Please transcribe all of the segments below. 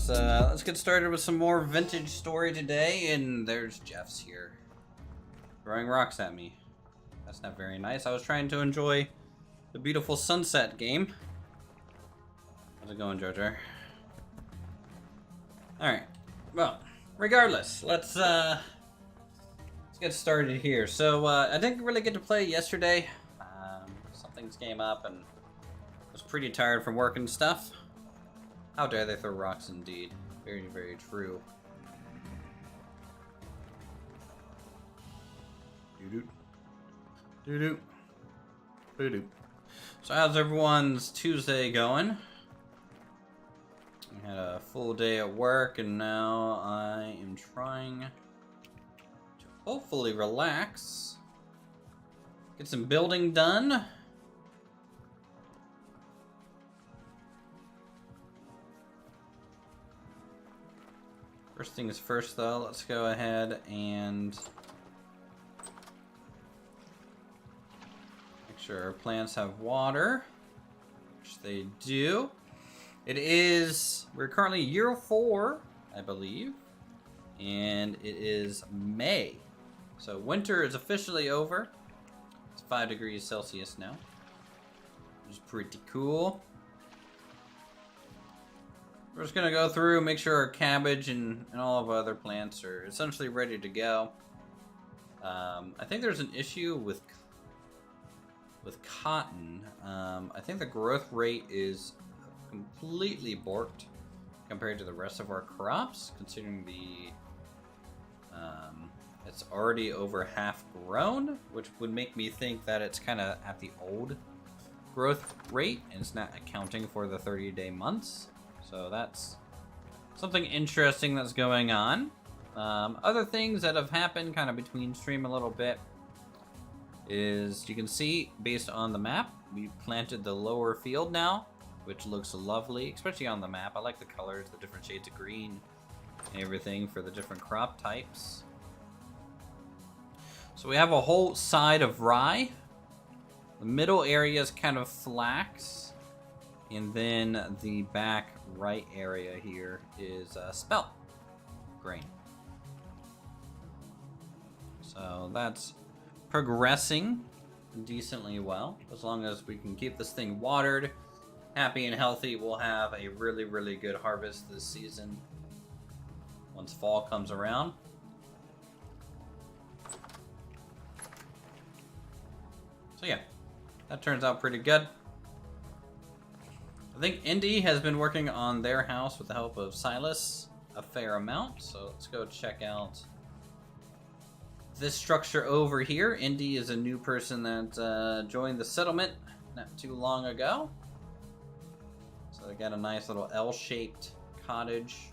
let's get started with some more vintage story today. And there's Jeff's here, throwing rocks at me. That's not very nice. I was trying to enjoy the beautiful sunset game. How's it going, Jojo? All right. Well, regardless, let's get started here. So I didn't really get to play yesterday. Some things came up, and I was pretty tired from work and stuff. How dare they throw rocks, indeed. Very, very true. Doo-doo. Doo-doo. Doo-doo. So how's everyone's Tuesday going? I had a full day at work, and now I am trying to hopefully relax. Get some building done. First things first, though, let's go ahead and make sure our plants have water, which they do. We're currently year 4, I believe, and it is May. So winter is officially over. It's 5 degrees Celsius now, which is pretty cool. We're just gonna go through, make sure our cabbage and all of our other plants are essentially ready to go. I think there's an issue with cotton. I think the growth rate is completely borked compared to the rest of our crops, considering it's already over half grown, which would make me think that it's kind of at the old growth rate and it's not accounting for the 30-day months. So that's something interesting that's going on. Other things that have happened kind of between stream a little bit is you can see based on the map, we planted the lower field now, which looks lovely, especially on the map. I like the colors, the different shades of green and everything for the different crop types. So we have a whole side of rye. The middle area is kind of flax. And then the back right area here is spelt grain. So that's progressing decently well. As long as we can keep this thing watered, happy and healthy, we'll have a really, really good harvest this season once fall comes around. So yeah, that turns out pretty good. I think Indy has been working on their house with the help of Silas a fair amount, so let's go check out this structure over here. Indy is a new person that joined the settlement not too long ago. So they got a nice little L-shaped cottage.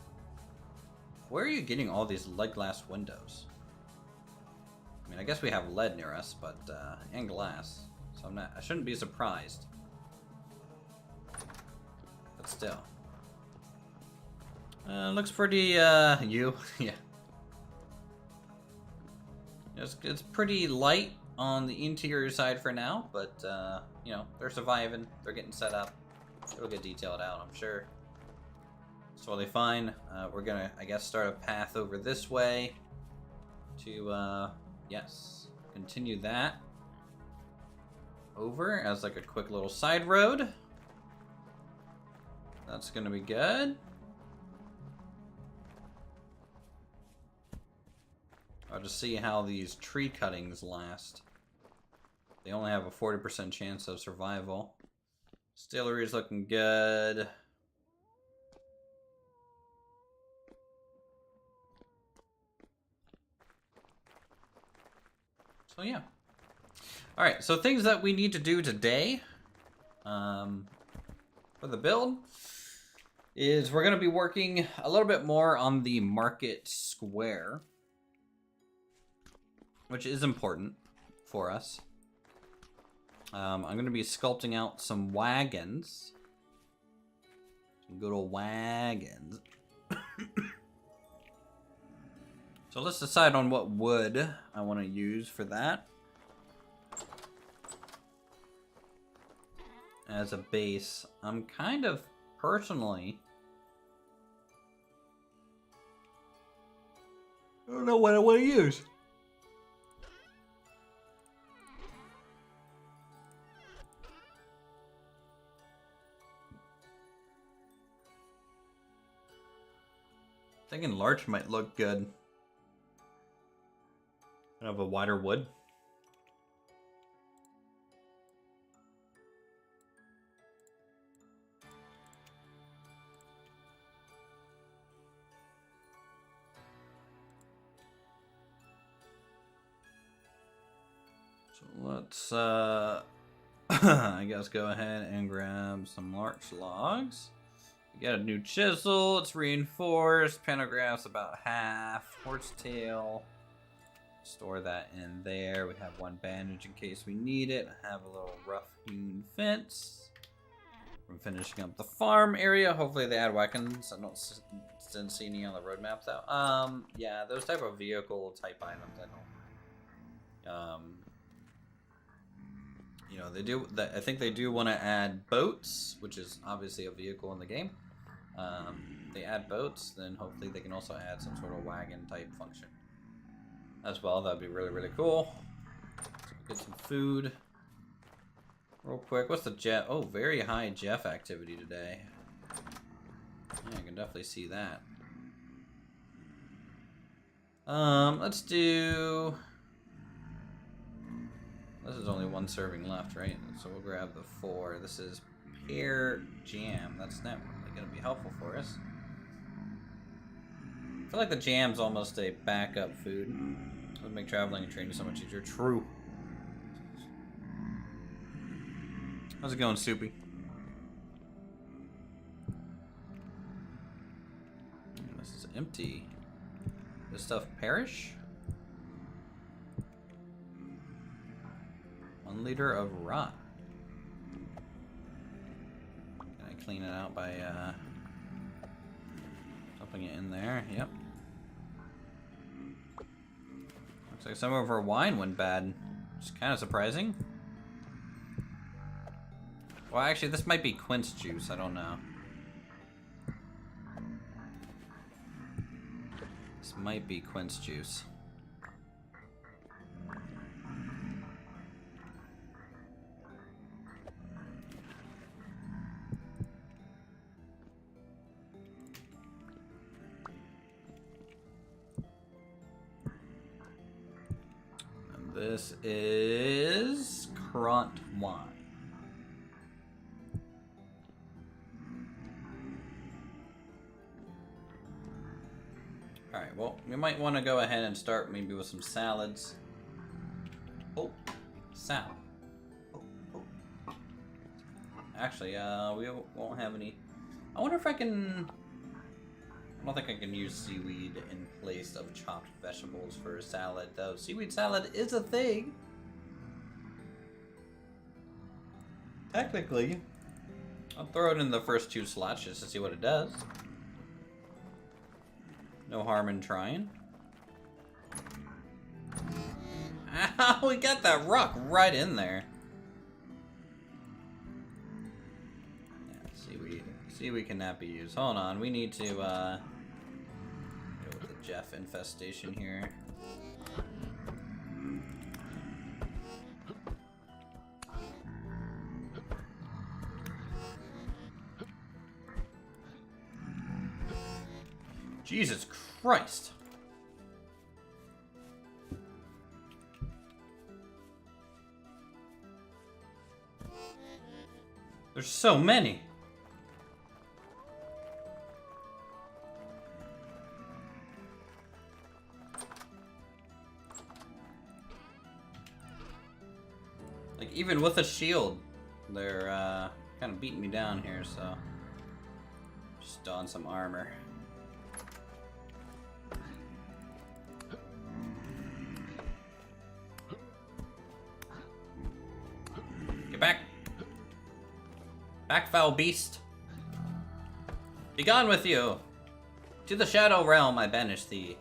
Where are you getting all these lead glass windows? I mean, I guess we have lead near us, but and glass, so I shouldn't be surprised. But still, looks pretty yeah. It's pretty light on the interior side for now, but you know, they're surviving. They're getting set up. It'll get detailed out, I'm sure. It's totally fine. We're gonna, I guess, start a path over this way to yes, continue that over as like a quick little side road. That's gonna be good. I'll just see how these tree cuttings last. They only have a 40% chance of survival. Distillery's looking good. So yeah. Alright, so things that we need to do today for the build is we're going to be working a little bit more on the market square, which is important for us. I'm going to be sculpting out some wagons. Some good old wagons. So let's decide on what wood I want to use for that as a base. I'm kind of personally I don't know what I want to use. Thinking larch might look good. Kind of a wider wood. So let's I guess go ahead and grab some larch logs. We got a new chisel, it's reinforced, pantograph's about half, horsetail. Store that in there. We have one bandage in case we need it. I have a little rough hewn fence. I'm finishing up the farm area. Hopefully they add wagons. I didn't see any on the roadmap though. Yeah, those type of vehicle type items I don't. You know, they do. I think they do want to add boats, which is obviously a vehicle in the game. They add boats, then hopefully they can also add some sort of wagon type function as well. That'd be really, really cool. Get some food real quick. What's the Jeff? Oh, very high Jeff activity today. Yeah, I can definitely see that. Let's do. This is only one serving left, right? So we'll grab the 4. This is pear jam. That's not really going to be helpful for us. I feel like the jam's almost a backup food. It would make traveling and training so much easier. True. How's it going, Soupy? This is empty. This stuff perish? 1 liter of rot. Can I clean it out by dumping it in there? Yep. Looks like some of our wine went bad. Which is kind of surprising. Well, actually, this might be quince juice. I don't know. This might be quince juice. This is currant wine. Alright, well, we might want to go ahead and start maybe with some salads. Oh, salad. Oh. Actually, we won't have any. I wonder if I can. I don't think I can use seaweed in place of chopped vegetables for a salad, though. Seaweed salad is a thing. Technically. I'll throw it in the first 2 slots just to see what it does. No harm in trying. Ow, we got that rock right in there. Yeah, seaweed cannot be used. Hold on, we need to, go with the Jeff infestation here. Jesus Christ. There's so many. Like, even with a shield, they're kind of beating me down here, so just don some armor. Get back! Back, foul beast! Be gone with you! To the Shadow Realm I banish thee.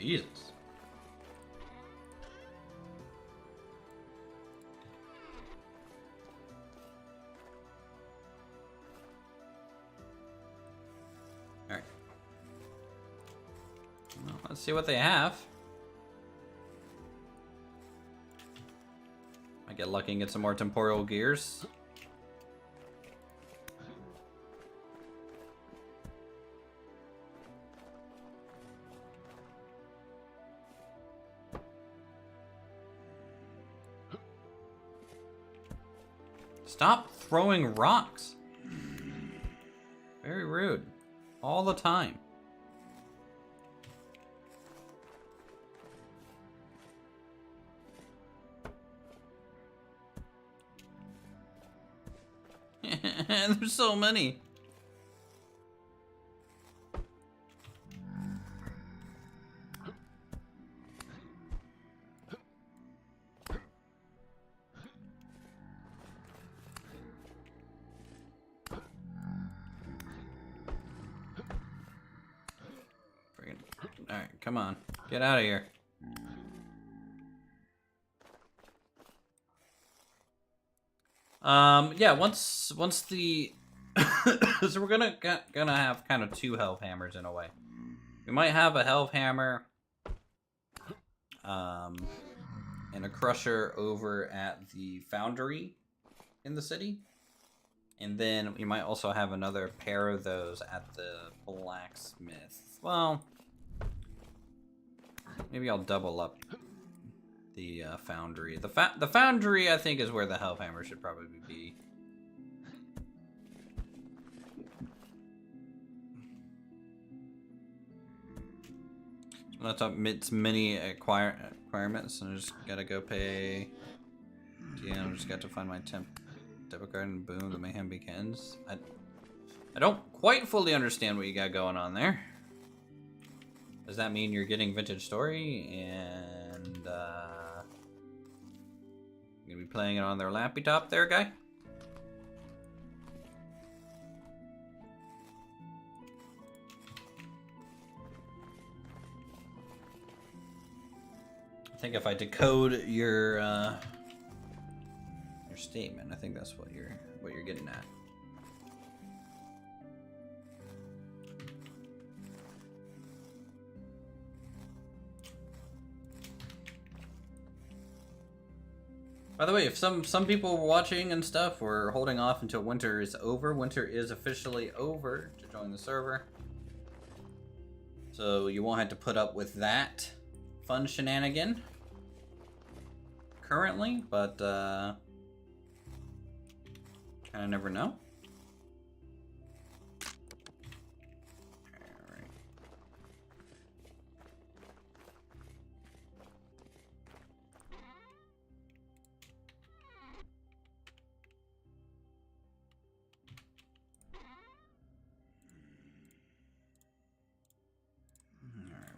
Jesus. Alright. Well, let's see what they have. I get lucky and get some more temporal gears. Stop throwing rocks. Very rude. All the time. There's so many. Alright, come on. Get out of here. Yeah, once the so we're gonna have kind of two health hammers in a way. We might have a health hammer and a crusher over at the foundry in the city. And then we might also have another pair of those at the blacksmith. Well, maybe I'll double up the foundry. The foundry, I think, is where the hellhammer should probably be. So that's up many requirements, and I just gotta go pay. Yeah, I just got to find my debit card, and boom, the mayhem begins. I don't quite fully understand what you got going on there. Does that mean you're getting Vintage Story and you're gonna be playing it on their lappy top there, guy? I think if I decode your statement, I think that's what you're getting at. By the way, if some people were watching and stuff were holding off until winter is over, winter is officially over to join the server. So you won't have to put up with that fun shenanigan currently, but kind of never know.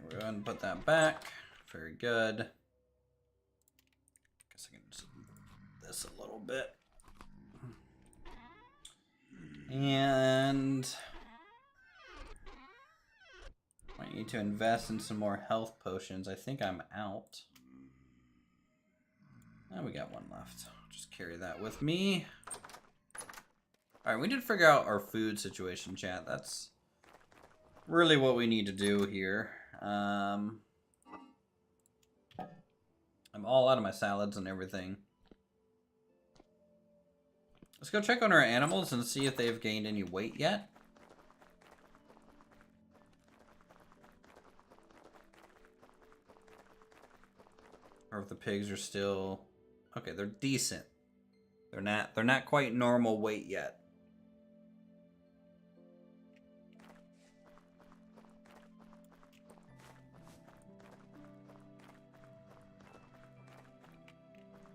Go ahead and put that back. Very good. Guess I can just move this a little bit. And I need to invest in some more health potions. I think I'm out. And we got one left. Just carry that with me. Alright, we did figure out our food situation, chat. That's really what we need to do here. I'm all out of my salads and everything. Let's go check on our animals and see if they've gained any weight yet. Or if the pigs are still... Okay, they're decent. They're not quite normal weight yet.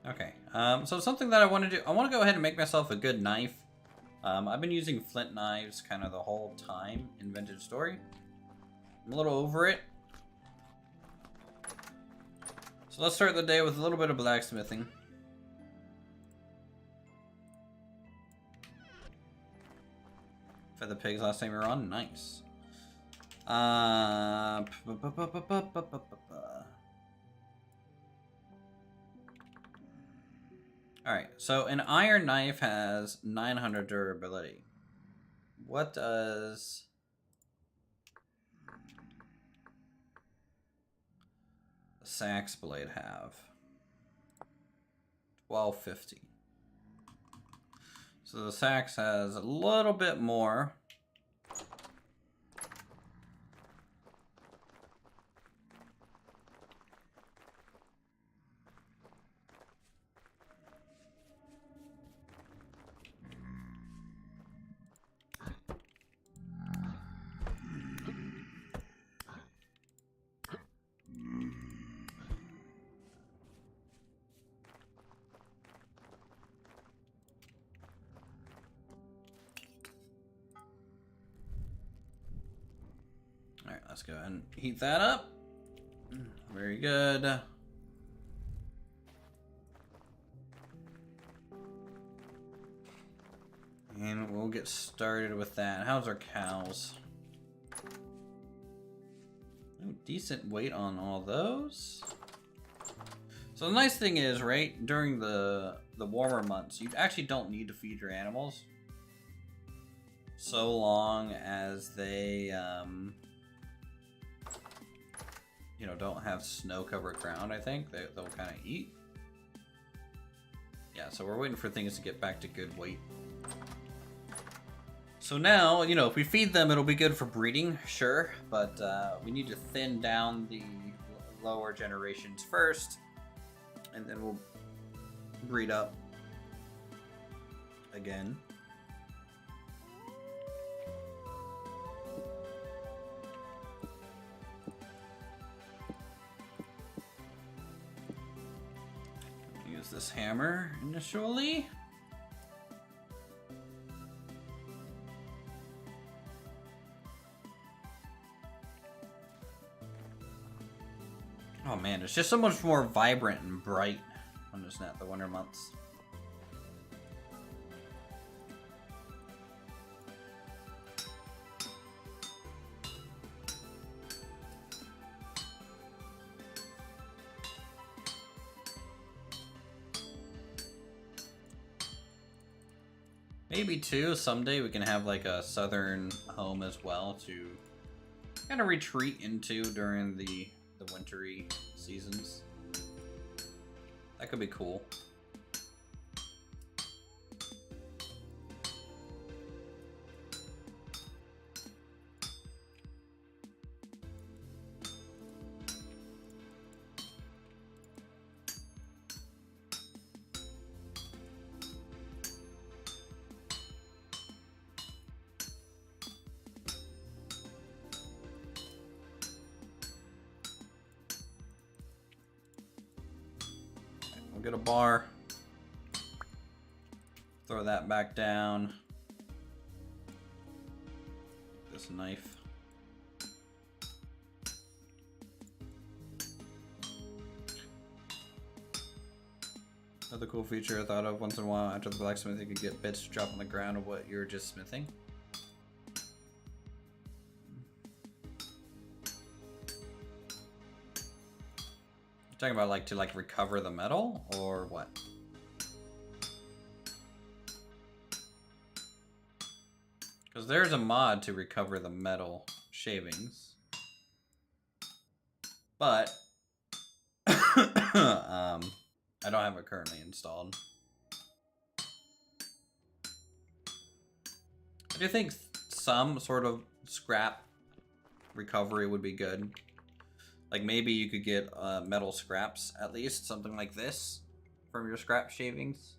Okay, so something that I want to do, I want to go ahead and make myself a good knife. I've been using flint knives kind of the whole time in Vintage Story. I'm a little over it. So let's start the day with a little bit of blacksmithing. Fed the pigs last time we were on, nice. Alright, so an iron knife has 900 durability. What does the sax blade have? 1250. So the sax has a little bit more. Alright, let's go ahead and heat that up. Very good. And we'll get started with that. How's our cows? Oh, decent weight on all those. So the nice thing is, right, during the warmer months, you actually don't need to feed your animals. So long as they, you know, don't have snow-covered ground, I think. They'll kind of eat. Yeah, so we're waiting for things to get back to good weight. So now, you know, if we feed them, it'll be good for breeding, sure. But we need to thin down the lower generations first. And then we'll breed up again. Use this hammer initially. Oh man, it's just so much more vibrant and bright when it's not the winter months. Maybe too, someday we can have like a southern home as well to kind of retreat into during the wintry seasons. That could be cool. We'll get a bar. Throw that back down. This knife. Another cool feature I thought of once in a while after the blacksmith, you could get bits to drop on the ground of what you're just smithing. Talking about like to like recover the metal or what? Because there's a mod to recover the metal shavings, but I don't have it currently installed. I do think some sort of scrap recovery would be good. Like maybe you could get metal scraps, at least, something like this from your scrap shavings.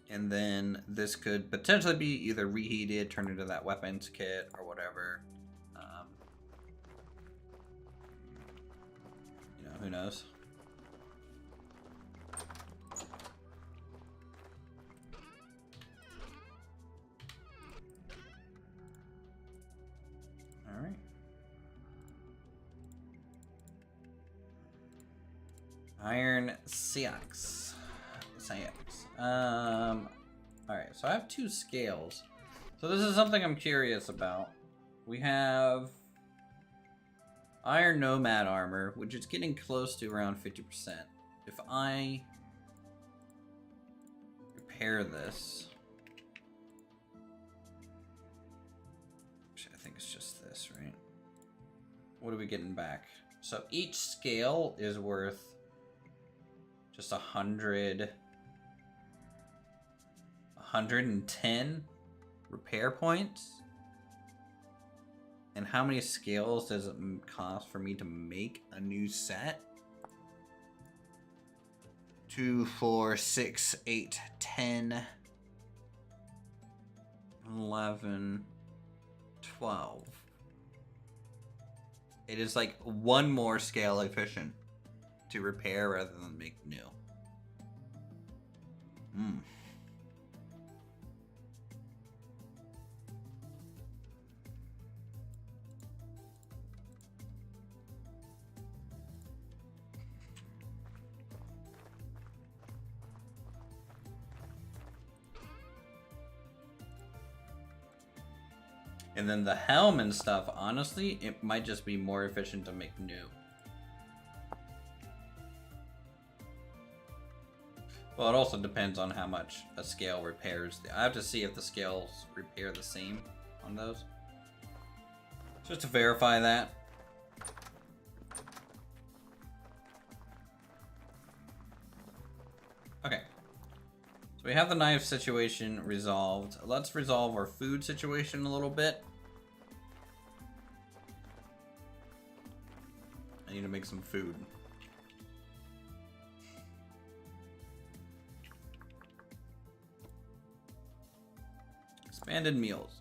And then this could potentially be either reheated, turned into that weapons kit, or whatever. You know, who knows? All right. Iron Seax. Alright, so I have 2 scales. So this is something I'm curious about. We have Iron Nomad armor, which is getting close to around 50%. If I repair this, actually, I think it's just this, right? What are we getting back? So each scale is worth just 110 repair points. And how many scales does it cost for me to make a new set? 2, 4, 6, 8, 10, 11, 12. It is like one more scale efficient to repair rather than make new. And then the helm and stuff, honestly, it might just be more efficient to make new. Well, it also depends on how much a scale repairs. I have to see if the scales repair the same on those. Just to verify that. Okay. So we have the knife situation resolved. Let's resolve our food situation a little bit. I need to make some food. Expanded meals.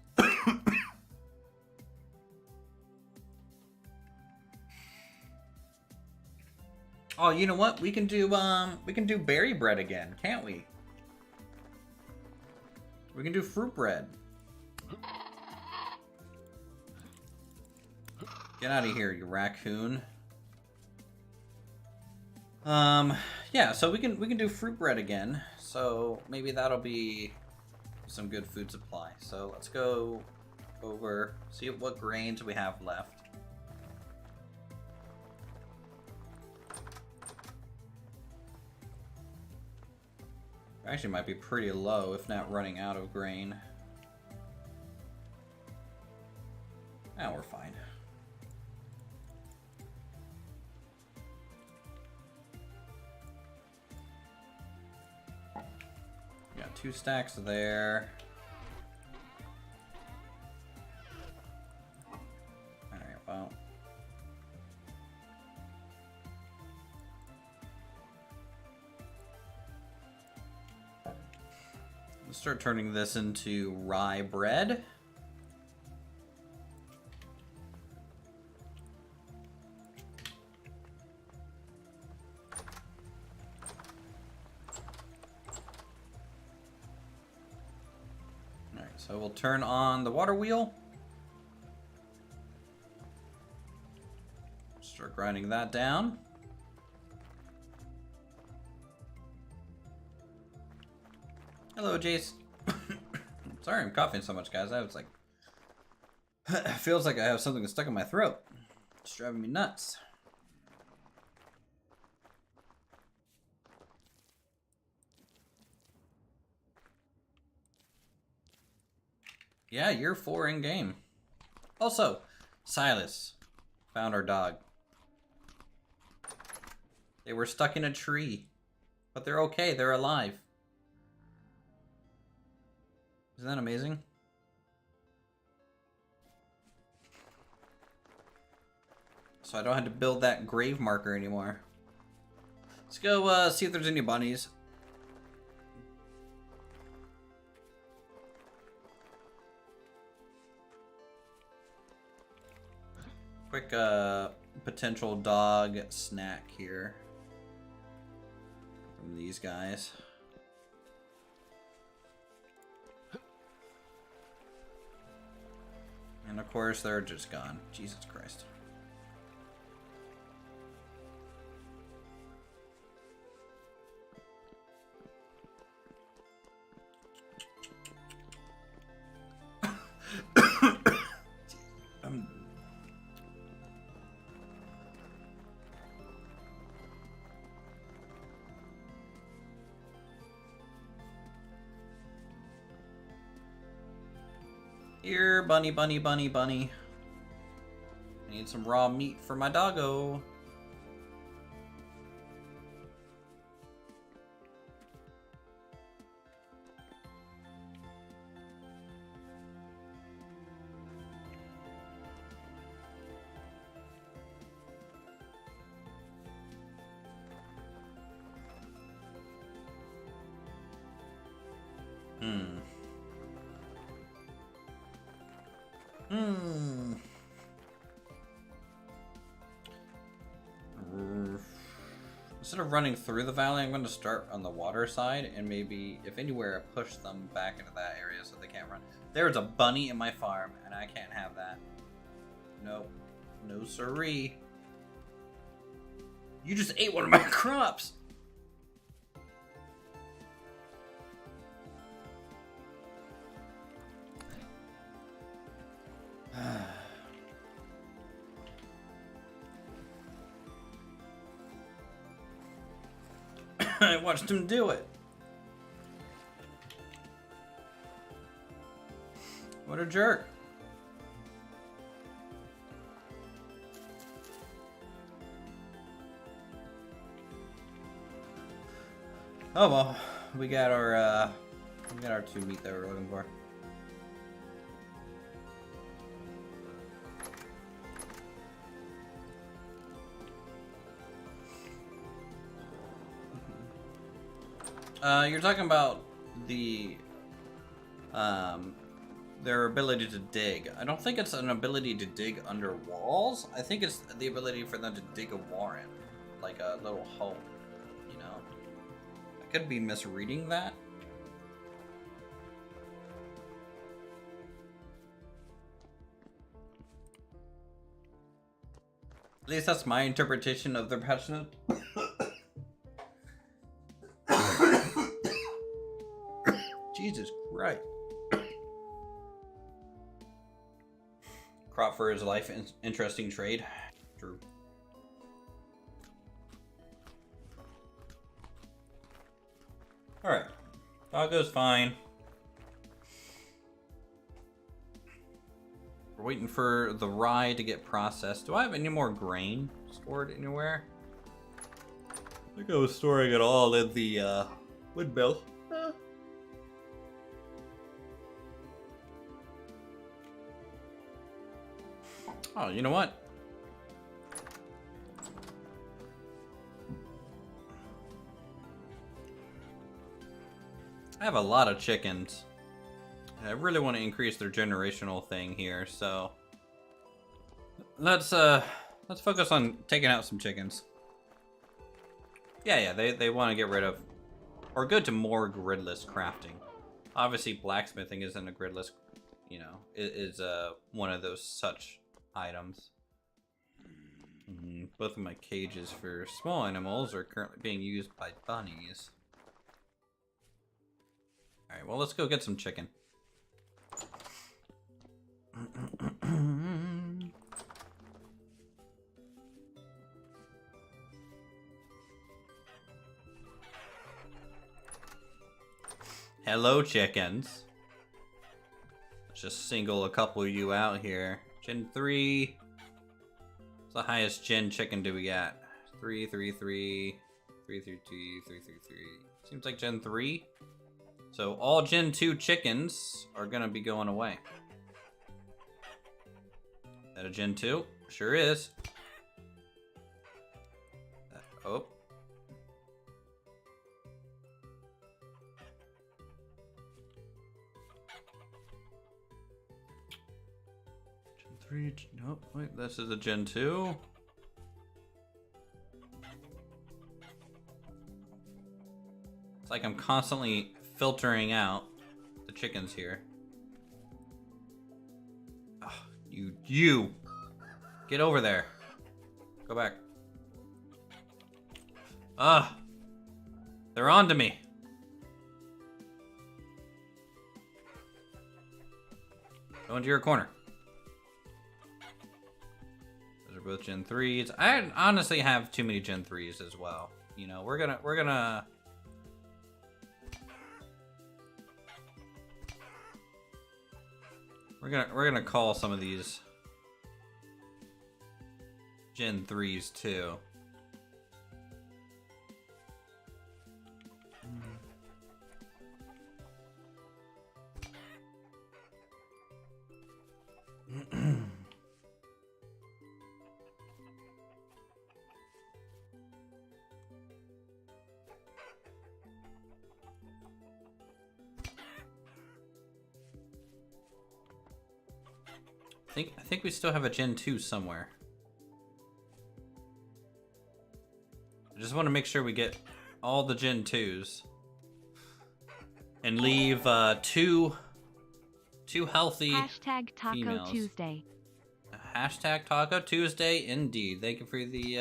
Oh, you know what? We can do berry bread again, can't we? We can do fruit bread. Get out of here, you raccoon. Yeah, so we can do fruit bread again. So maybe that'll be some good food supply. So let's go over, see what grains we have left. Actually might be pretty low, if not running out of grain. Now we're fine. Got 2 stacks there. Alright, well. Let's start turning this into rye bread. Alright, so we'll turn on the water wheel. Start grinding that down. Hello, Jace. Sorry I'm coughing so much, guys. I was like... it feels like I have something stuck in my throat. It's driving me nuts. Yeah, year 4 in game. Also, Silas found our dog. They were stuck in a tree, but they're okay. They're alive. Isn't that amazing? So I don't have to build that grave marker anymore. Let's go see if there's any bunnies. Quick potential dog snack here from these guys. And of course, they're just gone. Jesus Christ. Here, bunny, bunny, bunny, bunny. I need some raw meat for my doggo. Instead of running through the valley, I'm going to start on the water side, and maybe, if anywhere, push them back into that area so they can't run. There's a bunny in my farm, and I can't have that. Nope. No siree. You just ate one of my crops! I watched him do it. What a jerk. Oh well, we got our 2 meat that we're looking for. You're talking about their ability to dig. I don't think it's an ability to dig under walls. I think it's the ability for them to dig a warren, like a little hole, you know? I could be misreading that. At least that's my interpretation of their passion. Jesus Christ. Crop for his life, interesting trade. True. Alright. Doggo's fine. We're waiting for the rye to get processed. Do I have any more grain stored anywhere? I think I was storing it all in the windmill. Oh, you know what? I have a lot of chickens. And I really want to increase their generational thing here, so let's focus on taking out some chickens. Yeah, they want to get rid of or go to more gridless crafting. Obviously, blacksmithing isn't a gridless, you know, it is one of those such items. Both of my cages for small animals are currently being used by bunnies. Alright, well, let's go get some chicken. Hello, chickens. Let's just single a couple of you out here. Gen 3. What's the highest gen chicken do we got? 333, 332, 333. Seems like Gen 3. So all Gen 2 chickens are gonna be going away. That a Gen 2? Sure is. Oh. Gen 3, no, wait, this is a Gen 2. It's like I'm constantly filtering out the chickens here. Oh, you get over there. Go back. They're on to me. Go into your corner. Those are both Gen 3s. I honestly have too many Gen 3s as well. You know, we're gonna We're gonna call some of these Gen 3s too. I think we still have a Gen 2 somewhere. I just want to make sure we get all the Gen 2s and leave two healthy Hashtag Taco females. Tuesday. Hashtag Taco Tuesday, indeed. Thank you for the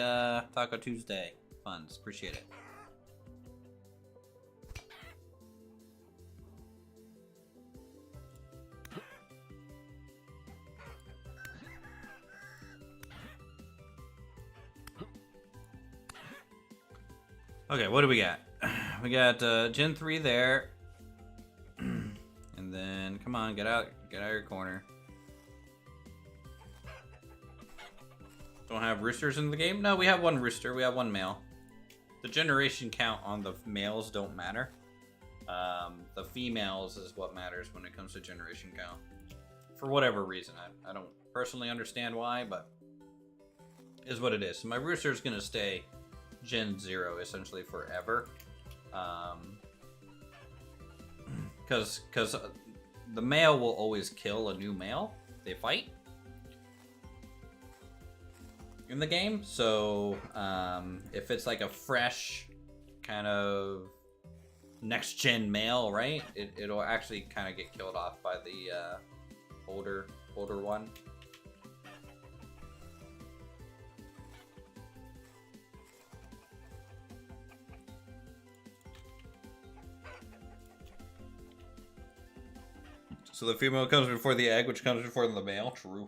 Taco Tuesday funds. Appreciate it. Okay, what do we got? We got Gen 3 there. And then, come on, get out of your corner. Don't have roosters in the game? No, we have one rooster. We have one male. The generation count on the males don't matter. The females is what matters when it comes to generation count. For whatever reason. I don't personally understand why, but is what it is. So my rooster is going to stay Gen 0 essentially forever. Because the male will always kill a new male if they fight in the game. So if it's like a fresh kind of next gen male, right, it'll actually kind of get killed off by the older one. So the female comes before the egg, which comes before the male. True.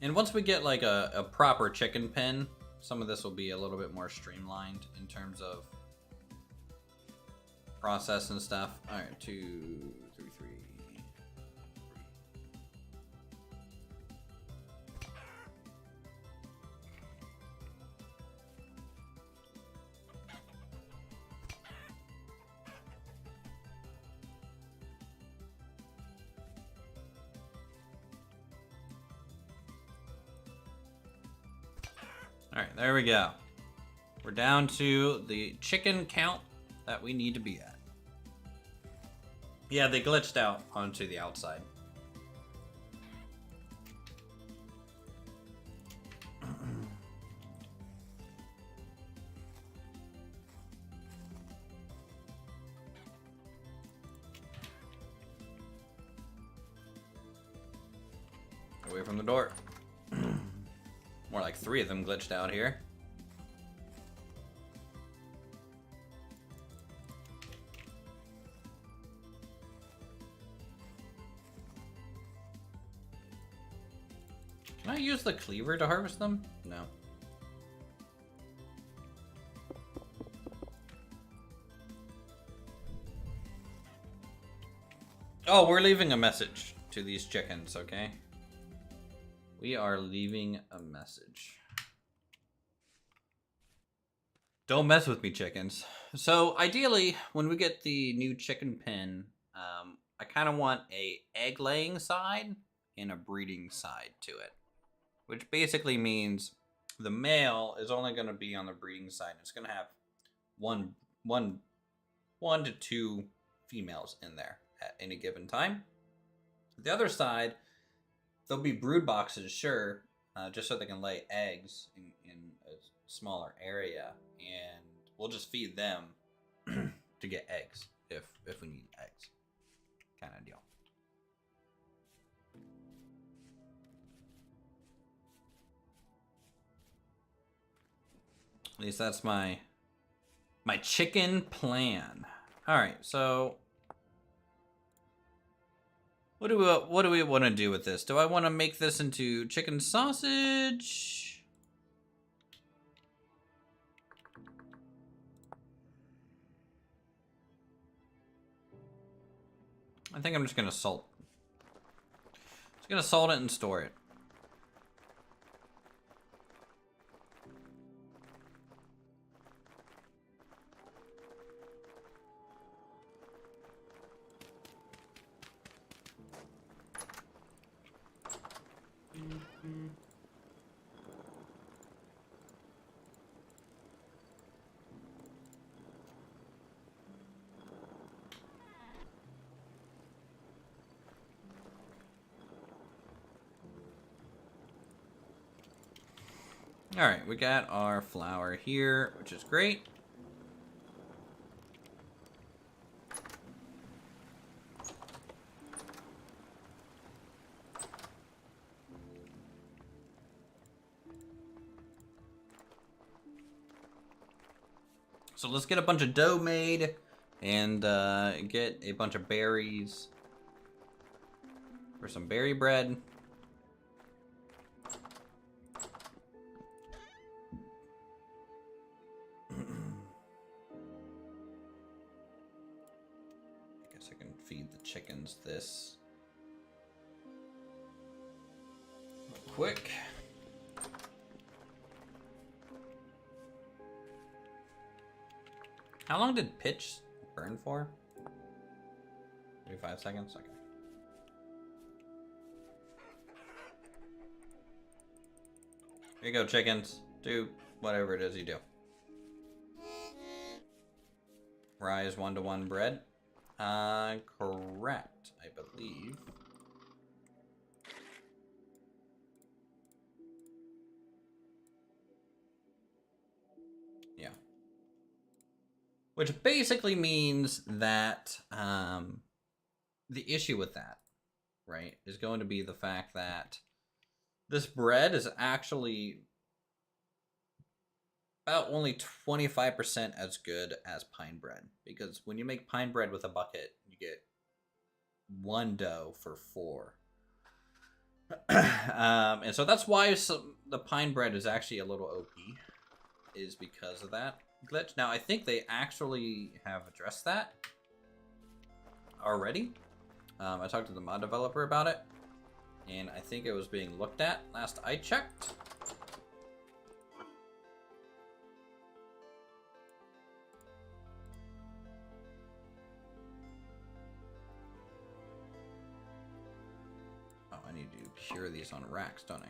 And once we get like a proper chicken pen, some of this will be a little bit more streamlined in terms of process and stuff. All right, 2, 3, 3. All right, there we go. We're down to the chicken count that we need to be at. Yeah, they glitched out onto the outside. Away from the door. More like 3 of them glitched out here. Can I use the cleaver to harvest them? No. Oh, we're leaving a message to these chickens, okay? We are leaving a message. Don't mess with me, chickens. So, ideally, when we get the new chicken pen, I kind of want a egg-laying side and a breeding side to it. Which basically means the male is only going to be on the breeding side. It's going to have one to 2 females in there at any given time. The other side, there'll be brood boxes, sure, just so they can lay eggs in a smaller area, and we'll just feed them to get eggs if we need eggs, kind of deal. At least that's my chicken plan. All right, so What do we want to do with this? Do I want to make this into chicken sausage? I think I'm just gonna salt. Just gonna salt it and store it. Alright, we got our flour here, which is great. So let's get a bunch of dough made and get a bunch of berries for some berry bread. Feed the chickens this real quick. How long did pitch burn for? 35 seconds? Okay. Here you go, chickens. Do whatever it is you do. Rise 1-to-1 bread. Correct, I believe. Yeah. Which basically means that the issue with that, right, is going to be the fact that this bread is actually about only 25% as good as pine bread. Because when you make pine bread with a bucket, you get 1 dough for 4. And so that's why the pine bread is actually a little OP, is because of that glitch. Now, I think they actually have addressed that already. I talked to the mod developer about it, and I think it was being looked at last I checked. Oh, I need to cure these on racks, don't I?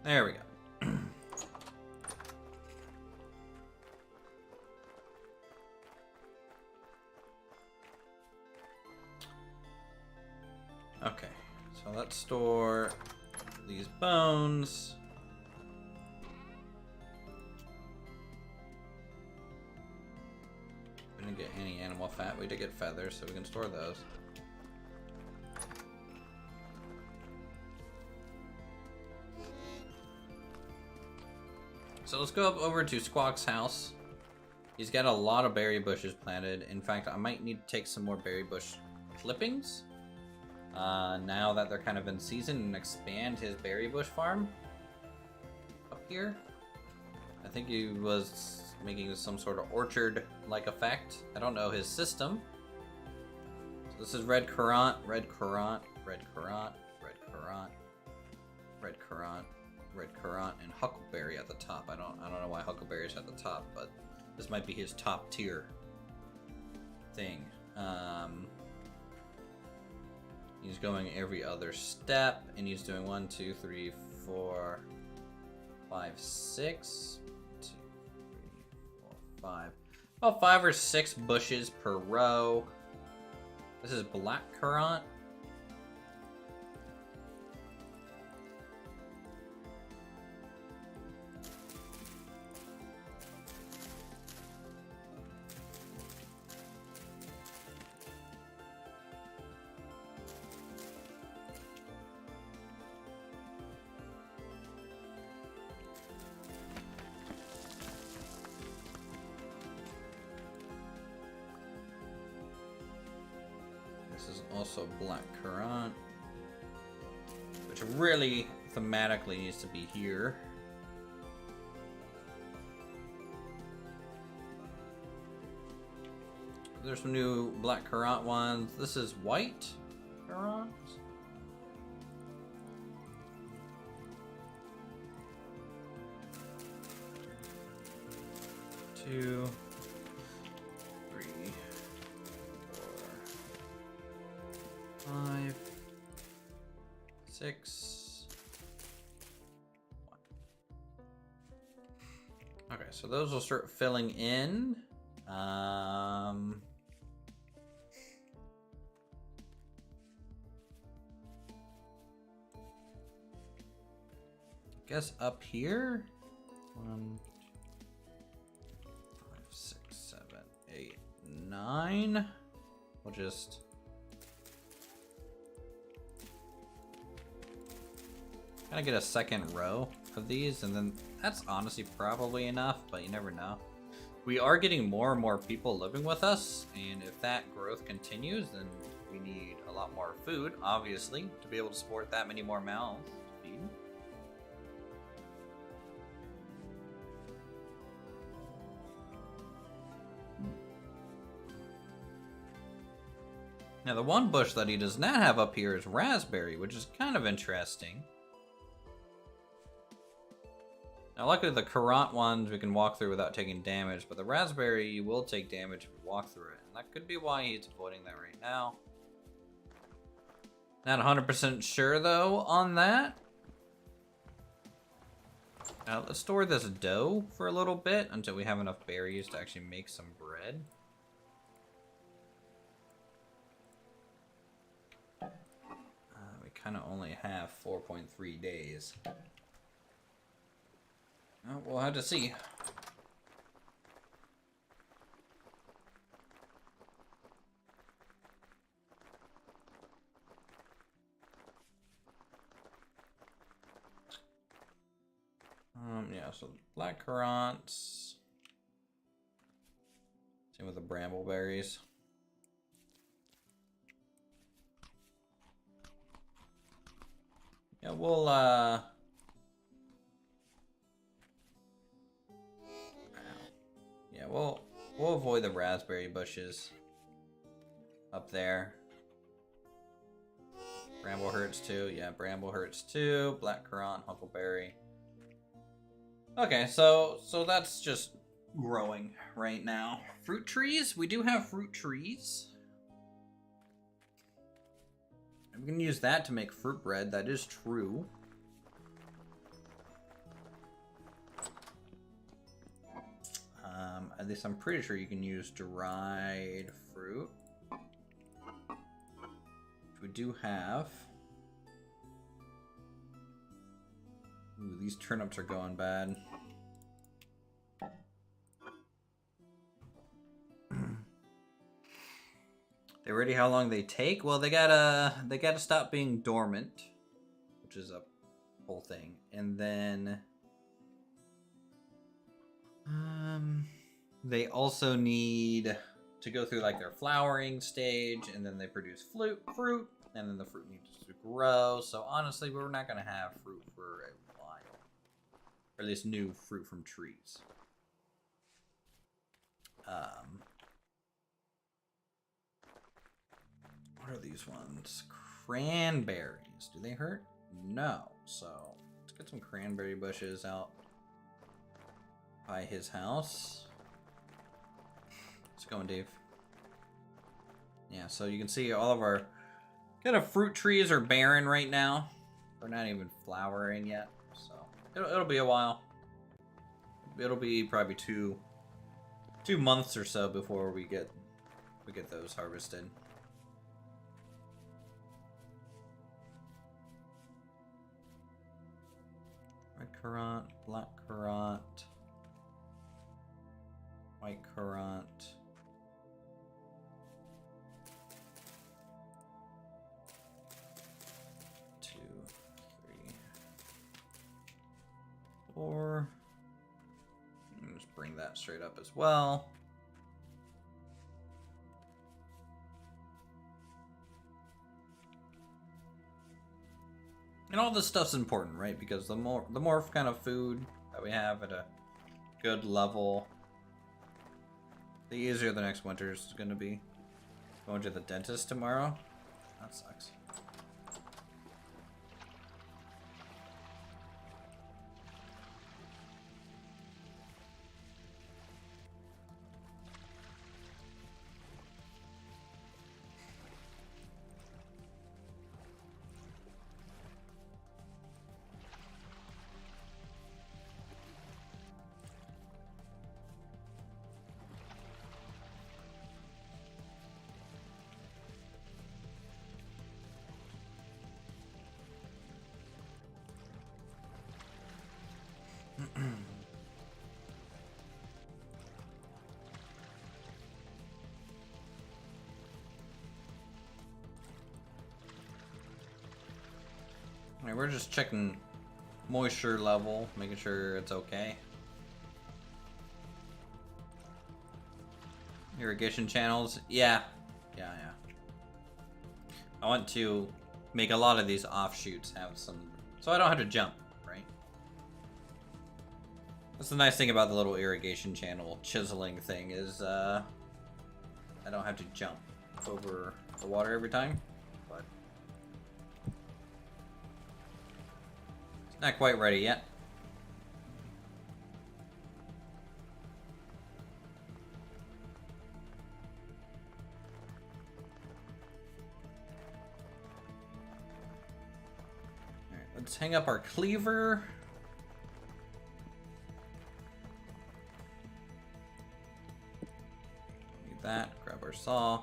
There we go. Okay, so let's store these bones. We didn't get any animal fat. We did get feathers, so we can store those. So let's go up over to Squawk's house. He's got a lot of berry bushes planted. In fact, I might need to take some more berry bush clippings. Now that they're kind of in season, and expand his berry bush farm up here. I think he was making some sort of orchard-like effect. I don't know his system. So this is red currant, red currant, red currant, red currant, red currant, red currant, and huckleberry at the top. I don't know why huckleberry's at the top, but this might be his top tier thing. He's going every other step, and he's doing 1, 2, 3, 4, 5, 6. 2, 3, 4, 5. About 5 or 6 bushes per row. This is black currant. Also black currant, which really thematically needs to be here. There's some new black currant ones. This is white currant. 2, 3, 4, 5, 6, 1. Okay, so those will start filling in. Guess up here. 1, 2, 5, 6, 7, 8, 9. We'll just kind of get a second row of these, and then that's honestly probably enough, but you never know. We are getting more and more people living with us, and if that growth continues, then we need a lot more food, obviously, to be able to support that many more mouths to feed. Now, the one bush that he does not have up here is raspberry, which is kind of interesting. Now, luckily, the currant ones we can walk through without taking damage, but the raspberry you will take damage if you walk through it. And that could be why he's avoiding that right now. Not 100% sure, though, on that. Now, let's store this dough for a little bit until we have enough berries to actually make some bread. We kind of only have 4.3 days. Oh, we'll have to see. Yeah, so black currants. Same with the brambleberries. Yeah, we'll avoid the raspberry bushes up there. Bramble hurts too. Yeah, bramble hurts too. Black currant, huckleberry. Okay, so that's just growing right now. Fruit trees? We do have fruit trees. We can use that to make fruit bread. That is true. At least I'm pretty sure you can use dried fruit. Which we do have. Ooh, these turnips are going bad. They ready how long they take? Well, they gotta stop being dormant, which is a whole thing. And then they also need to go through like their flowering stage, and then they produce fruit, and then the fruit needs to grow. So honestly, we're not gonna have fruit for a while, or at least new fruit from trees. What are these ones? Cranberries. Do they hurt? No. So let's get some cranberry bushes out by his house. Let's go, Dave. Yeah, so you can see all of our kind of fruit trees are barren right now. We're not even flowering yet, so it'll be a while. It'll be probably two months or so before we get those harvested. Red currant, black currant, white currant. Two, three, four. Just bring that straight up as well. And all this stuff's important, right? Because the more kind of food that we have at a good level, the easier the next winter is going to be. Going to the dentist tomorrow? That sucks. Alright, we're just checking moisture level, making sure it's okay. Irrigation channels, yeah. I want to make a lot of these offshoots have some, so I don't have to jump, right? That's the nice thing about the little irrigation channel chiseling thing is I don't have to jump over the water every time, but it's not quite ready yet. Alright, let's hang up our cleaver. That, grab our saw.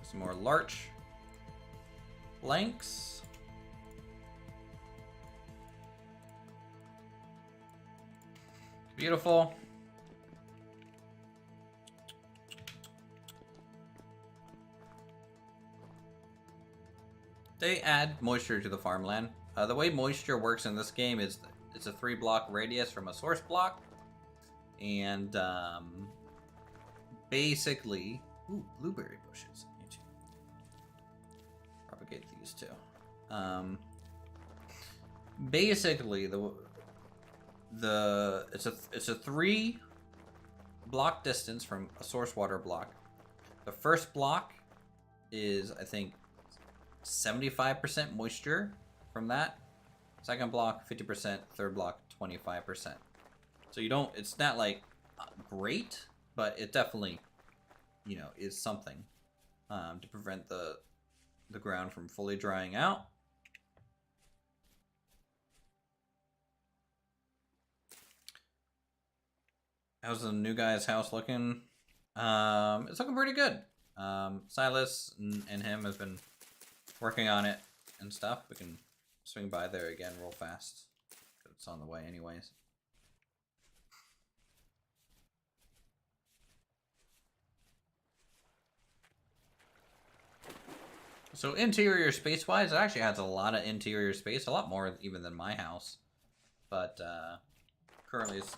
Some more larch planks. Beautiful. They add moisture to the farmland. The way moisture works in this game is it's a 3-block radius from a source block. And basically, ooh, blueberry bushes. Need to propagate these too. Basically, it's a 3-block distance from a source water block. The first block is, I think, 75% moisture from that. Second block, 50%. Third block, 25%. So you don't, it's not like great, but it definitely, you know, is something to prevent the ground from fully drying out. How's the new guy's house looking? It's looking pretty good. Silas and him have been working on it and stuff. We can swing by there again real fast. It's on the way anyways. So interior space-wise, it actually has a lot of interior space, a lot more even than my house. But currently it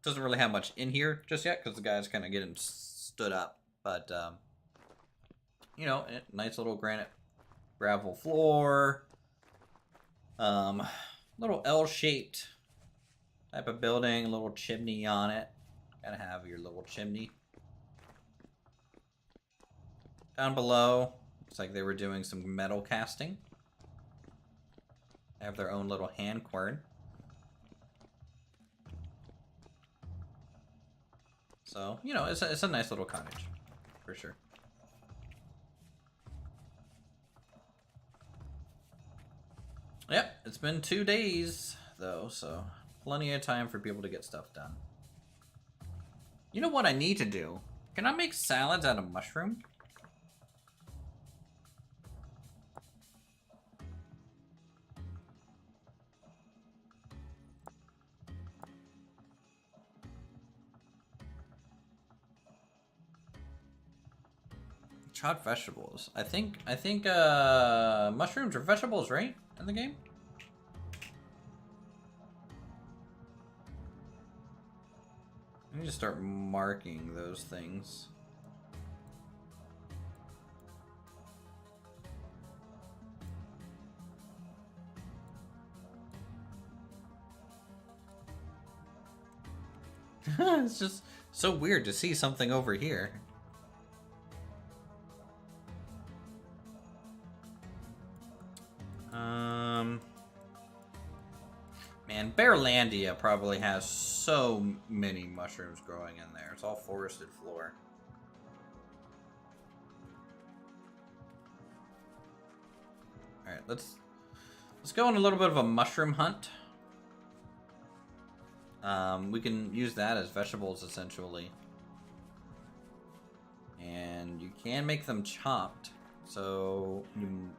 doesn't really have much in here just yet because the guy's kind of getting stood up. But, you know, nice little granite gravel floor. Little L-shaped type of building, a little chimney on it. Gotta have your little chimney. Down below, looks like they were doing some metal casting. They have their own little hand quern. So, you know, it's a nice little cottage, for sure. Yep, it's been 2 days, though, so plenty of time for people to get stuff done. You know what I need to do? Can I make salads out of mushroom? Chopped vegetables. I think mushrooms are vegetables, right? In the game? Let me just start marking those things. It's just so weird to see something over here. Man, Bearlandia probably has so many mushrooms growing in there. It's all forested floor. Alright, let's go on a little bit of a mushroom hunt. We can use that as vegetables, essentially. And you can make them chopped, so you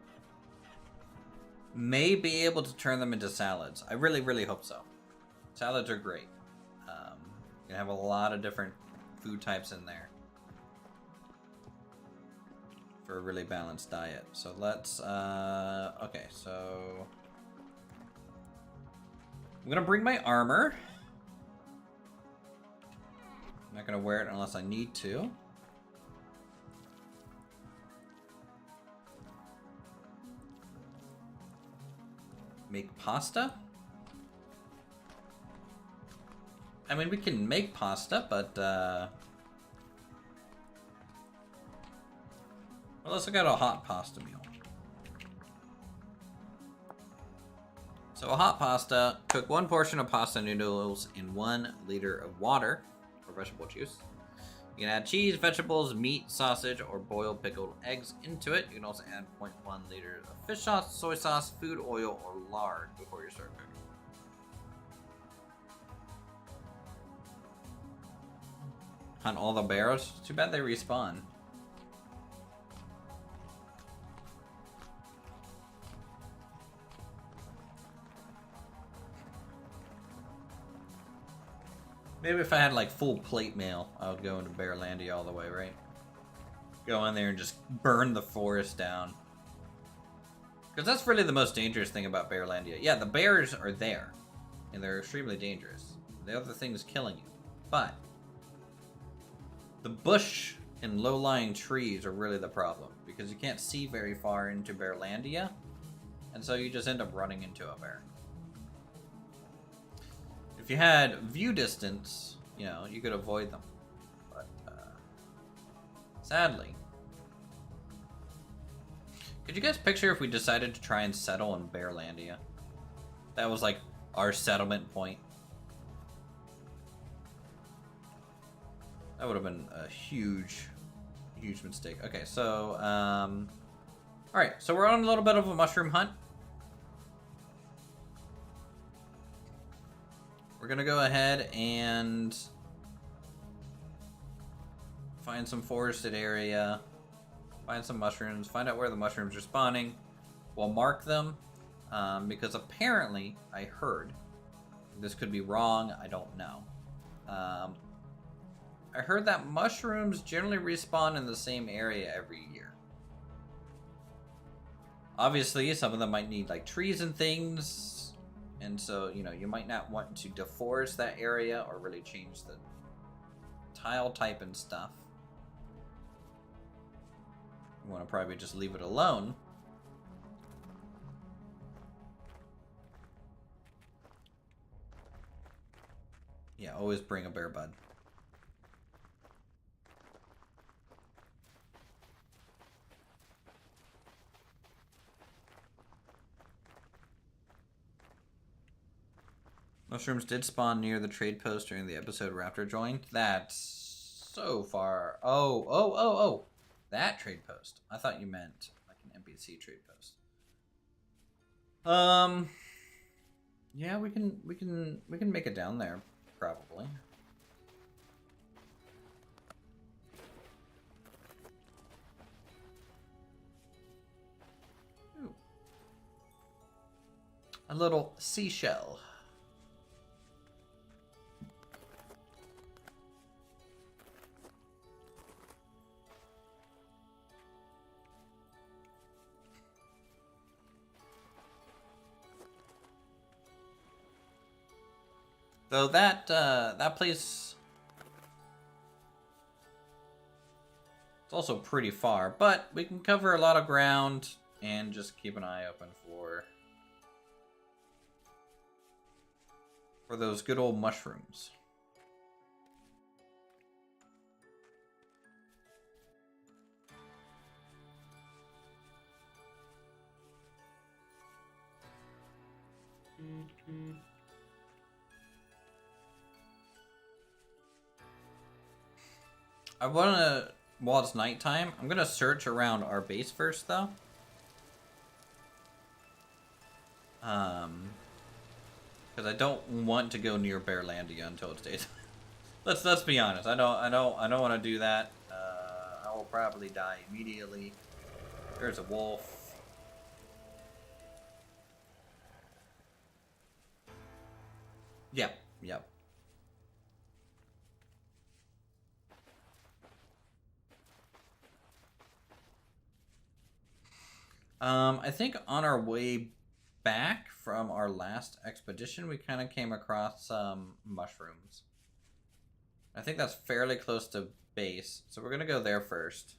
may be able to turn them into salads. I really, really hope so. Salads are great. You can have a lot of different food types in there for a really balanced diet. So let's, okay, so I'm gonna bring my armor. I'm not gonna wear it unless I need to. Make pasta? I mean, we can make pasta, but, well, let's look at a hot pasta meal. So a hot pasta, cook 1 portion of pasta noodles in 1 liter of water, or vegetable juice. You can add cheese, vegetables, meat, sausage, or boiled pickled eggs into it. You can also add 0.1 liters of fish sauce, soy sauce, food oil, or lard before you start cooking. Hunt all the bears? Too bad they respawn. Maybe if I had like full plate mail, I would go into Bearlandia all the way, right? Go in there and just burn the forest down. Because that's really the most dangerous thing about Bearlandia. Yeah, the bears are there, and they're extremely dangerous. The other thing is killing you. But the bush and low-lying trees are really the problem, because you can't see very far into Bearlandia, and so you just end up running into a bear. If you had view distance, you know, you could avoid them. But, sadly. Could you guys picture if we decided to try and settle in Bearlandia? That was like our settlement point. That would have been a huge, huge mistake. Okay, so, alright, so we're on a little bit of a mushroom hunt. We're gonna go ahead and find some forested area, find some mushrooms, find out where the mushrooms are spawning. We'll mark them, because apparently I heard, this could be wrong, I don't know. I heard that mushrooms generally respawn in the same area every year. Obviously, some of them might need like trees and things. And so, you know, you might not want to deforest that area or really change the tile type and stuff. You want to probably just leave it alone. Yeah, always bring a bear bud. Mushrooms did spawn near the trade post during the episode Raptor joined. That's so far. Oh. That trade post. I thought you meant like an NPC trade post. Yeah, we can make it down there, probably. Ooh. A little seashell. Though that place, it's also pretty far, but we can cover a lot of ground and just keep an eye open for those good old mushrooms. I want to, while it's nighttime, I'm going to search around our base first, though. Because I don't want to go near Bearlandia until it's daytime. let's be honest. I don't want to do that. I will probably die immediately. There's a wolf. Yep. I think on our way back from our last expedition, we kind of came across some mushrooms. I think that's fairly close to base, so we're gonna go there first.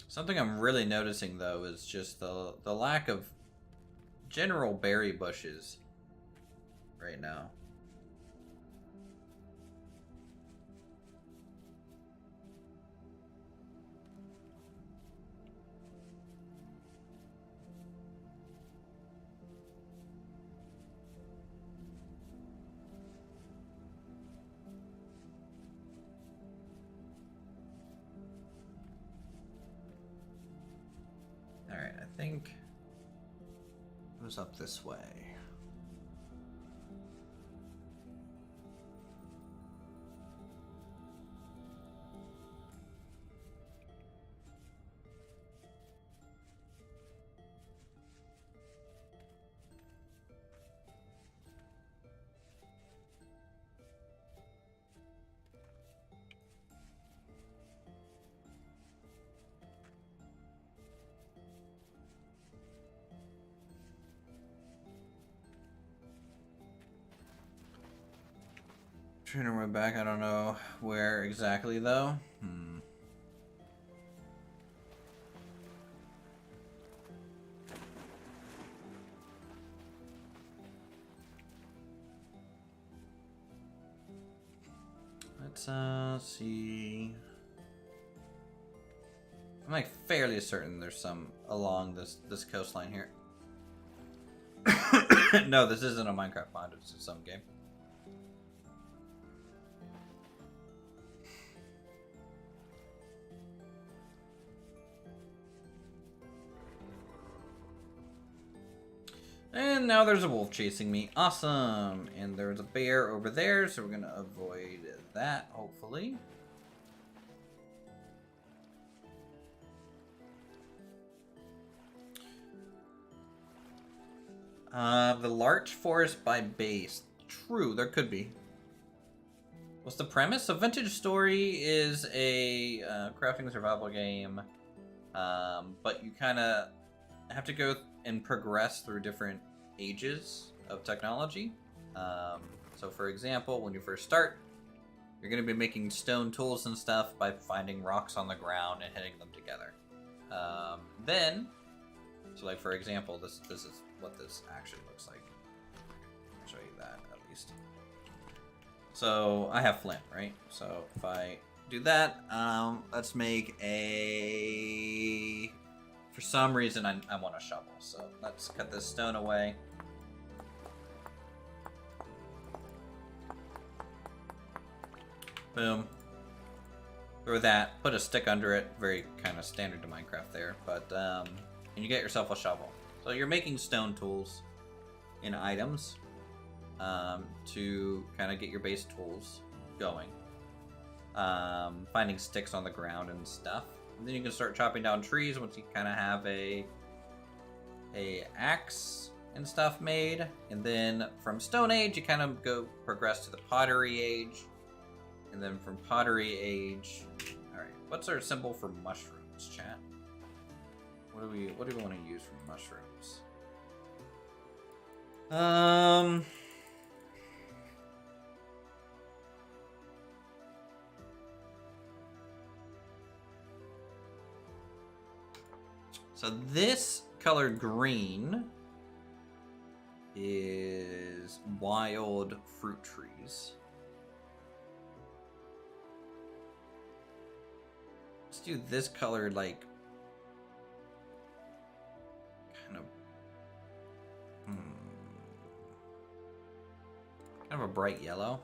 Something I'm really noticing, though, is just the lack of general berry bushes right now. Alright, I think it was up this way. Trying to run back, I don't know where exactly though. Let's see. I'm like fairly certain there's some along this coastline here. No, this isn't a Minecraft mod, it's some game. And now there's a wolf chasing me. Awesome. And there's a bear over there, so we're going to avoid that, hopefully. The larch forest by base. True, there could be. What's the premise? A Vintage Story is a crafting survival game, but you kind of have to go and progress through different ages of technology. So for example, when you first start, you're going to be making stone tools and stuff by finding rocks on the ground and hitting them together. Then, so like for example, this is what this actually looks like. I'll show you that at least. So I have flint, right? So if I do that, let's make a... For some reason, I want a shovel, so let's cut this stone away. Boom. Throw that, put a stick under it, very kind of standard to Minecraft there, but, and you get yourself a shovel. So you're making stone tools in items to kind of get your base tools going. Finding sticks on the ground and stuff. And then you can start chopping down trees once you kind of have a axe and stuff made. And then from Stone Age, you kind of progress to the Pottery Age. And then from Pottery Age, all right. What's our symbol for mushrooms, chat? What do we want to use for mushrooms? So this color green is wild fruit trees. Let's do this color like kind of... Kind of a bright yellow.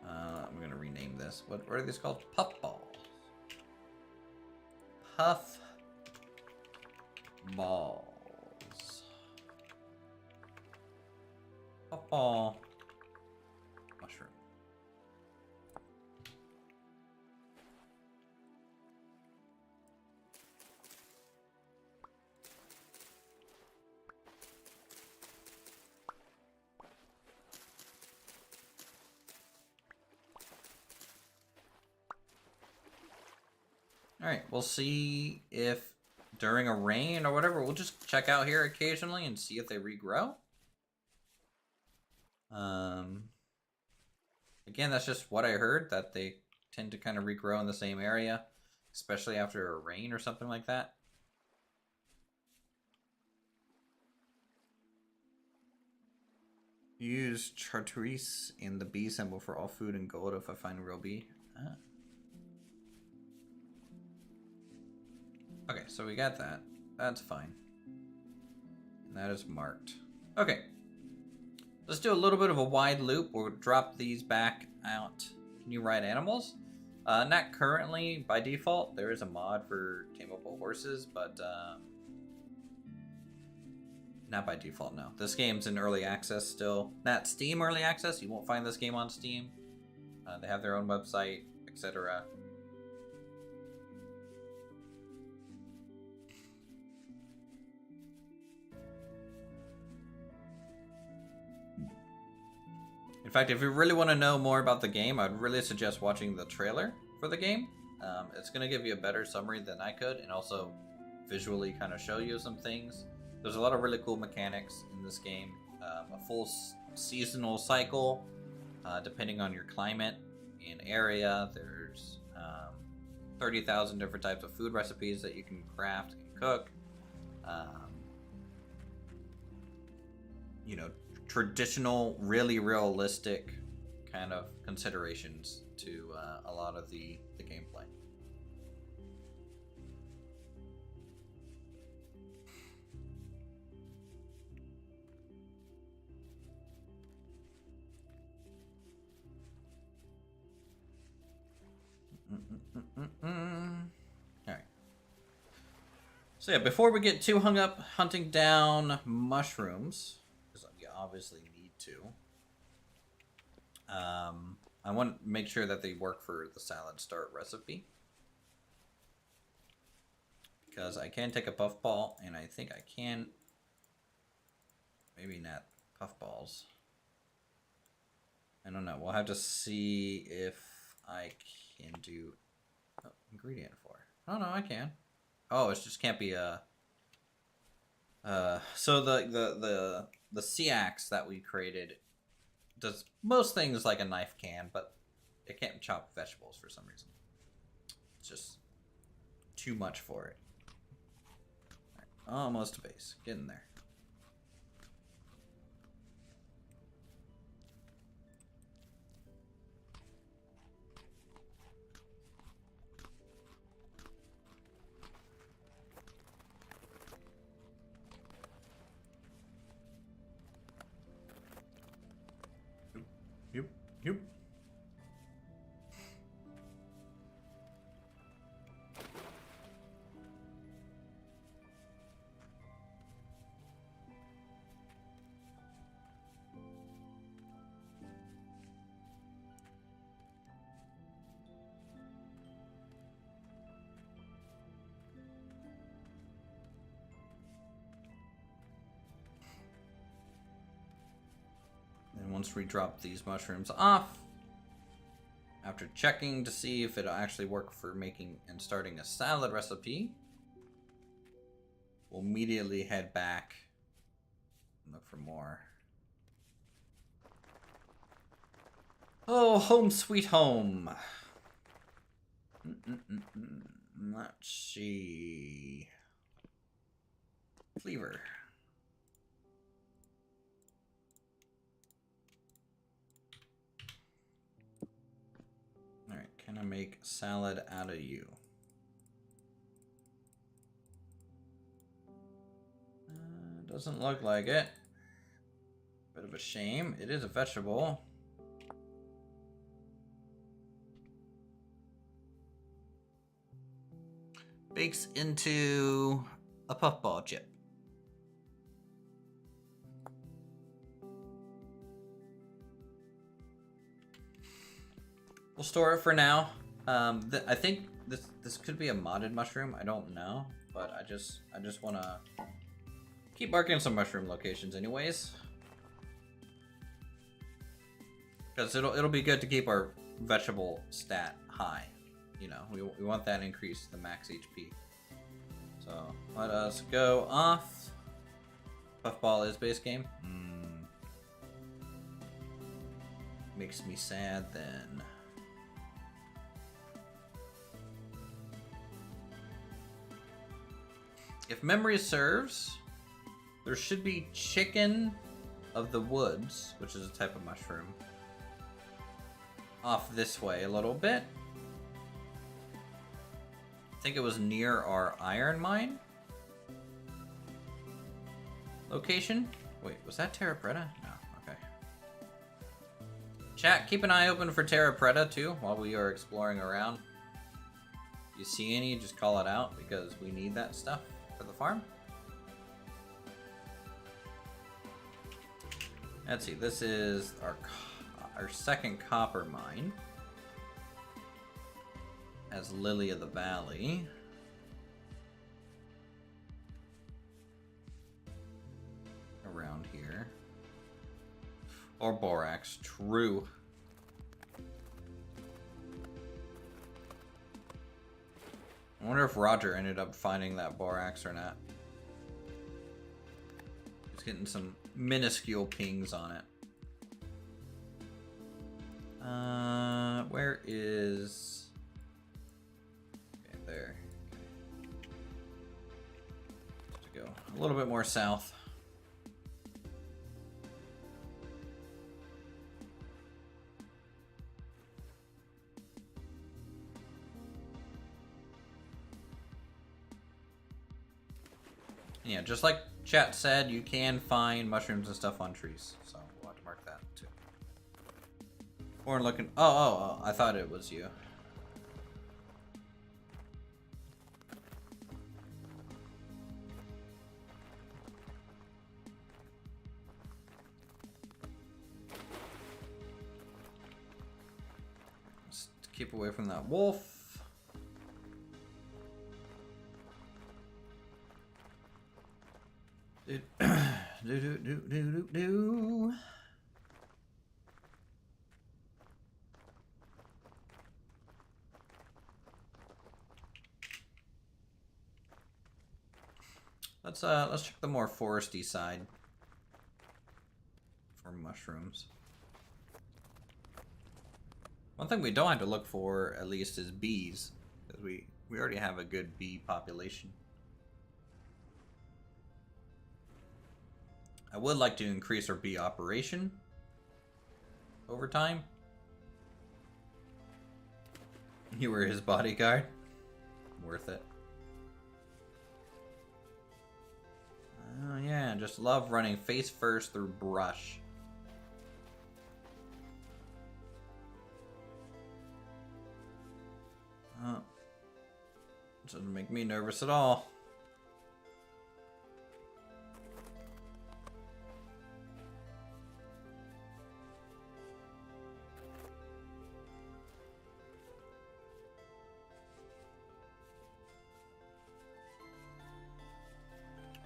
I'm going to rename this. What are these called? Puff balls. Puff balls. Puff ball mushroom. Alright, we'll see if during a rain or whatever, we'll just check out here occasionally and see if they regrow. Again, that's just what I heard, that they tend to kind of regrow in the same area, especially after a rain or something like that. Use chartreuse in the bee symbol for all food and gold if I find a real bee. Okay, so we got that. That's fine. And that is marked. Okay. Let's do a little bit of a wide loop. We'll drop these back out. Can you ride animals? Not currently by default. There is a mod for tameable horses, but not by default, no. This game's in early access still. Not Steam early access. You won't find this game on Steam. They have their own website, etc. In fact, if you really want to know more about the game, I'd really suggest watching the trailer for the game. It's going to give you a better summary than I could, and also visually kind of show you some things. There's a lot of really cool mechanics in this game. A full seasonal cycle, depending on your climate and area. There's 30,000 different types of food recipes that you can craft and cook. You know, traditional, really realistic kind of considerations to a lot of the gameplay. Alright. So yeah, before we get too hung up hunting down mushrooms, because you obviously need to, I want to make sure that they work for the salad start recipe. Because I can take a puffball, and I think I can, maybe not puffballs. I don't know. We'll have to see if I can do ingredient for. Oh no, I can. Oh, it just can't be a. So the sea axe that we created does most things like a knife can, but it can't chop vegetables for some reason. It's just too much for it. Right, almost a base. Get in there. Yep. And once we drop these mushrooms off, after checking to see if it'll actually work for making and starting a salad recipe, we'll immediately head back and look for more. Oh, home sweet home. Let's see. Cleaver. Alright, can I make salad out of you? It doesn't look like it. Bit of a shame. It is a vegetable. Bakes into a puffball chip. We'll store it for now. I think this could be a modded mushroom. I don't know, but I just want to keep marking some mushroom locations, anyways, because it'll be good to keep our vegetable stat high. You know, we want that increase to the max HP. So let us go off. Puffball is base game. Makes me sad then. If memory serves, there should be chicken of the woods, which is a type of mushroom, off this way a little bit. I think it was near our iron mine location. Wait, was that Terra Preta? No, okay. Chat, keep an eye open for Terra Preta too while we are exploring around. If you see any, just call it out because we need that stuff for the farm. Let's see, this is our second copper mine as Lily of the Valley. Around here. Or borax, true. I wonder if Roger ended up finding that borax or not. He's getting some minuscule pings on it. Where is... Okay, there. Just to go a little bit more south. Yeah, just like chat said, you can find mushrooms and stuff on trees, so we'll have to mark that too. Or looking. Oh, I thought it was you. Just keep away from that wolf. Do. Let's check the more foresty side for mushrooms. One thing we don't have to look for, at least, is bees, because we already have a good bee population. I would like to increase our bee operation over time. You were his bodyguard. Worth it. Oh yeah, just love running face first through brush. Oh, doesn't make me nervous at all.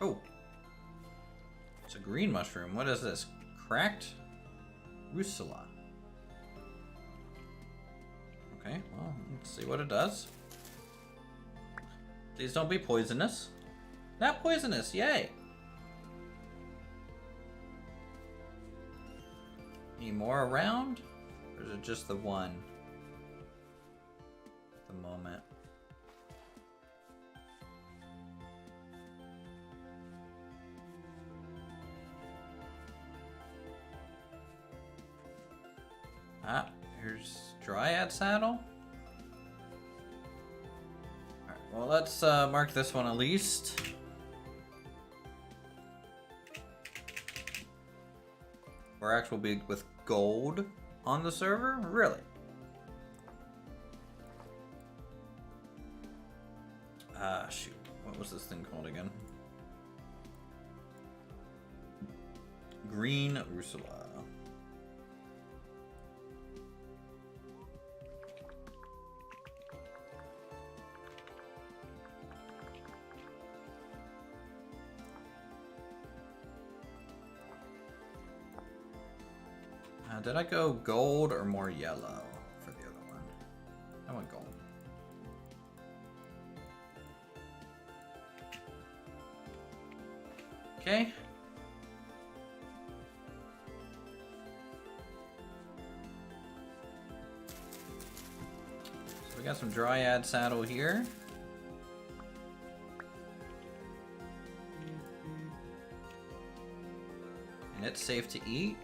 Oh, it's a green mushroom. What is this? Cracked Rusula. Okay, well, let's see what it does. Please don't be poisonous. Not poisonous, yay! Any more around? Or is it just the one at the moment? Ah, here's Dryad Saddle. Alright, well, let's mark this one at least. Borax will be with gold on the server? Really? Shoot. What was this thing called again? Green Ursula. Did I go gold or more yellow for the other one? I went gold. Okay. So we got some dryad saddle here. And it's safe to eat.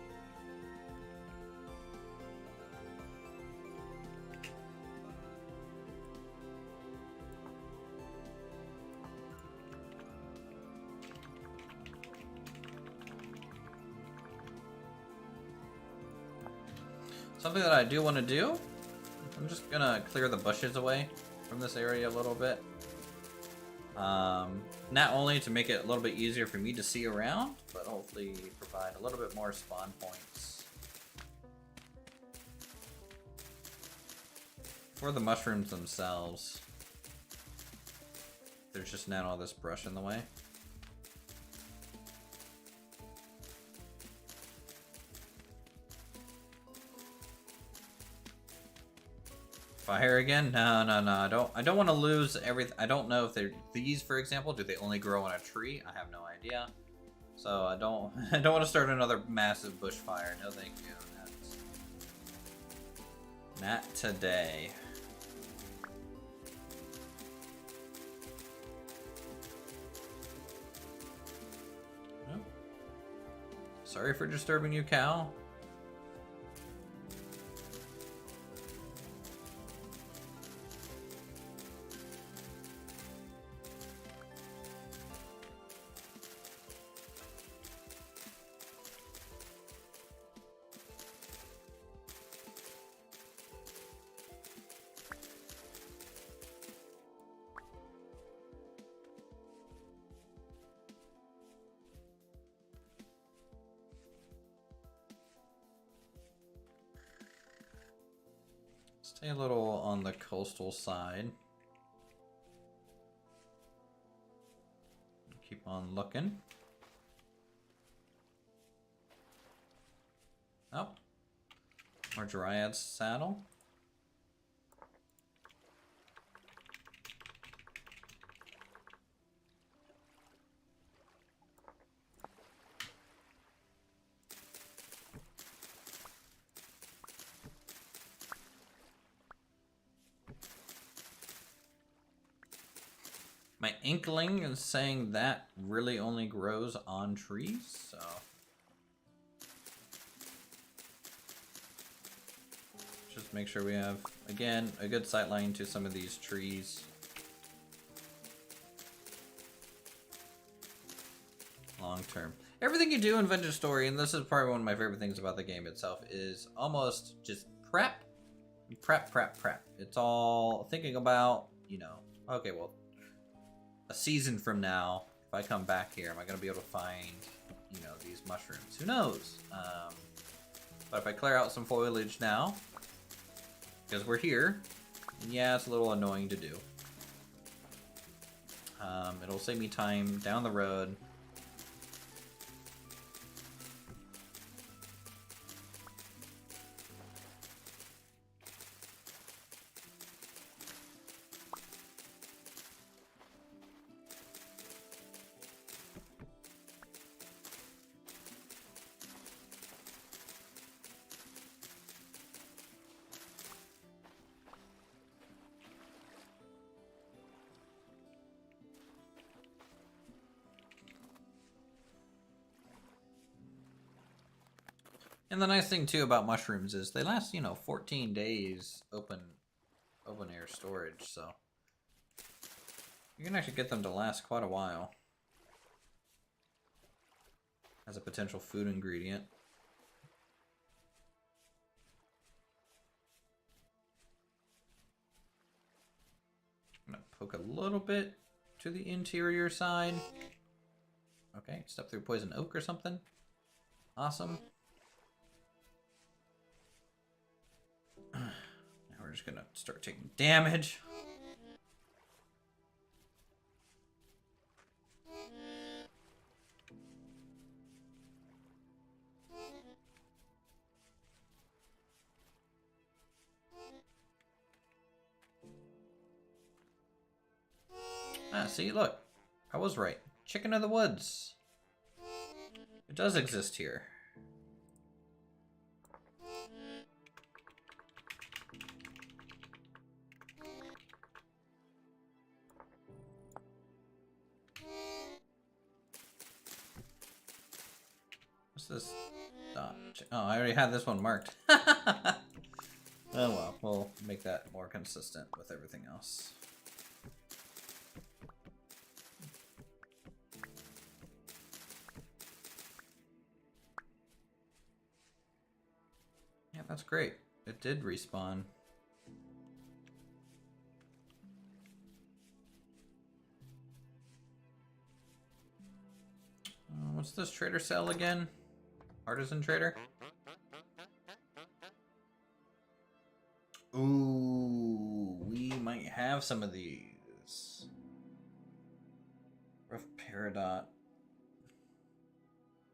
Something that I do want to do, I'm just gonna clear the bushes away from this area a little bit. Not only to make it a little bit easier for me to see around, but hopefully provide a little bit more spawn points for the mushrooms themselves. There's just not all this brush in the way. Fire again? No. I don't want to lose everything. I don't know if they're these, for example. Do they only grow on a tree? I have no idea. So I don't want to start another massive bushfire. No, thank you. Not today. Oh. Sorry for disturbing you, Cal. Stay a little on the coastal side. Keep on looking. Oh, more dryad saddle. My inkling is saying that really only grows on trees, so just make sure we have, again, a good sight line to some of these trees. Long term. Everything you do in Vintage Story, and this is probably one of my favorite things about the game itself, is almost just prep. It's all thinking about, you know, okay, well, a season from now, if I come back here, am I going to be able to find, you know, these mushrooms? Who knows? But if I clear out some foliage now, because we're here, and yeah, it's a little annoying to do. It'll save me time down the road. And the nice thing too about mushrooms is they last, you know, 14 days open air storage, so you can actually get them to last quite a while as a potential food ingredient. poke a little bit to the interior side. Okay, step through poison oak or something. Awesome. Now we're just gonna start taking damage. Ah, see, look. I was right. Chicken of the woods. It does exist here. What's this? Dot? Oh, I already had this one marked. Oh well, we'll make that more consistent with everything else. Yeah, that's great. It did respawn. What's this trader sell again? Artisan trader? Ooh, we might have some of these. Rough Peridot.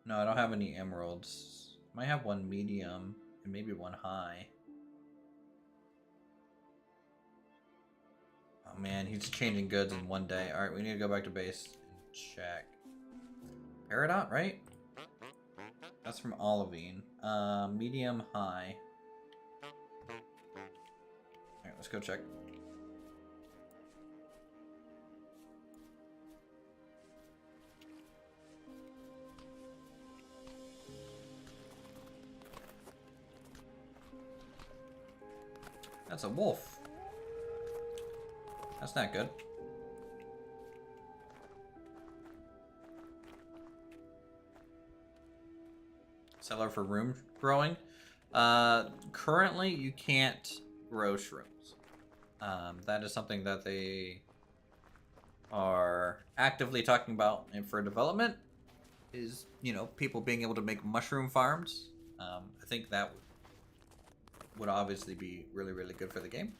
No, I don't have any emeralds. Might have one medium and maybe one high. Oh man, he's changing goods in one day. Alright, we need to go back to base and check. Peridot, right? That's from Olivine. Medium, high. Alright, let's go check. That's a wolf. That's not good. Cellar for room growing. Currently, you can't grow shrooms. That is something that they are actively talking about and for development. Is, you know, people being able to make mushroom farms. I think that would obviously be really, really good for the game.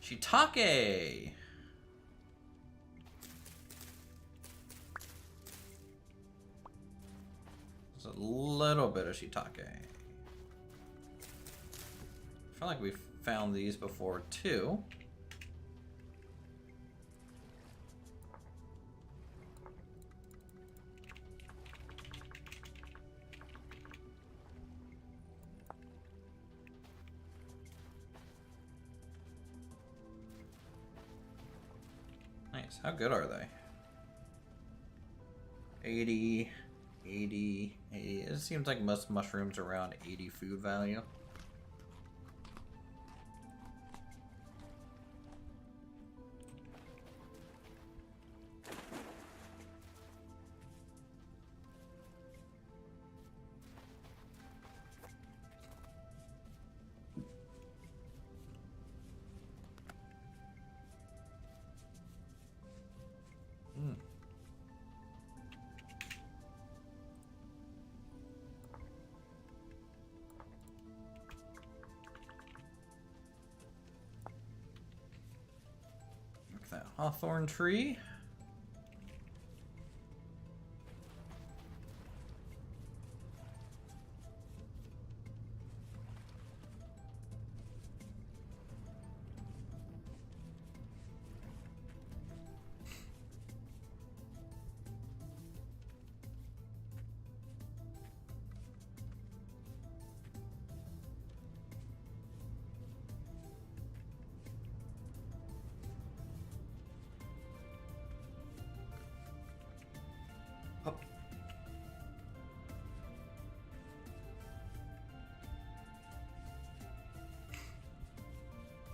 Shiitake! There's a little bit of shiitake. I feel like we've found these before too. Nice. How good are they? 80, 80, 80. It seems like most mushrooms are around 80 food value. That hawthorn tree.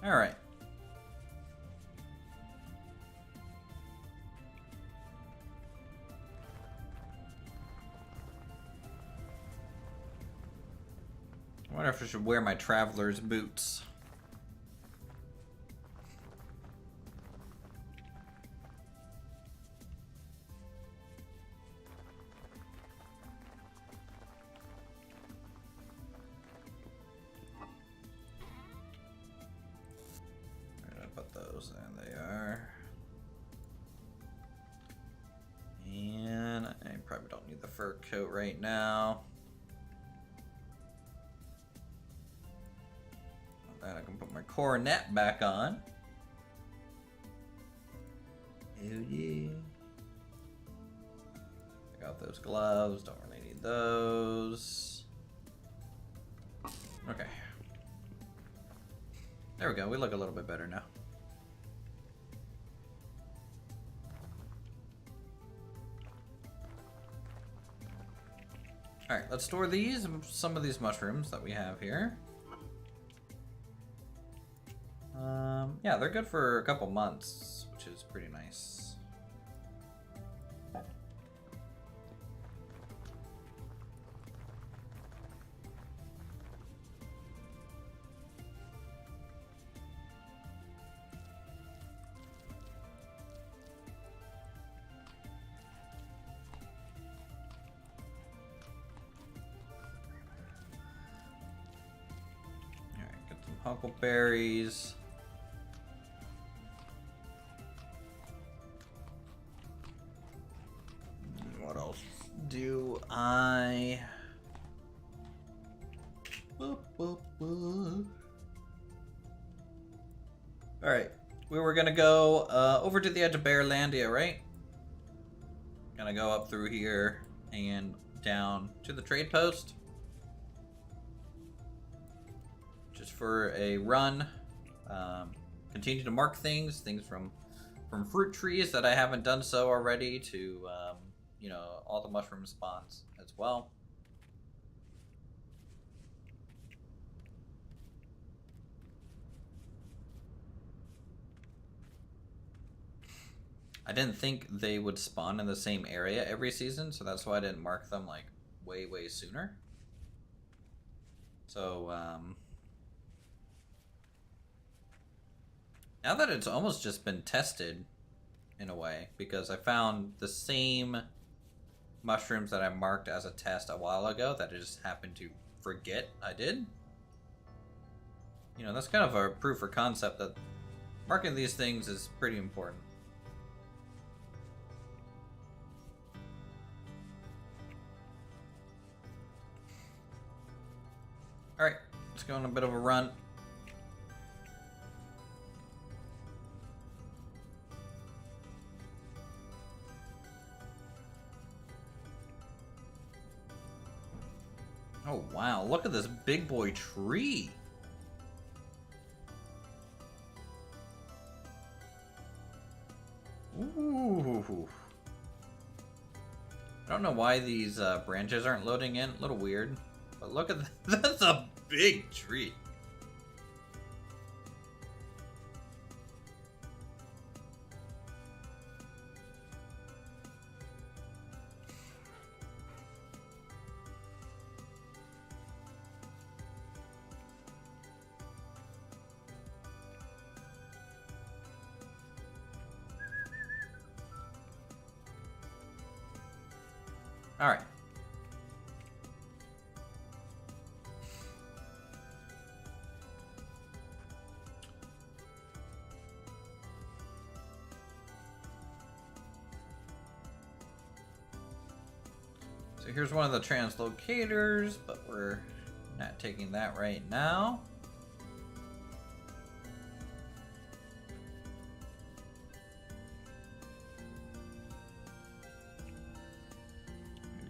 Alright. I wonder if I should wear my traveler's boots. Where did I put those? There they are. And I probably don't need the fur coat right now. I can put my coronet back on. Oh yeah. I got those gloves, don't really need those. Okay. There we go, we look a little bit better now. Alright, let's store these, some of these mushrooms that we have here. Yeah, they're good for a couple months, which is pretty nice. Alright, get some huckleberries. What else do I... Alright, we were gonna go over to the edge of Bearlandia, right? Gonna go up through here and down to the trade post. Just for a run. Continue to mark things from fruit trees that I haven't done so already to, you know, all the mushroom spawns as well. I didn't think they would spawn in the same area every season, so that's why I didn't mark them like way sooner. So now that it's almost just been tested in a way, because I found the same mushrooms that I marked as a test a while ago that I just happened to forget I did. You know, that's kind of a proof of concept that marking these things is pretty important. Alright, let's go on a bit of a run. Oh wow, look at this big boy tree. Ooh. I don't know why these branches aren't loading in. A little weird. But look at that. That's a big tree. All right. So here's one of the translocators, but we're not taking that right now.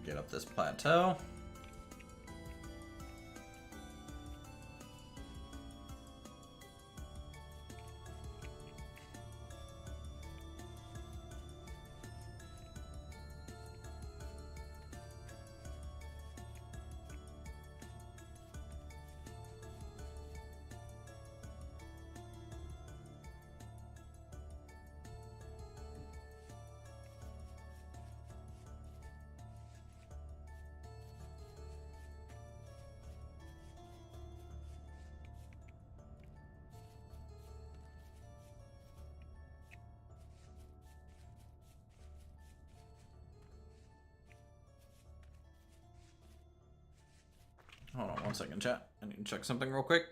Get up this plateau. Hold on 1 second, chat. I need to check something real quick.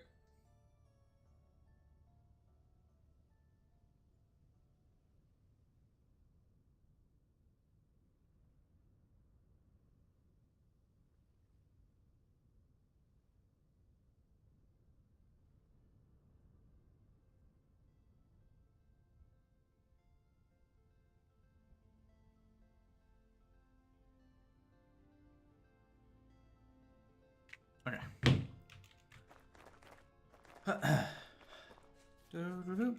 Okay. Doo-doo-doo.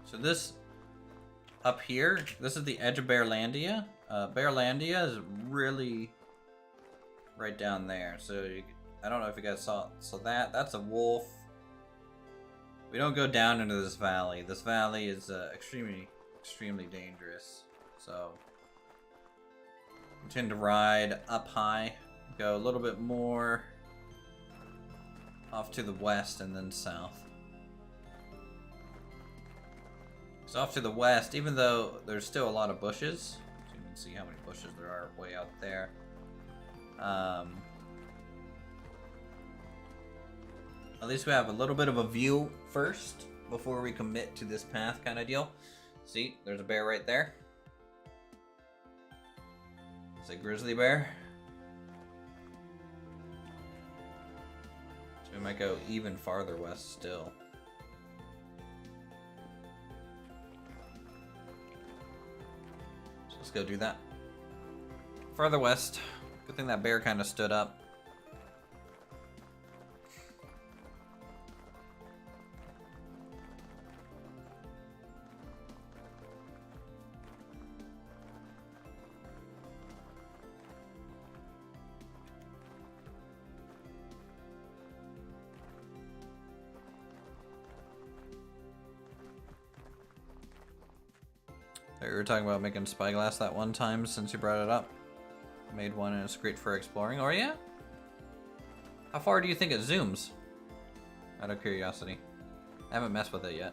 So this up here, this is the edge of Bearlandia. Bearlandia is really right down there. So I don't know if you guys saw. So that's a wolf. We don't go down into this valley. This valley is extremely dangerous. So we tend to ride up high, go a little bit more off to the west and then south. So off to the west, even though there's still a lot of bushes, so you can see how many bushes there are way out there. At least we have a little bit of a view first before we commit to this path kind of deal. See, there's a bear right there. It's a grizzly bear. So we might go even farther west still. So let's go do that. Farther west. Good thing that bear kind of stood up. We were talking about making spyglass that one time since you brought it up. Made one and it's great for exploring. Oh yeah? How far do you think it zooms? Out of curiosity. I haven't messed with it yet.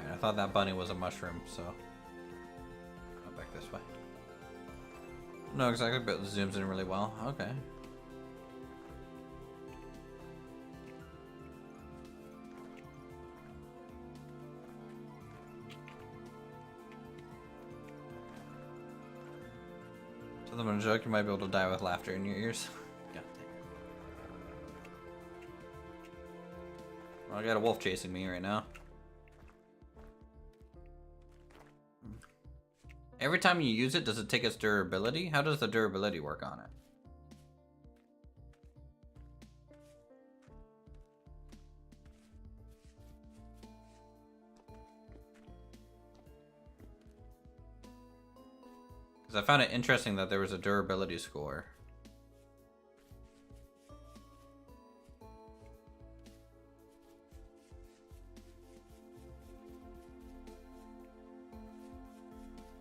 I thought that bunny was a mushroom, so go back this way. No, exactly, but it zooms in really well. Okay. So I'm gonna joke, you might be able to die with laughter in your ears. God damn. Well, I got a wolf chasing me right now. Every time you use it, does it take its durability? How does the durability work on it? Because I found it interesting that there was a durability score.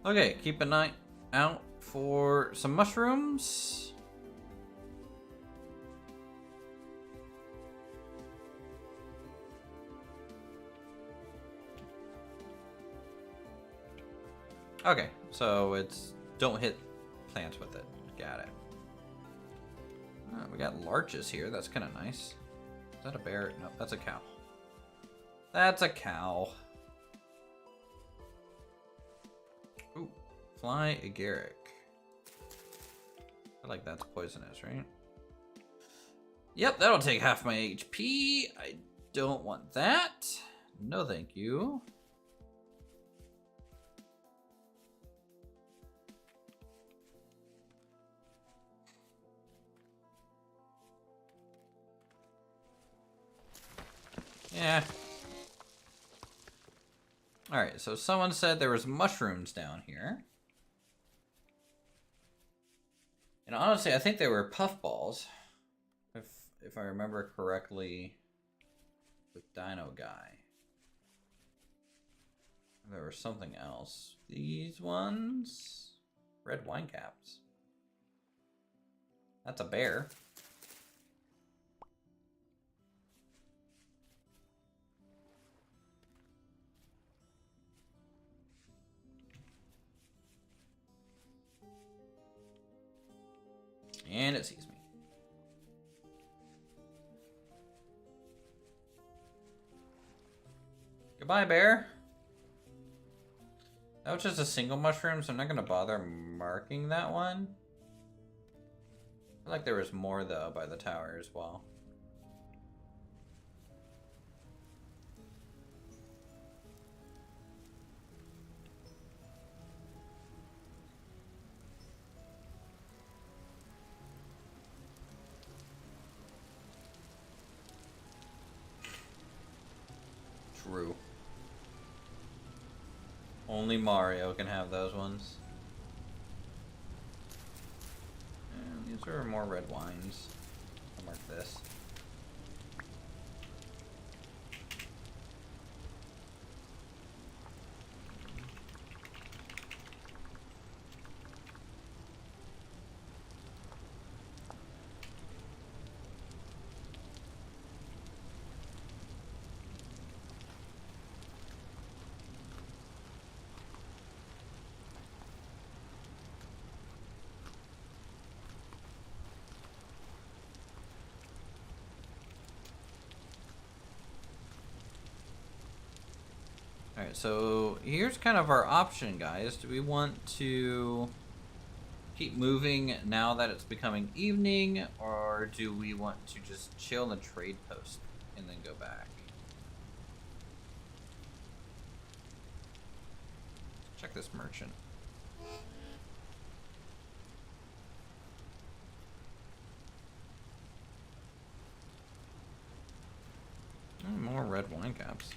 Okay, keep an eye out for some mushrooms. Okay, so it's don't hit plants with it. Got it. We got larches here. That's kind of nice. Is that a bear? No, that's a cow. That's a cow. Ooh, fly agaric. I like that's poisonous, right? Yep, that'll take half my HP. I don't want that. No, thank you. Yeah. Alright, so someone said there was mushrooms down here. And honestly, I think they were puffballs. If I remember correctly with Dino Guy. There was something else. These ones? Red wine caps. That's a bear. And it sees me. Goodbye, bear. That was just a single mushroom, so I'm not going to bother marking that one. I feel like there was more, though, by the tower as well. True. Only Mario can have those ones. And these are more red wines. I'll mark this. Alright, so here's kind of our option, guys. Do we want to keep moving now that it's becoming evening, or do we want to just chill in the trade post and then go back? Check this merchant. More red wine caps.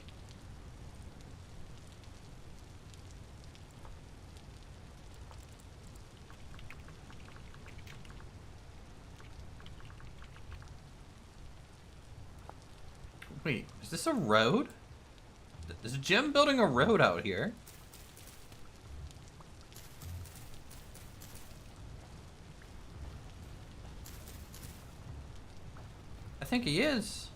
Wait, is this a road? Is Jim building a road out here? I think he is.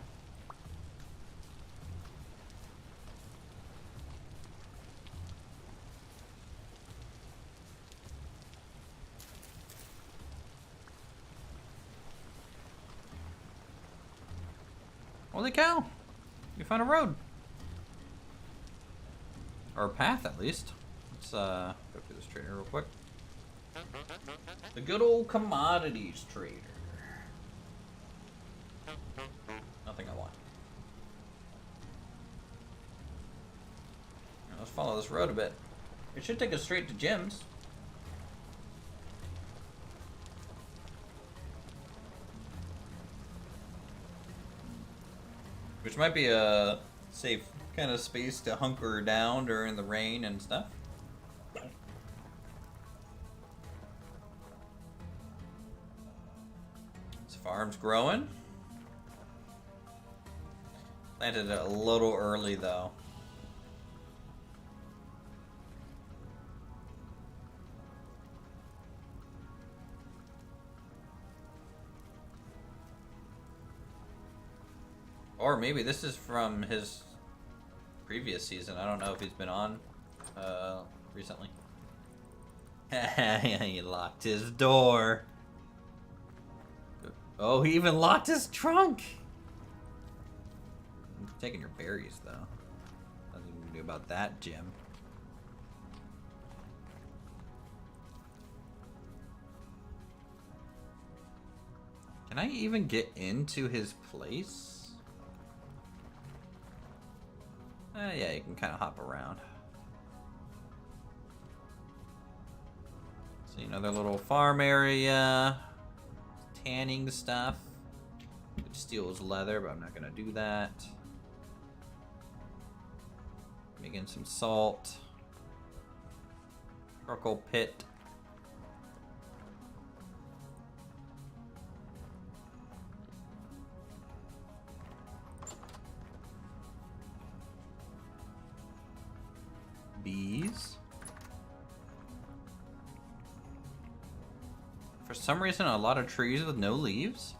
Holy cow! We found a road. Or a path, at least. Let's go through this trader real quick. The good old commodities trader. Nothing I want. Now let's follow this road a bit. It should take us straight to Jim's. Which might be a safe kind of space to hunker down during the rain and stuff. This farm's growing. Planted it a little early though. Or maybe this is from his previous season. I don't know if he's been on recently. He locked his door. Oh, he even locked his trunk. I'm taking your berries, though. Nothing you can do about that, Jim. Can I even get into his place? Yeah, you can kind of hop around. See another little farm area. Tanning stuff. Could steal his leather, but I'm not gonna do that. Making some salt. Charcoal pit. Bees. For some reason, a lot of trees with no leaves.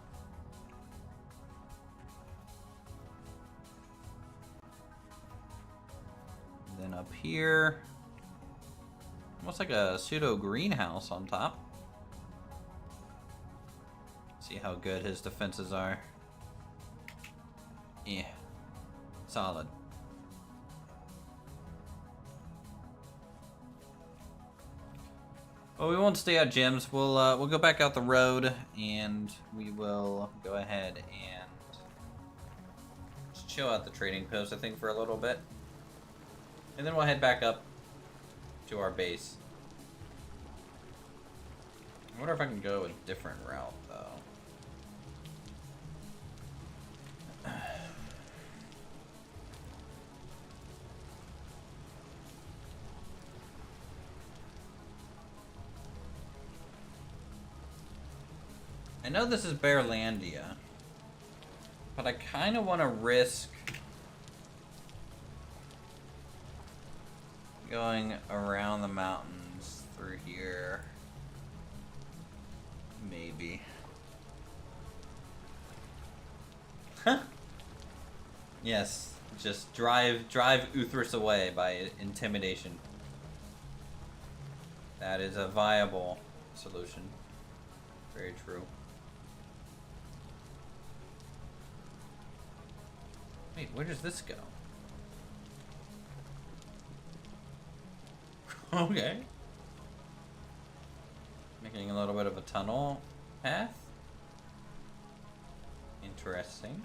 And then up here, almost like a pseudo greenhouse on top. See how good his defenses are. Yeah, solid. Well, we won't stay at gyms. We'll go back out the road, and we will go ahead and just chill at the trading post, I think, for a little bit, and then we'll head back up to our base. I wonder if I can go a different route, though. I know this is Bearlandia, but I kind of want to risk going around the mountains through here. Maybe. Huh? Yes, just drive Uthris away by intimidation. That is a viable solution. Very true. Wait, where does this go? Okay. Making a little bit of a tunnel path. Interesting.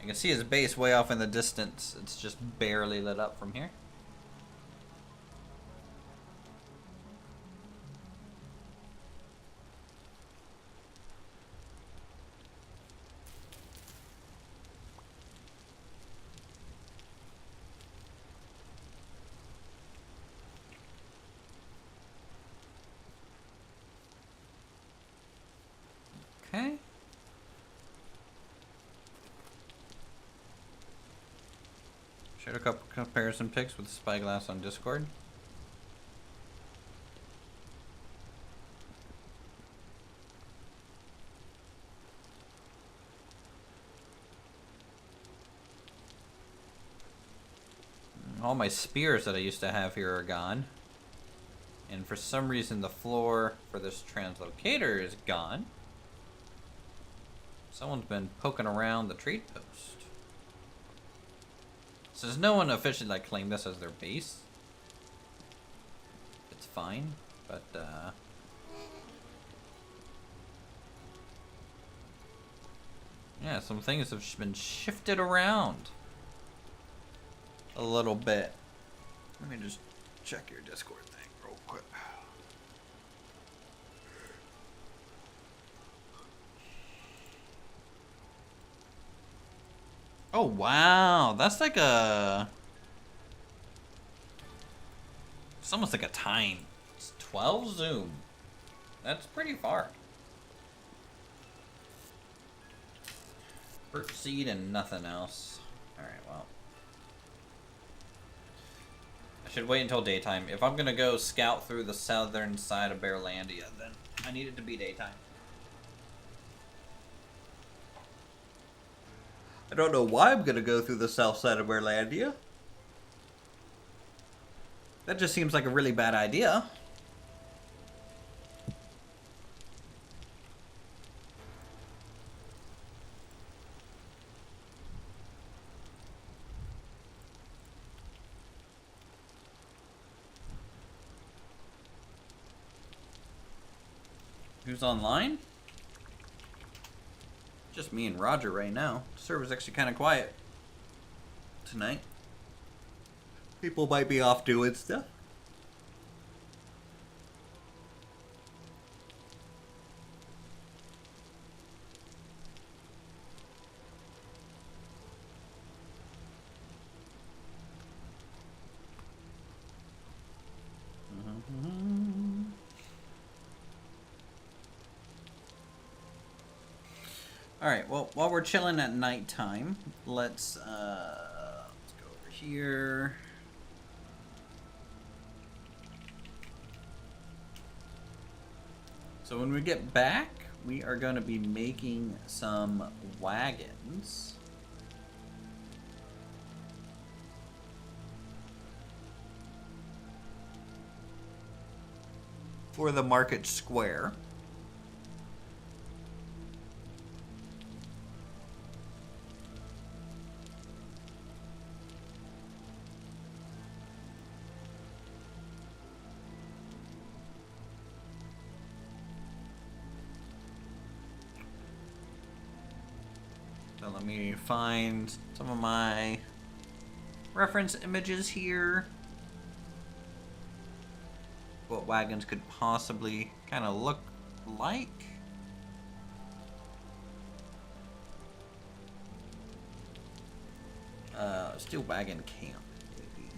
I can see his base way off in the distance. It's just barely lit up from here. Okay. Shared a couple comparison pics with Spyglass on Discord. All my spears that I used to have here are gone. And for some reason the floor for this translocator is gone. Someone's been poking around the trade post. Since no one officially like claimed this as their base, it's fine, but yeah, some things have been shifted around a little bit. Let me just check your Discord thing real quick. Oh, wow. That's like a... It's almost like a tine. It's 12 zoom. That's pretty far. Birch seed and nothing else. Alright, well. I should wait until daytime. If I'm gonna go scout through the southern side of Bearlandia, then I need it to be daytime. I don't know why I'm gonna go through the south side of Bearlandia. That just seems like a really bad idea. Who's online? Just me and Roger right now. The server's actually kind of quiet tonight. People might be off doing stuff. Alright, well, while we're chilling at nighttime, let's go over here. So when we get back, we are going to be making some wagons. For the market square. So let me find some of my reference images here. What wagons could possibly kind of look like. Let's do wagon camp, maybe.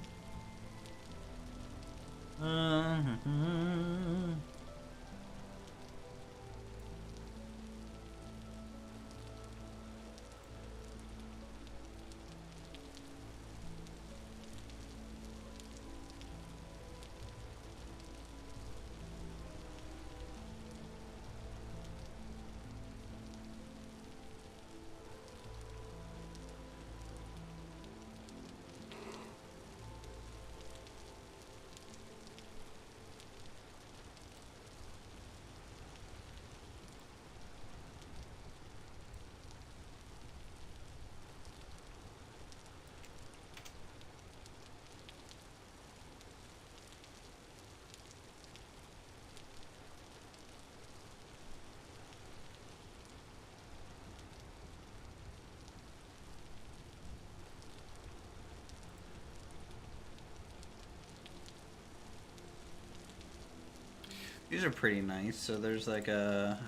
These are pretty nice. So there's like a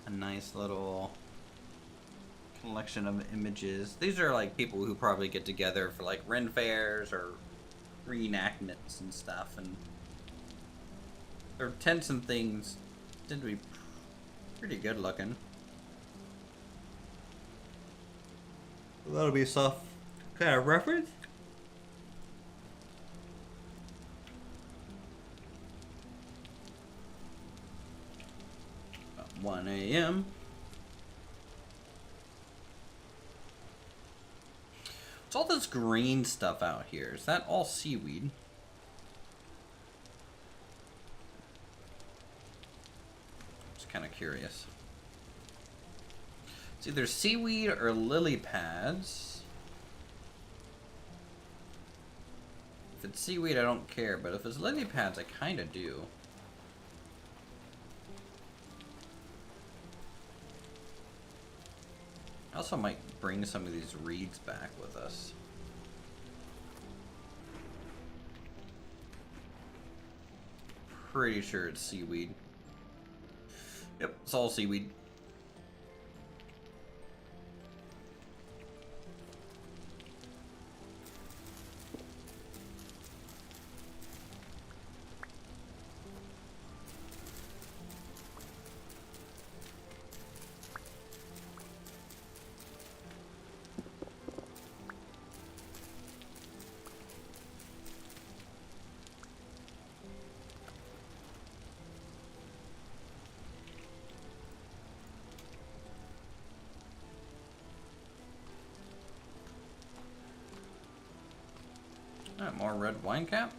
nice little collection of images. These are like people who probably get together for like Ren fairs or reenactments and stuff, and their tents and things tend to be pretty good looking. That'll be a soft kind of reference. 1 a.m. What's all this green stuff out here? Is that all seaweed? Just kind of curious. It's either seaweed or lily pads. If it's seaweed, I don't care, but if it's lily pads, I kind of do. I also might bring some of these reeds back with us. Pretty sure it's seaweed. Yep, it's all seaweed. Alright, more red wine cap.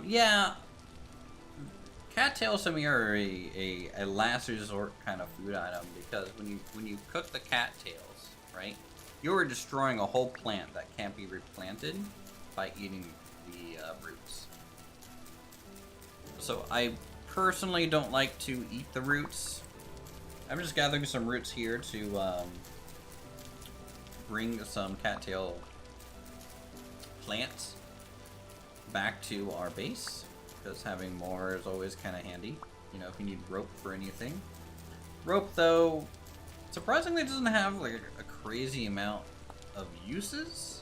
Yeah. Cattails to me are a last resort kind of food item, because when you cook the cattails, right, you are destroying a whole plant that can't be replanted by eating the roots. So I personally don't like to eat the roots. I'm just gathering some roots here to bring some cattail plants back to our base, because having more is always kind of handy. You know, if you need rope for anything. Rope, though, surprisingly doesn't have like a crazy amount of uses.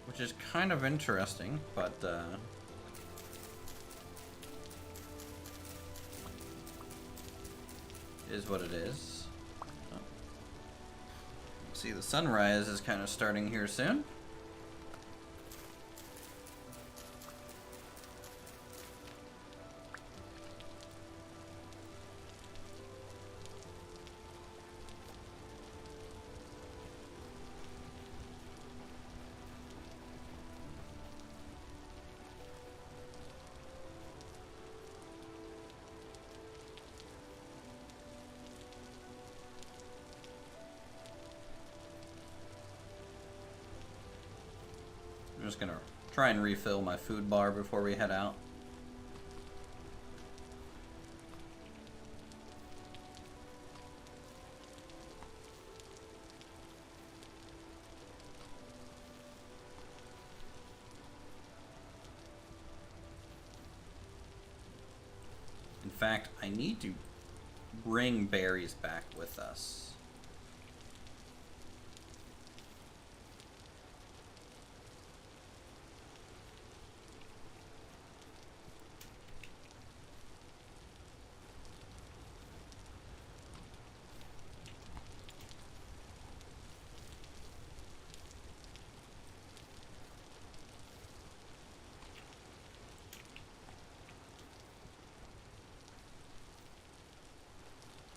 Which is kind of interesting, but is what it is. Oh. See, the sunrise is kind of starting here soon. I'm just gonna try and refill my food bar before we head out. In fact, I need to bring berries back with us.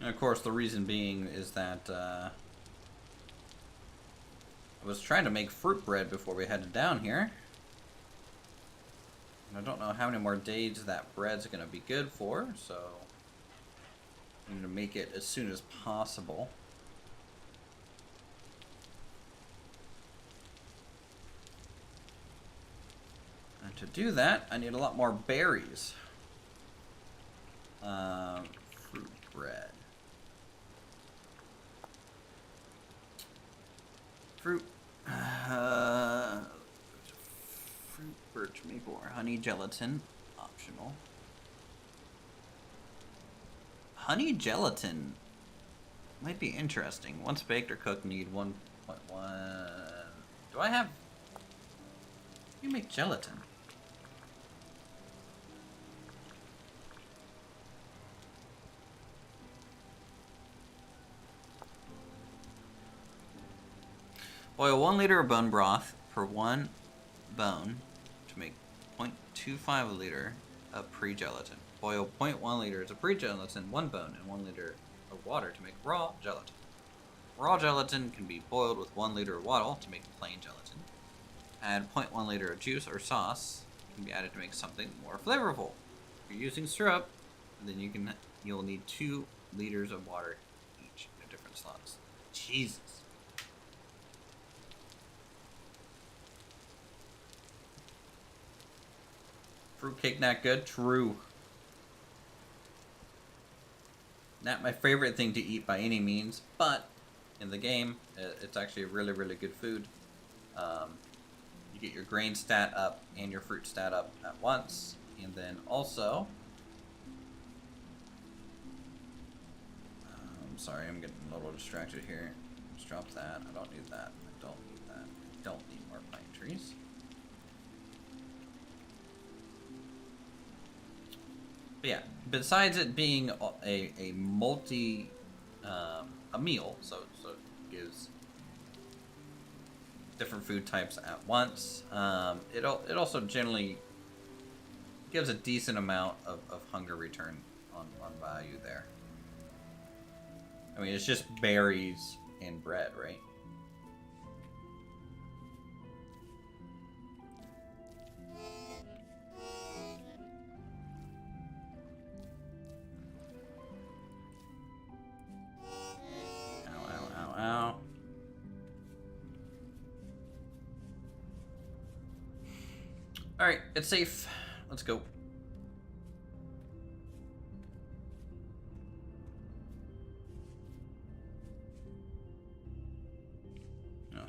And of course, the reason being is that I was trying to make fruit bread before we headed down here. And I don't know how many more days that bread's going to be good for, so I'm going to make it as soon as possible. And to do that, I need a lot more berries. Fruit bread. Fruit, fruit, birch maple, or honey gelatin, optional. Honey gelatin might be interesting. Once baked or cooked, need 1.1. Do I have? You make gelatin. Boil 1 liter of bone broth per 1 bone to make 0.25 liter of pre-gelatin. Boil 0.1 liters of pre-gelatin, 1 bone, and 1 liter of water to make raw gelatin. Raw gelatin can be boiled with 1 liter of water to make plain gelatin. Add 0.1 liter of juice or sauce can be added to make something more flavorful. If you're using syrup, then you'll need 2 liters of water each in different slots. Jesus. Fruitcake not good? True. Not my favorite thing to eat by any means, but in the game, it's actually a really, really good food. You get your grain stat up and your fruit stat up at once, and then also... I'm sorry, I'm getting a little distracted here. Just drop that. I don't need that. I don't need that. I don't need more pine trees. But yeah, besides it being a multi a meal, so it gives different food types at once. It also generally gives a decent amount of hunger return on value there. I mean, it's just berries and bread, right? Ow. Alright, it's safe. Let's go.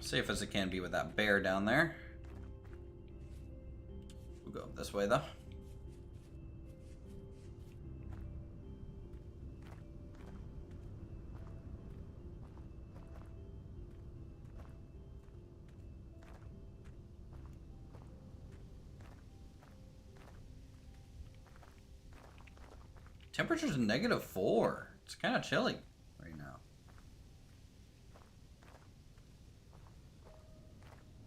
Safe as it can be with that bear down there. We'll go up this way though. Temperature's -4. It's kind of chilly right now.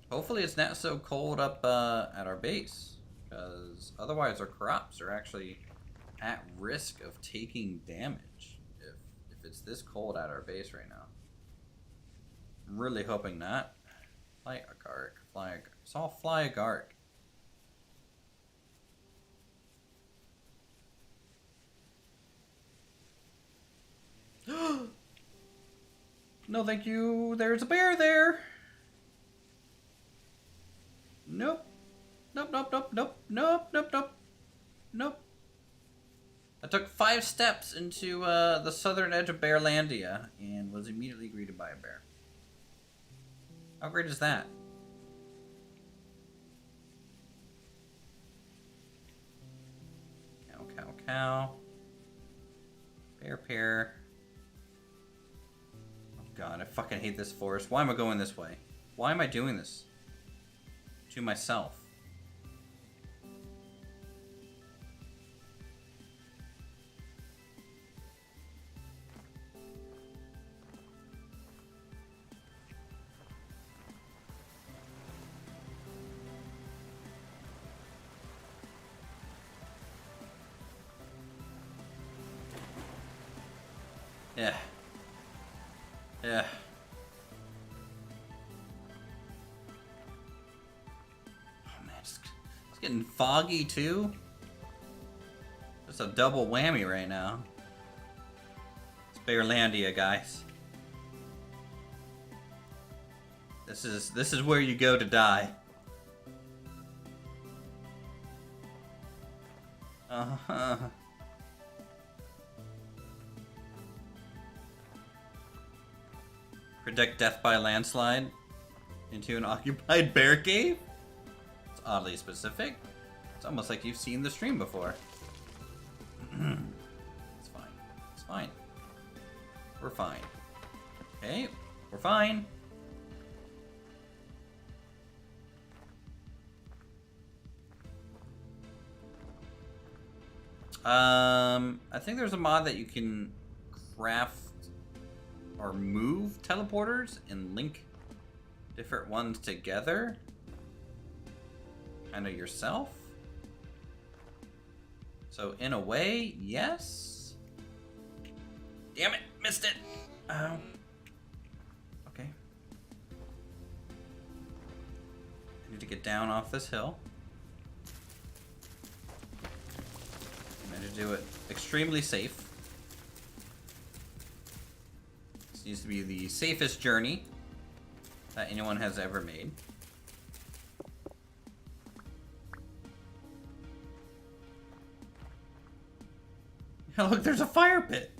Hopefully it's not so cold up at our base, because otherwise our crops are actually at risk of taking damage if it's this cold at our base right now. I'm really hoping not. Fly a garg. Saw fly a garg. No, thank you. There's a bear there. Nope. Nope, nope, nope, nope, nope, nope, nope. Nope. I took 5 steps into the southern edge of Bearlandia and was immediately greeted by a bear. How great is that? Cow, cow, cow. Bear, pear. God, I fucking hate this forest. Why am I going this way? Why am I doing this to myself? Yeah. Yeah. Oh man, it's getting foggy too. Just a double whammy right now. It's Bearlandia, guys. This is where you go to die. Uh-huh. Predict death by landslide into an occupied bear cave? It's oddly specific. It's almost like you've seen the stream before. It's fine. It's fine. We're fine. Okay, we're fine. I think there's a mod that you can craft or move teleporters and link different ones together, kind of yourself. So in a way, yes. Damn it, missed it. Oh. Okay. I need to get down off this hill. I'm going to do it extremely safe. This needs to be the safest journey that anyone has ever made. Oh, look, there's a fire pit.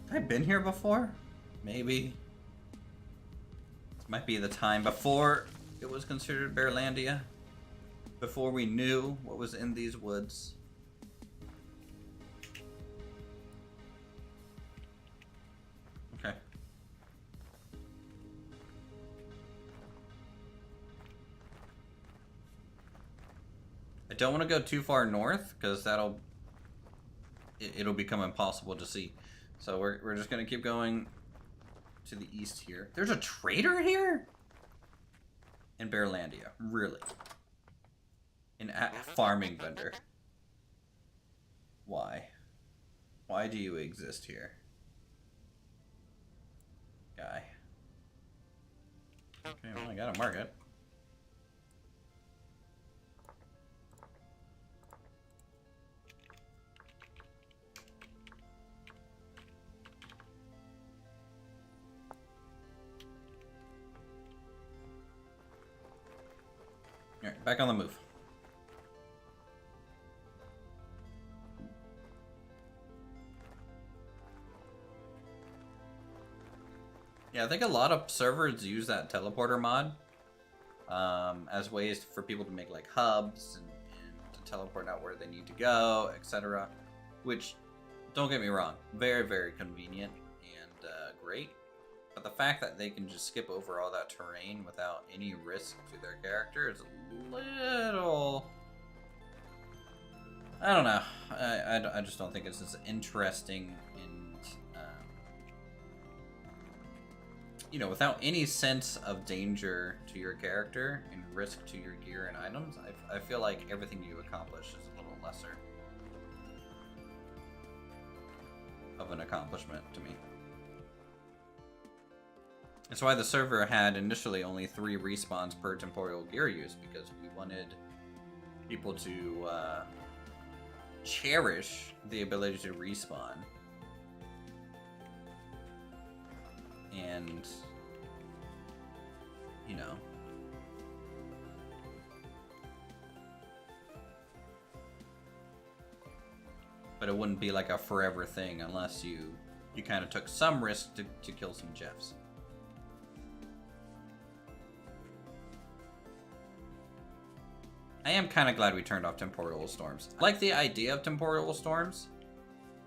Have I been here before? Maybe. This might be the time before it was considered Bearlandia. Before we knew what was in these woods. Okay. I don't want to go too far north, because it'll become impossible to see. So we're just gonna keep going to the east here. There's a trader here? In Bearlandia, really? An farming vendor. Why? Why do you exist here? Guy. Okay, well, I gotta mark it. Alright, back on the move. Yeah, I think a lot of servers use that teleporter mod as ways for people to make like hubs and to teleport out where they need to go, etc. Which, don't get me wrong, very, very convenient and great. But the fact that they can just skip over all that terrain without any risk to their character is a little... I don't know. I just don't think it's as interesting and, you know, without any sense of danger to your character and risk to your gear and items, I feel like everything you accomplish is a little lesser of an accomplishment to me. That's why the server had initially only 3 respawns per temporal gear use, because we wanted people to cherish the ability to respawn. And, you know, but it wouldn't be like a forever thing unless you kind of took some risk to kill some Jeffs. I am kind of glad we turned off temporal storms. I like the idea of temporal storms,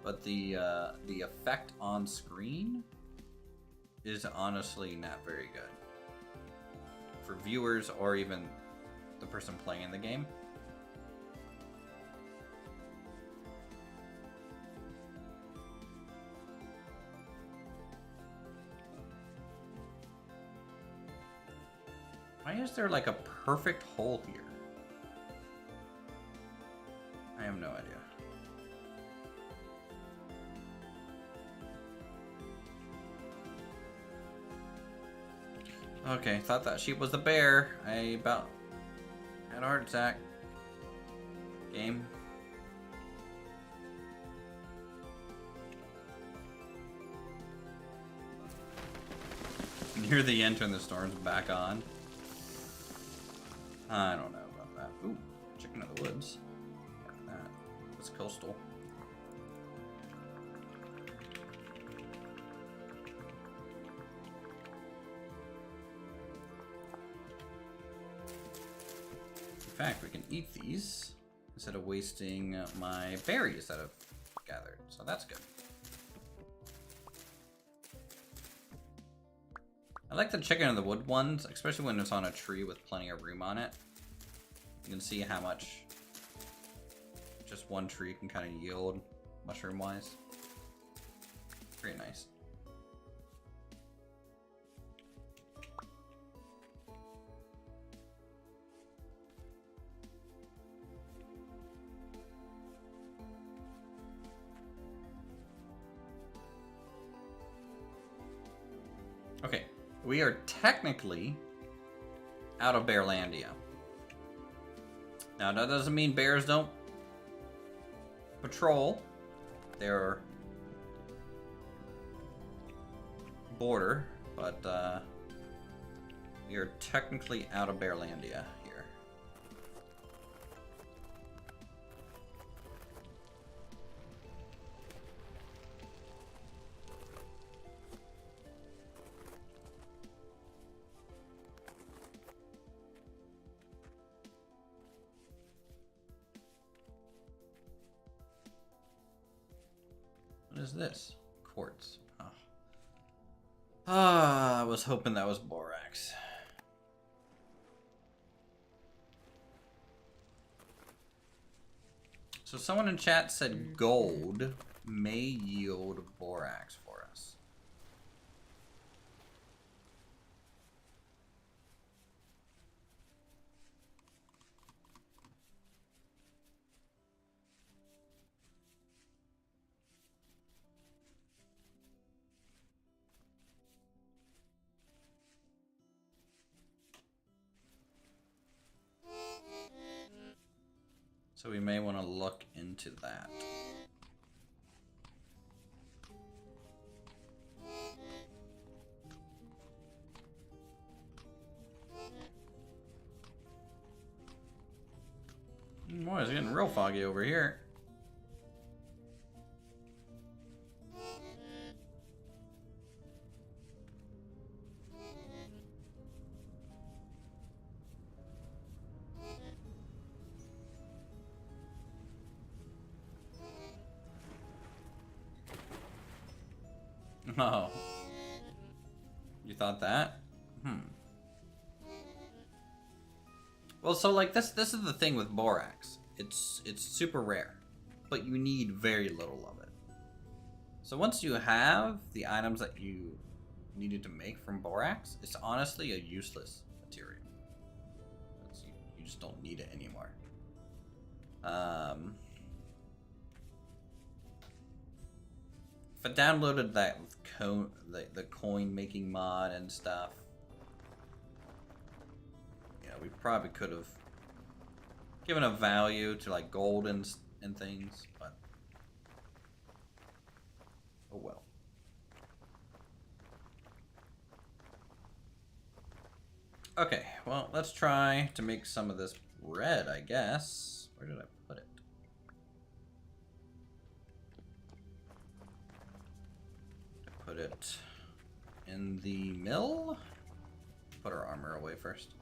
but the effect on screen is honestly not very good for viewers or even the person playing the game. Why is there like a perfect hole here? I have no idea. Okay, thought that sheep was the bear. I about had a heart attack. Game. Near the end when the storm's back on. I don't know about that. Ooh, chicken of the woods. Mark that. It's coastal. In fact, we can eat these instead of wasting my berries that I've gathered. So that's good. I like the chicken of the wood ones, especially when it's on a tree with plenty of room on it. You can see how much just one tree can kind of yield mushroom-wise. Pretty nice. Okay, we are technically out of Bearlandia. Now, that doesn't mean bears don't patrol their border, but we are technically out of Bearlandia here. What is this? Quartz. Oh. Ah, I was hoping that was borax. So someone in chat said gold may yield borax for us. So we may want to look into that. Boy, it's getting real foggy over here. Oh. You thought that? Well, so like this is the thing with borax. It's super rare, but you need very little of it. So once you have the items that you needed to make from borax, it's honestly a useless material. You just don't need it anymore. If I downloaded that the coin making mod and stuff, yeah, we probably could have given a value to like gold and things, but oh well. Okay, well, let's try to make some of this bread, I guess. Where did I put it? Put it in the mill. Put our armor away first.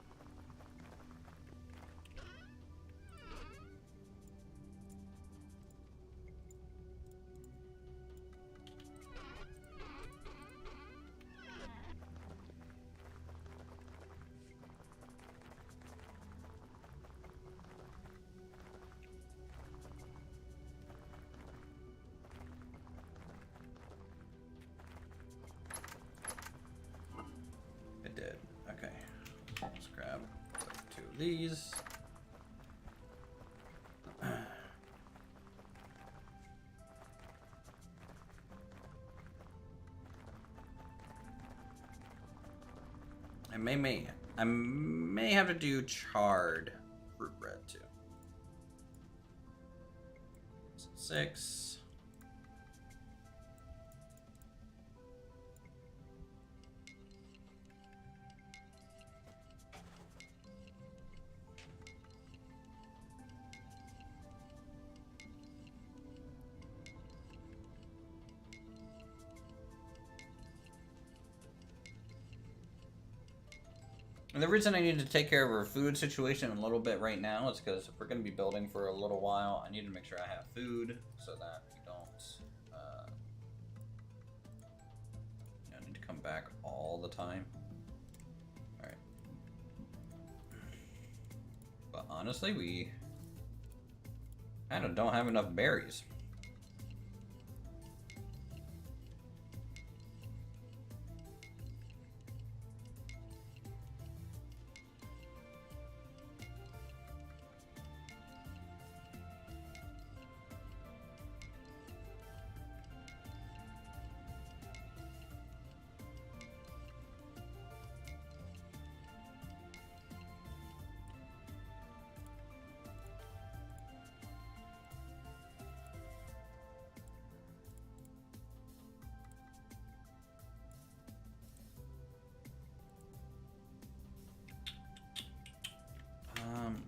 These. I may have to do charred fruit bread too. 6. And the reason I need to take care of our food situation a little bit right now is because if we're going to be building for a little while, I need to make sure I have food so that we don't need to come back all the time. Alright. But honestly, we kind of don't have enough berries.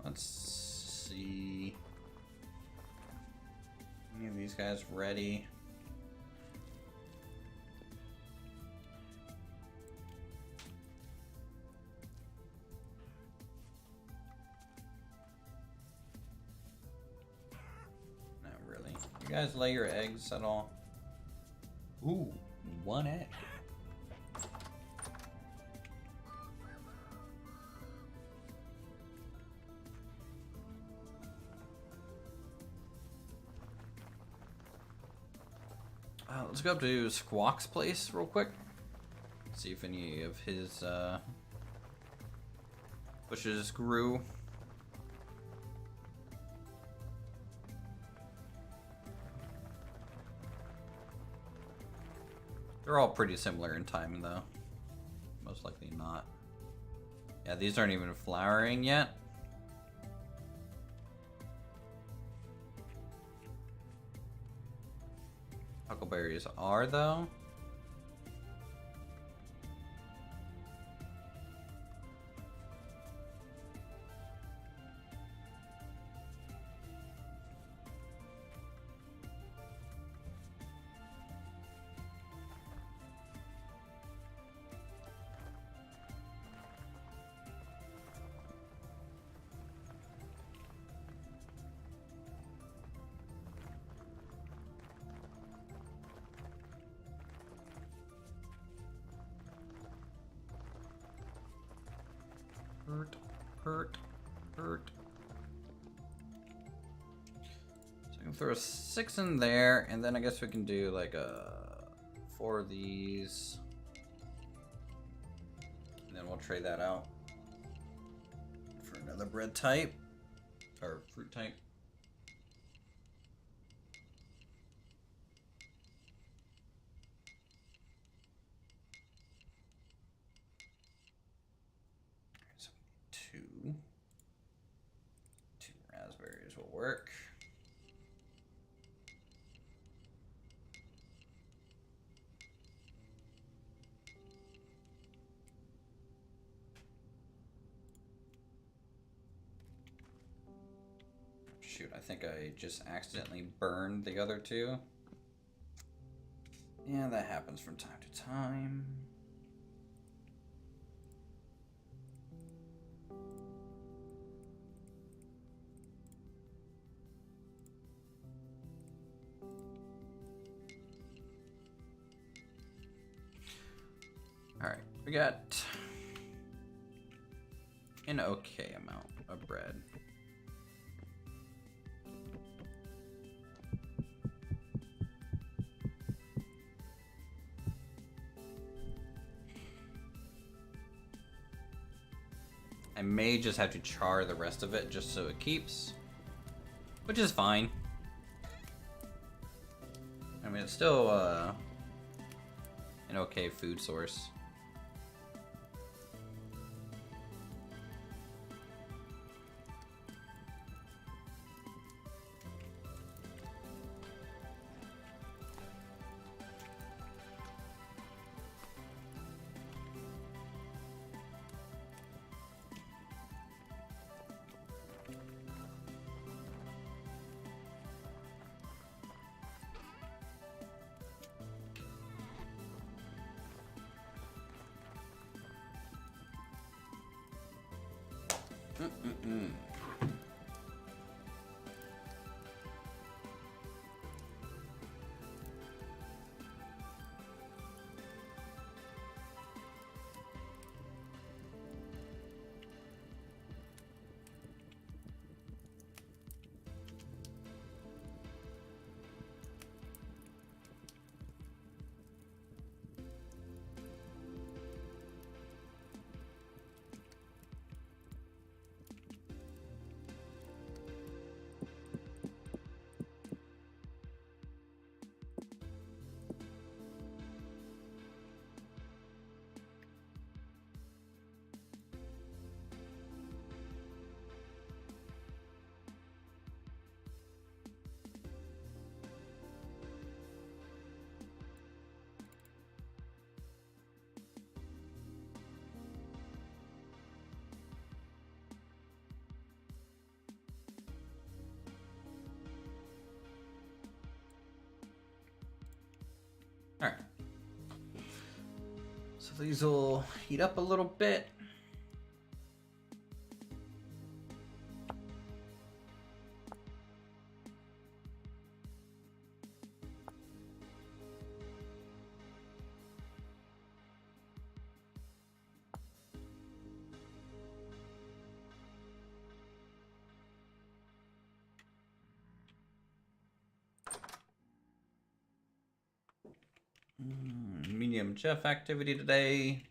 Let's see. Any of these guys ready? Not really. You guys lay your eggs at all? Ooh, 1 egg. Let's go up to Squawk's place real quick. See if any of his bushes grew. They're all pretty similar in time though. Most likely not. Yeah, these aren't even flowering yet. Huckleberries are though. Hurt. So I can throw 6 in there, and then I guess we can do like 4 of these. And then we'll trade that out for another bread type, or fruit type. So 2 raspberries will work. Shoot, I think I just accidentally burned the other 2. Yeah, that happens from time to time. Alright, we got an okay amount of bread. I may just have to char the rest of it just so it keeps, which is fine. I mean, it's still an okay food source. Alright. So these will heat up a little bit. Medium chef activity today.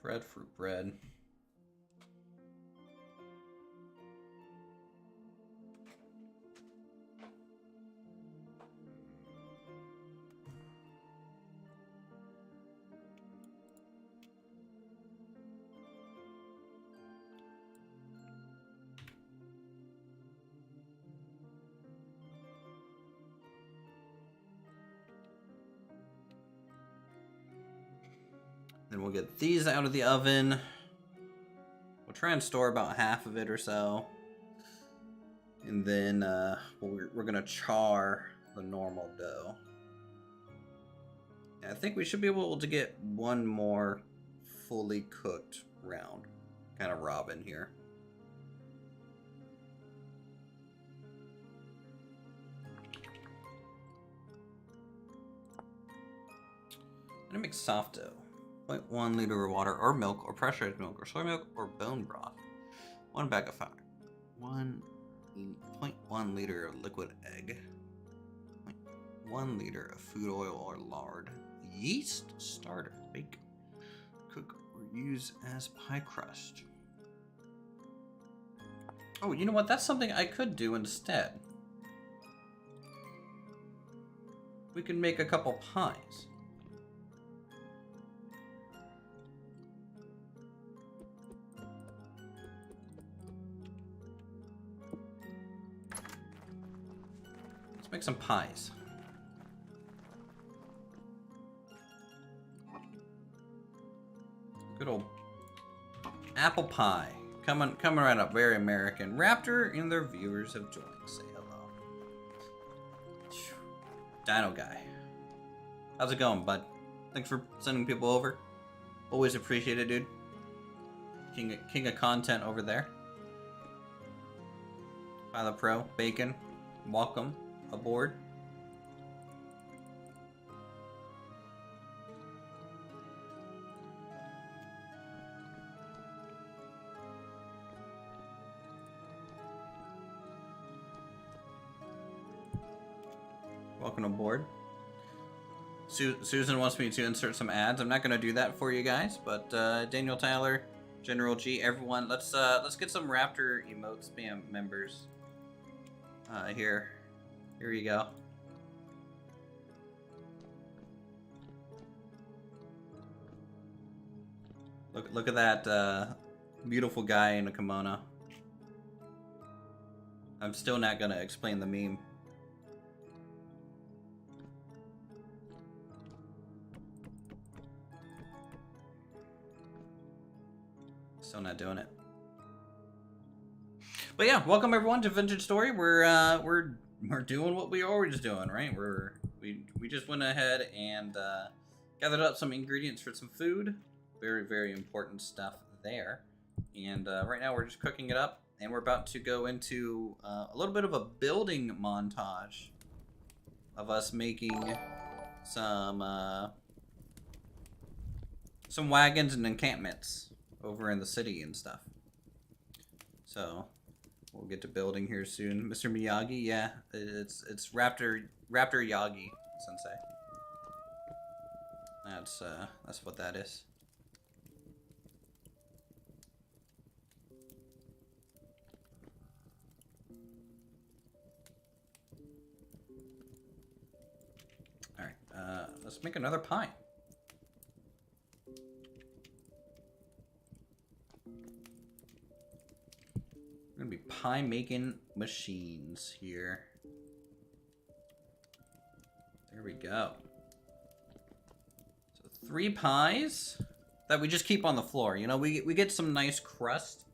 Fruit bread. Then we'll get these out of the oven. We'll try and store about half of it or so. And then we're gonna char the normal dough. I think we should be able to get one more fully cooked round. Kind of robin here. I'm gonna make soft dough. 0.1 liter of water or milk or pressurized milk or soy milk or bone broth. 1 bag of flour. 1.1 liter of liquid egg. 0.1 liter of food oil or lard. Yeast starter. Bake, cook, or use as pie crust. Oh, you know what? That's something I could do instead. We can make a couple pies. Let's make some pies. Good old apple pie. Coming right up. Very American. Raptor and their viewers have joined. Say hello. Dino guy. How's it going, bud? Thanks for sending people over. Always appreciate it, dude. King of content over there. Pilot Pro, Bacon, welcome aboard. Welcome aboard. Susan wants me to insert some ads. I'm not going to do that for you guys, but Daniel Tyler, General G, everyone, let's get some Raptor emote spam members. Here you go. Look at that beautiful guy in a kimono. I'm still not gonna explain the meme. Still not doing it. But yeah, welcome everyone to Vintage Story. We're doing what we always doing, right? We just went ahead and gathered up some ingredients for some food. Very, very important stuff there. And right now we're just cooking it up, and we're about to go into a little bit of a building montage of us making some wagons and encampments over in the city and stuff. So we'll get to building here soon. Mr. Miyagi, yeah, it's Raptor Yagi Sensei. That's what that is. All right, let's make another pie. We're gonna be pie making machines here. There we go. So 3 pies that we just keep on the floor. You know, we get some nice crust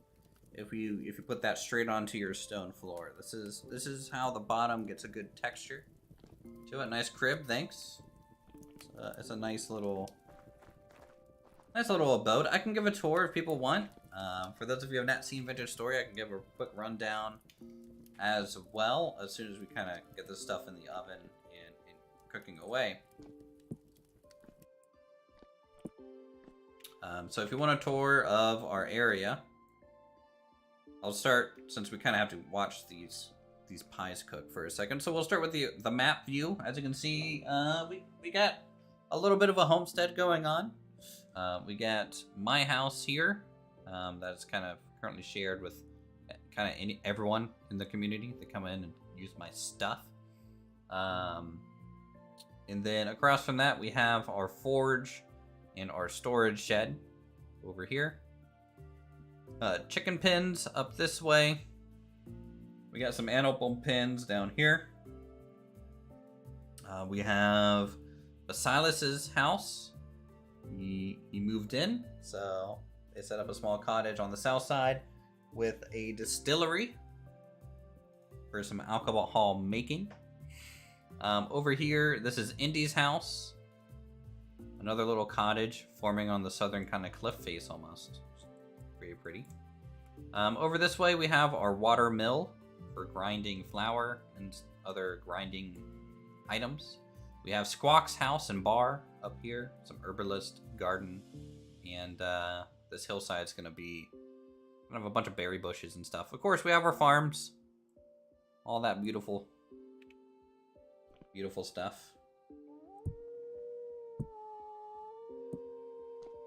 if you put that straight onto your stone floor. This is how the bottom gets a good texture to it. Nice crib, thanks. It's a nice little abode. I can give a tour if people want. For those of you who have not seen Vintage Story, I can give a quick rundown as well as soon as we kind of get this stuff in the oven and cooking away. So if you want a tour of our area, I'll start, since we kind of have to watch these pies cook for a second. So we'll start with the map view. As you can see, we got a little bit of a homestead going on. We got my house here. That's kind of currently shared with kind of everyone in the community that come in and use my stuff. And then across from that, we have our forge and our storage shed over here. Chicken pens up this way. We got some animal pens down here. We have Basilis's house he moved in, so they set up a small cottage on the south side with a distillery for some alcohol making. Over here, this is Indy's house. Another little cottage forming on the southern kind of cliff face almost. Very pretty. Over this way, we have our water mill for grinding flour and other grinding items. We have Squawk's house and bar up here, some herbalist garden, and this hillside's going to be kind of a bunch of berry bushes and stuff. Of course, we have our farms. All that beautiful, beautiful stuff.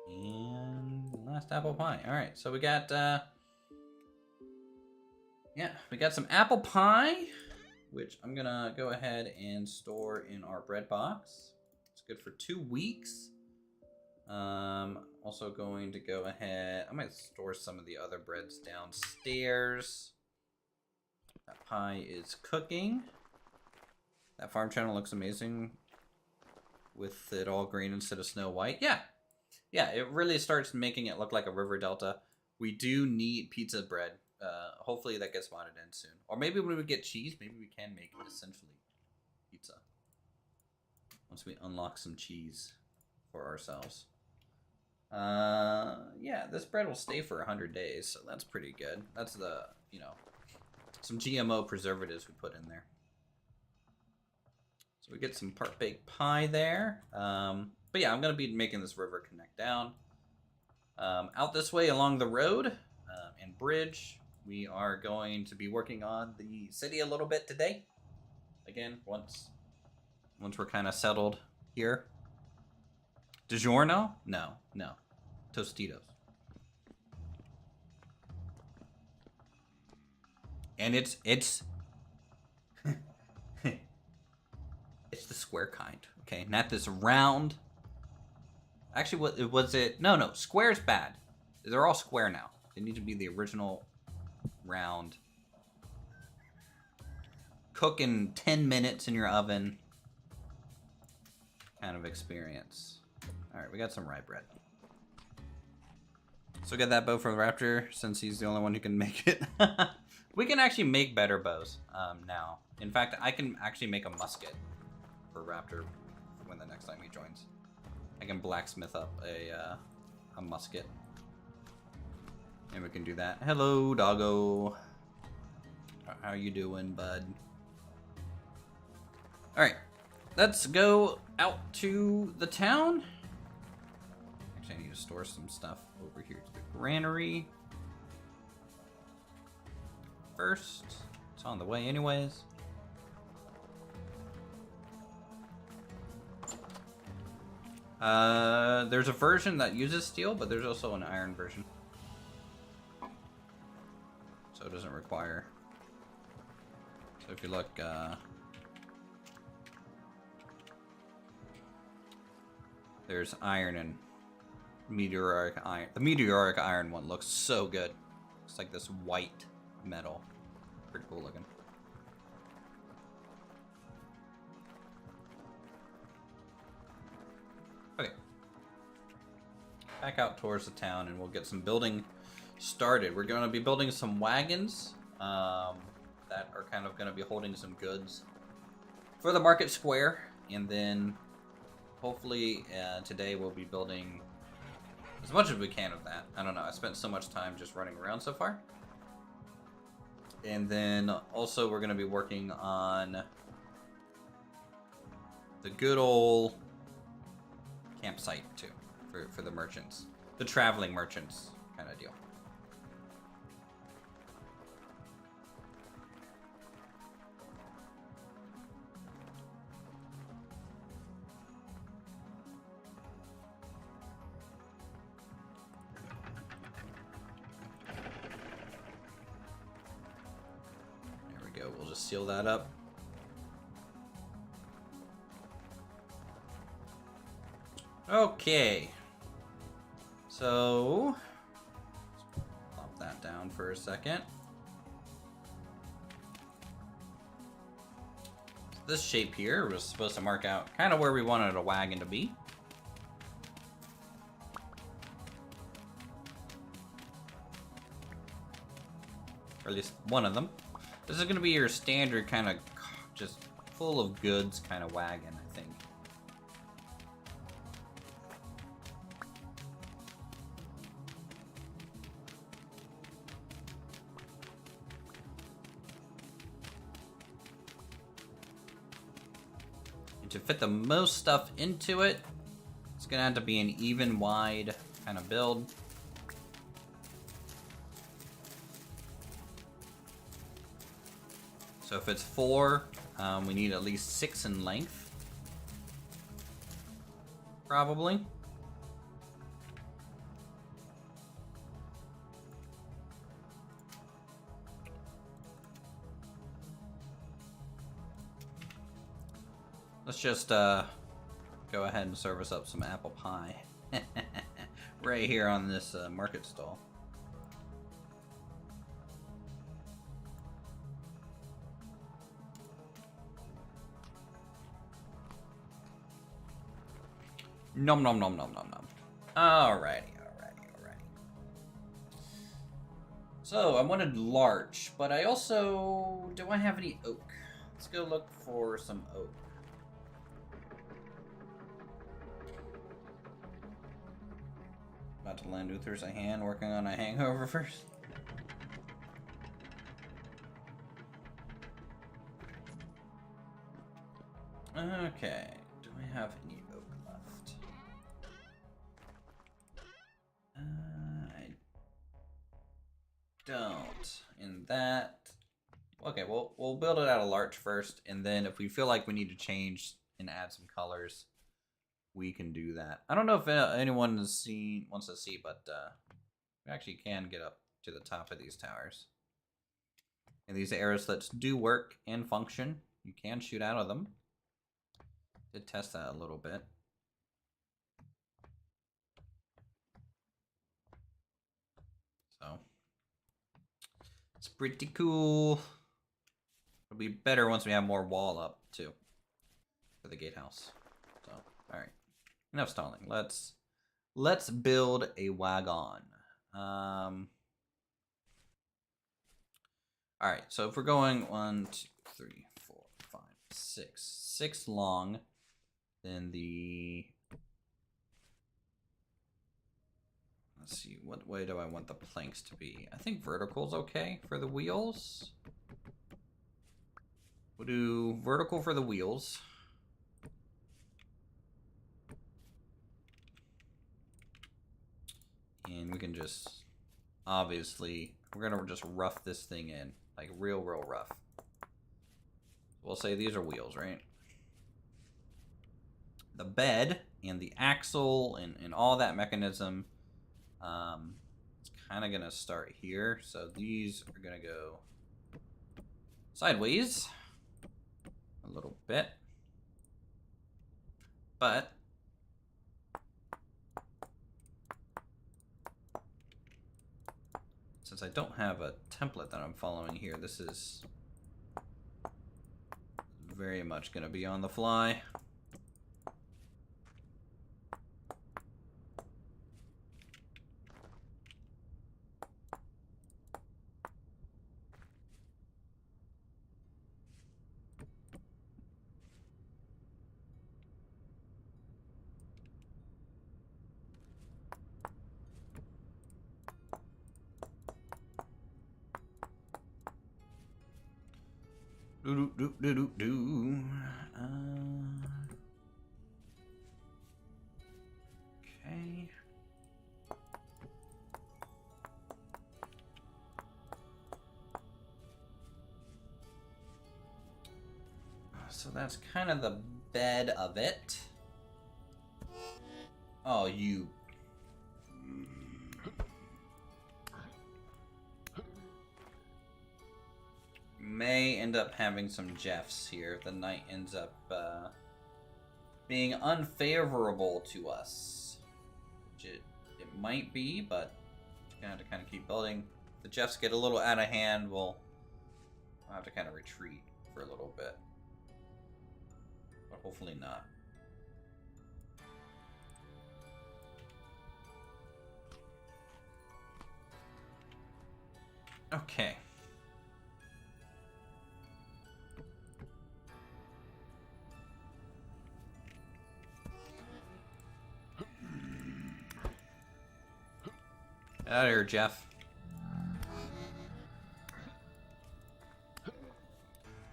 And last apple pie. All right, so we got, we got some apple pie, which I'm gonna go ahead and store in our bread box. It's good for 2 weeks. Also going to go ahead, I might store some of the other breads downstairs. That pie is cooking. That farm channel looks amazing with it all green instead of snow white. Yeah, it really starts making it look like a river delta. We do need pizza bread. Hopefully that gets modded in soon. Or maybe when we get cheese, maybe we can make essentially pizza. Once we unlock some cheese for ourselves. Yeah, this bread will stay for 100 days, so that's pretty good. That's the, some GMO preservatives we put in there. So we get some part baked pie there. But yeah, I'm going to be making this river connect down. Out this way along the road and bridge, we are going to be working on the city a little bit today. Again, once we're kind of settled here. DiGiorno? No. Tostitos. And it's it's the square kind, okay? Not this round. Actually, what was it? No, square's bad. They're all square now. They need to be the original round. Cook in 10 minutes in your oven kind of experience. All right, we got some rye bread. So get that bow for the raptor since he's the only one who can make it. We can actually make better bows now. In fact, I can actually make a musket for raptor when the next time he joins. I can blacksmith up a musket. And we can do that. Hello, doggo. How you doing, bud? Alright. Let's go out to the town. Actually, I need to store some stuff over here to the granary. First. It's on the way anyways. There's a version that uses steel, but there's also an iron version. So it doesn't require. So if you look, there's iron and meteoric iron. The meteoric iron one looks so good. It's like this white metal. Pretty cool looking. Okay. Back out towards the town and we'll get some building started. We're going to be building some wagons that are kind of going to be holding some goods for the market square. And then hopefully today we'll be building as much as we can of that. I don't know. I spent so much time just running around so far. And then also we're going to be working on the good old campsite too for the merchants. The traveling merchants kind of deal. We'll just seal that up. Okay. So, plop that down for a second. This shape here was supposed to mark out kind of where we wanted a wagon to be. Or at least one of them. This is going to be your standard kind of just full of goods kind of wagon, I think. And to fit the most stuff into it, it's going to have to be an even wide kind of build. So if it's 4, we need at least 6 in length. Probably. Let's just go ahead and serve us up some apple pie. Right here on this market stall. Nom nom nom nom nom nom. Alrighty. So I wanted larch, but I also... do I have any oak? Let's go look for some oak. About to lend Uthris a hand working on a hangover first. Okay, do I have any oak left? I don't. In that... okay, we'll build it out of larch first, and then if we feel like we need to change and add some colors, we can do that. I don't know if anyone wants to see, but we actually can get up to the top of these towers. And these arrow slits do work and function. You can shoot out of them. Did test that a little bit. So it's pretty cool. It'll be better once we have more wall up too for the gatehouse. So all right, enough stalling. Let's build a wagon. All right, so if we're going 1, 2, 3, 4, 5, 6 long. Then let's see, what way do I want the planks to be? I think vertical's okay for the wheels. We'll do vertical for the wheels. And we can just, obviously, we're gonna just rough this thing in, like real rough. We'll say these are wheels, right? The bed and the axle and all that mechanism, it's kind of gonna start here. So these are gonna go sideways a little bit, but since I don't have a template that I'm following here, this is very much gonna be on the fly. Okay. So that's kind of the bed of it. Oh, you... may end up having some Jeffs here if the night ends up being unfavorable to us. Which it might be, but we're gonna have to kind of keep building. If the Jeffs get a little out of hand, we'll have to kind of retreat for a little bit. But hopefully not. Okay. Get out of here, Jeff.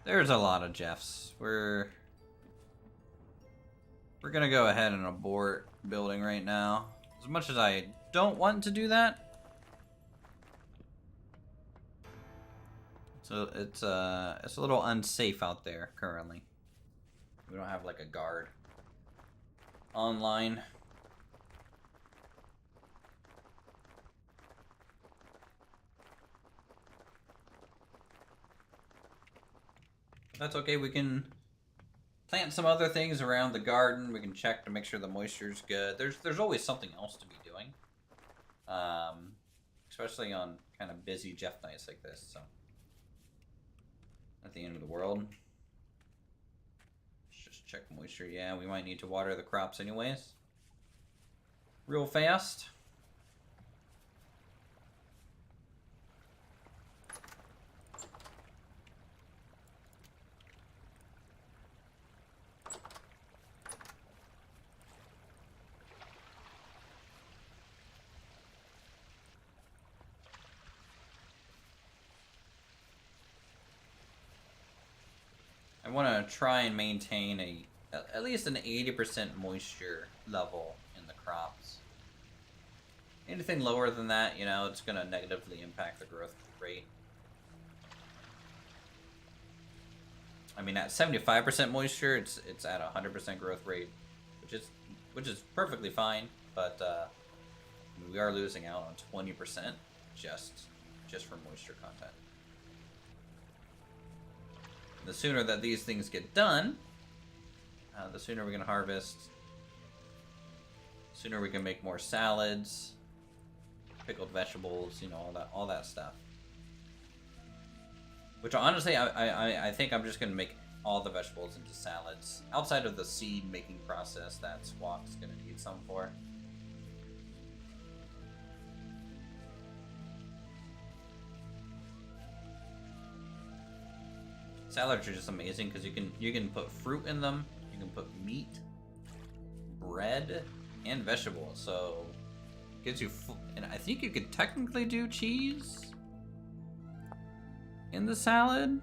There's a lot of Jeffs. We're gonna go ahead and abort building right now. As much as I don't want to do that. So it's a little unsafe out there currently. We don't have like a guard online. That's okay, we can plant some other things around the garden. We can check to make sure the moisture's good. There's always something else to be doing. Especially on kind of busy Jeff nights like this, so. At the end of the world. Let's just check moisture. Yeah, we might need to water the crops anyways. Real fast. I want to try and maintain at least an 80% moisture level in the crops. Anything lower than that, you know, it's going to negatively impact the growth rate. I mean, at 75% moisture, it's at 100% growth rate, which is perfectly fine. But we are losing out on 20% just for moisture content. The sooner that these things get done, the sooner we can harvest. Sooner we can make more salads, pickled vegetables, you know, all that stuff. Which honestly, I think I'm just gonna make all the vegetables into salads. Outside of the seed making process that Squawk's gonna need some for. Salads are just amazing because you can put fruit in them, you can put meat, bread, and vegetables. So it gives you and I think you could technically do cheese in the salad.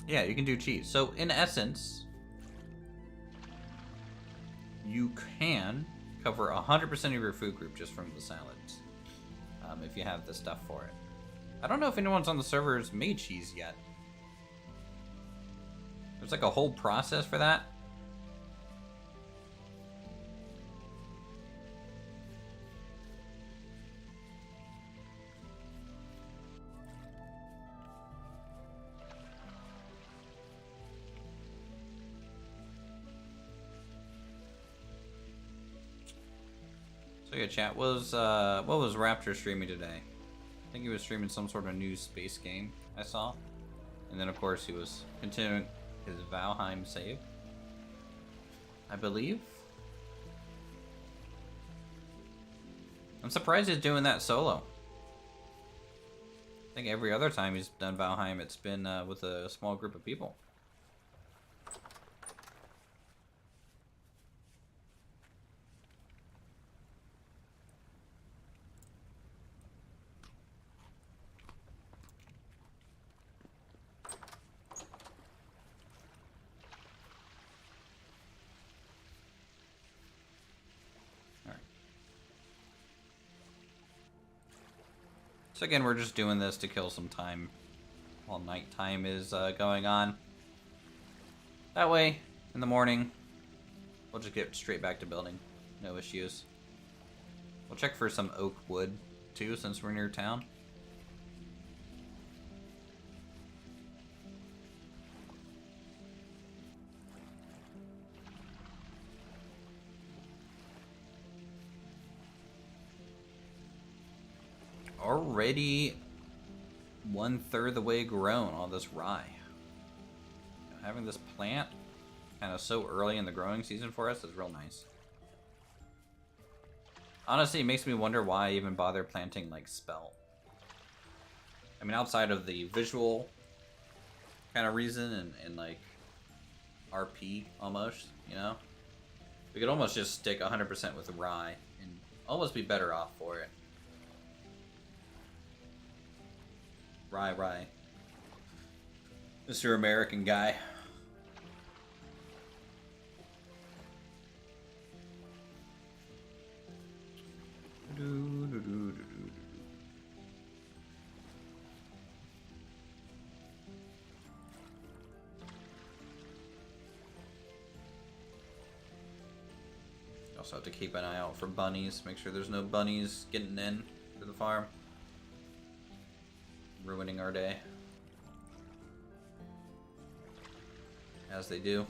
Yeah, you can do cheese. So in essence, you can cover 100% of your food group just from the salads, if you have the stuff for it. I don't know if anyone's on the servers made cheese yet. There's like a whole process for that. So yeah, chat, what was Raptor streaming today? I think he was streaming some sort of new space game I saw. And then of course he was continuing his Valheim save, I believe. I'm surprised he's doing that solo. I think every other time he's done Valheim, it's been with a small group of people. So again, we're just doing this to kill some time while nighttime is going on. That way, in the morning, we'll just get straight back to building. No issues. We'll check for some oak wood, too, since we're near town. Already 1/3 of the way grown, all this rye. Having this plant kind of so early in the growing season for us is real nice. Honestly, it makes me wonder why I even bother planting like spelt. I mean, outside of the visual kind of reason and like RP almost, you know? We could almost just stick 100% with rye almost be better off for it. Rye. Mr. American guy. Also have to keep an eye out for bunnies. Make sure there's no bunnies getting in to the farm. Ruining our day. As they do.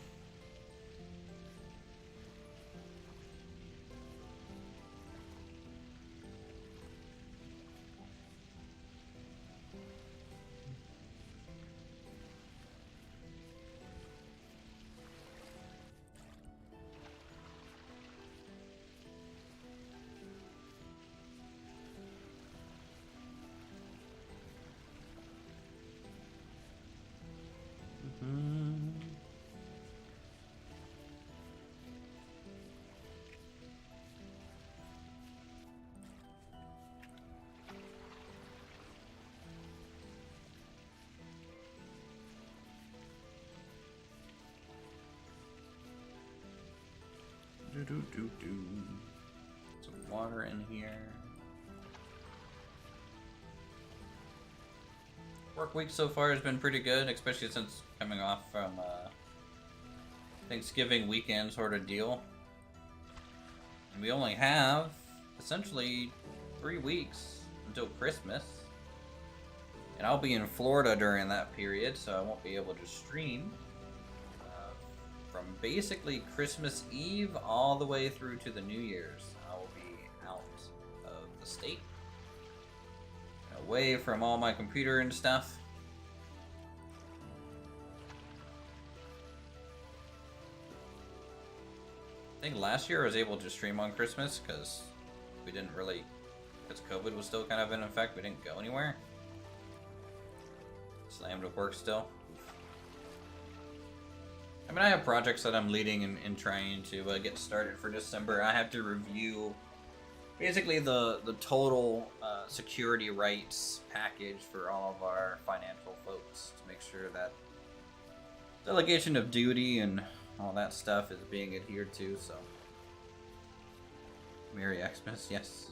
Some water in here. Work week so far has been pretty good, especially since coming off from Thanksgiving weekend sort of deal. And we only have essentially 3 weeks until Christmas. And I'll be in Florida during that period, so I won't be able to stream. From basically Christmas Eve all the way through to the New Year's, I will be out of the state, away from all my computer and stuff. I think last year I was able to stream on Christmas because we didn't really, because COVID was still kind of in effect, we didn't go anywhere. Slammed with work still. I mean, I have projects that I'm leading and trying to get started for December. I have to review basically the total security rights package for all of our financial folks to make sure that delegation of duty and all that stuff is being adhered to. So, Merry Xmas, yes.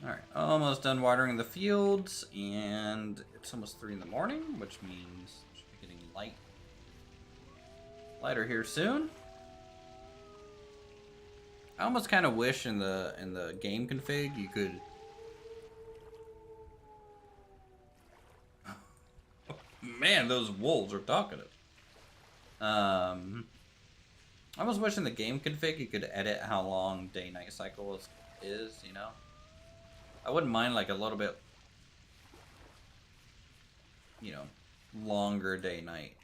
Alright, almost done watering the fields, and it's almost 3 in the morning, which means it should be getting lighter here soon. I almost kind of wish in the game config you could man, those wolves are talkative. I almost wish in the game config you could edit how long day-night cycle is, you know? I wouldn't mind like a little bit, you know, longer day-night.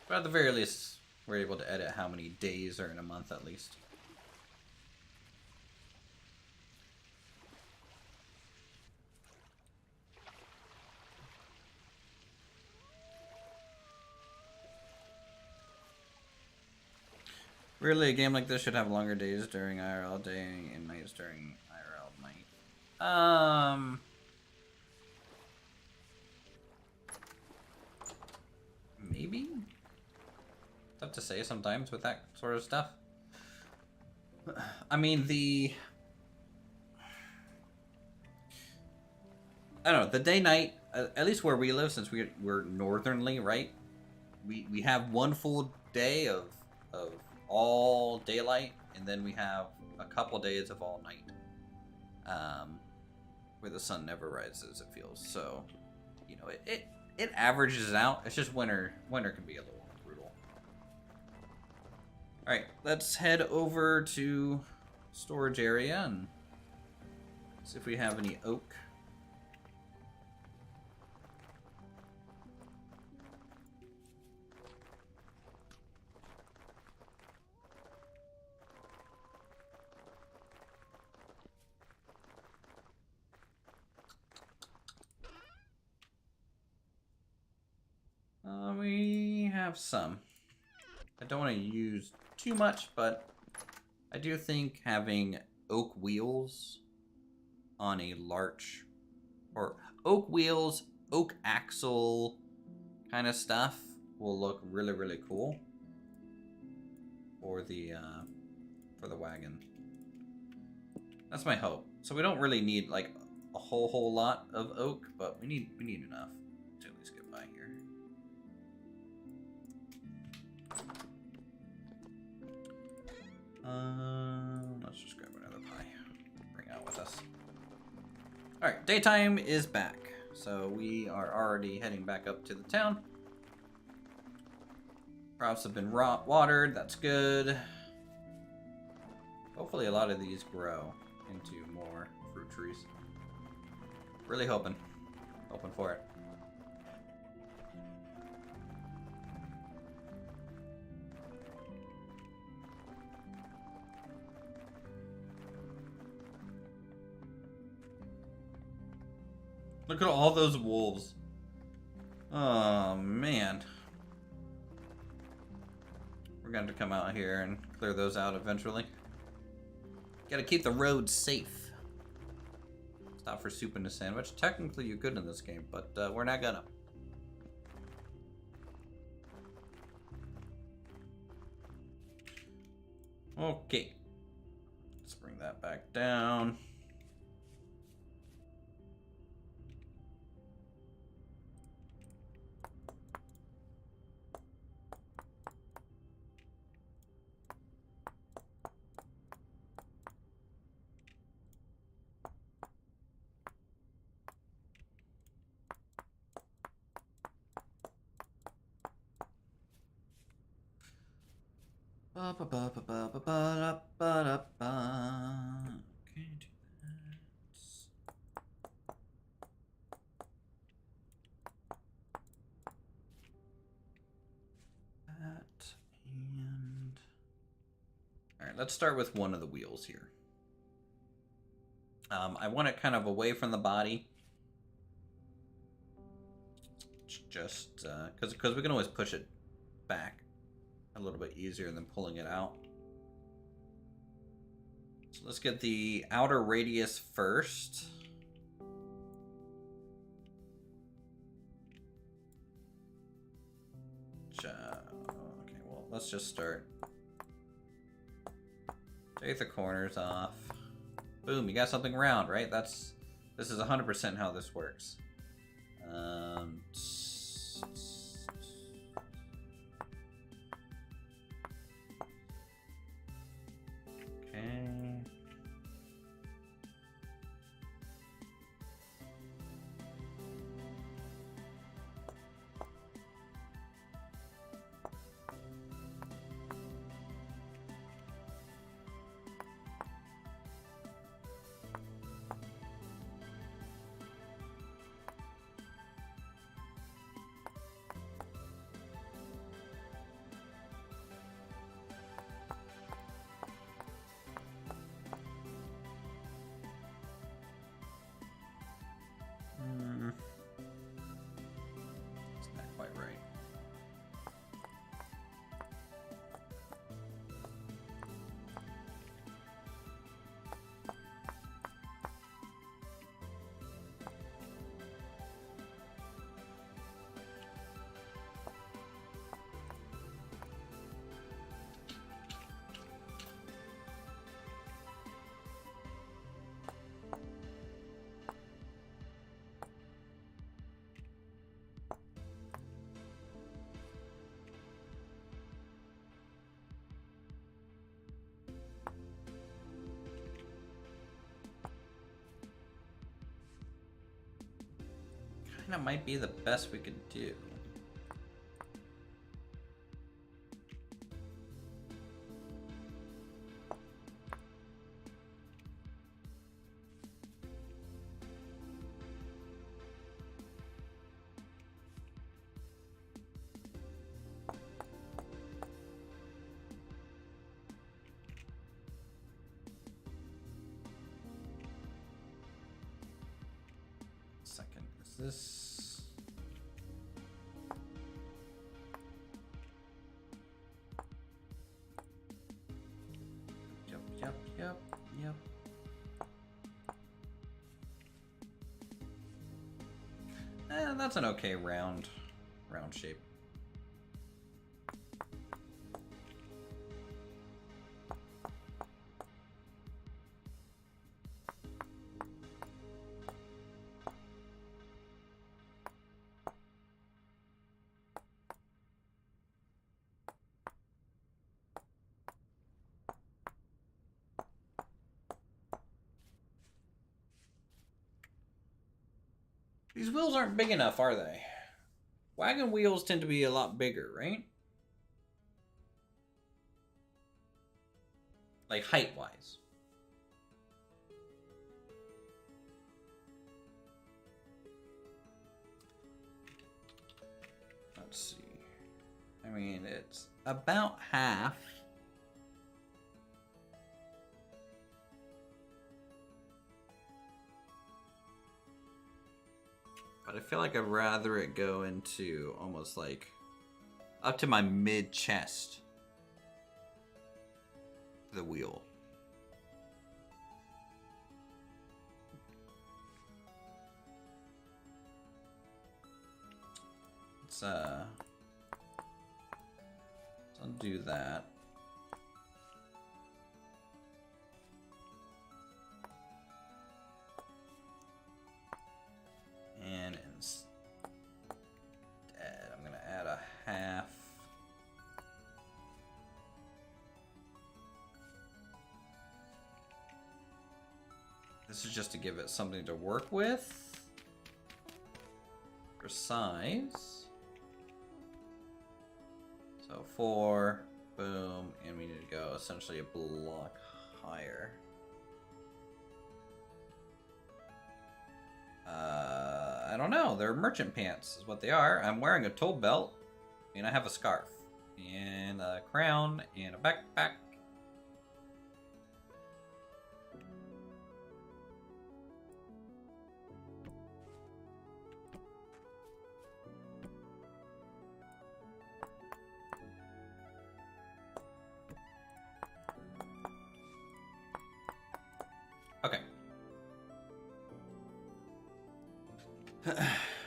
But at the very least, we're able to edit how many days are in a month at least. Really, a game like this should have longer days during IRL day and nights during IRL night. Maybe? Tough to say sometimes with that sort of stuff. I mean, I don't know, the day-night, at least where we live, since we're northernly, right? We have one full day of all daylight, and then we have a couple days of all night. where the sun never rises, it feels. So, you know, it averages out. It's just winter can be a little brutal. All right, let's head over to storage area and see if we have any oak. We have some. I don't want to use too much, but I do think having oak wheels on a larch, or oak wheels, oak axle kind of stuff will look really, really cool for the wagon. That's my hope. So we don't really need like a whole lot of oak, but we need enough to at least get by here. Let's just grab another pie. Bring out with us. Alright, daytime is back. So we are already heading back up to the town. Crops have been watered, that's good. Hopefully a lot of these grow into more fruit trees. Really hoping for it. Look at all those wolves. Oh, man. We're going to have to come out here and clear those out eventually. Gotta keep the roads safe. Stop for soup and a sandwich. Technically, you could in this game, but we're not gonna. Okay. Let's bring that back down. Okay, do that. And all right, let's start with one of the wheels here. I want it kind of away from the body, just because we can always push it back a little bit easier than pulling it out. So let's get the outer radius first. Okay, well, let's just start. Take the corners off. Boom, you got something round, right? This is 100% how this works. Okay. think that might be the best we could do. Second, is this? Yep. That's an okay round shape. These wheels aren't big enough, are they? Wagon wheels tend to be a lot bigger, right? Like height-wise. Let's see. I mean, it's about half. But I feel like I'd rather it go into almost like up to my mid-chest. The wheel. Let's undo that. And instead, I'm gonna add a half. This is just to give it something to work with for size. So 4, boom, and we need to go essentially a block higher. I don't know. They're merchant pants is what they are. I'm wearing a tool belt, and I have a scarf, and a crown, and a backpack. Okay.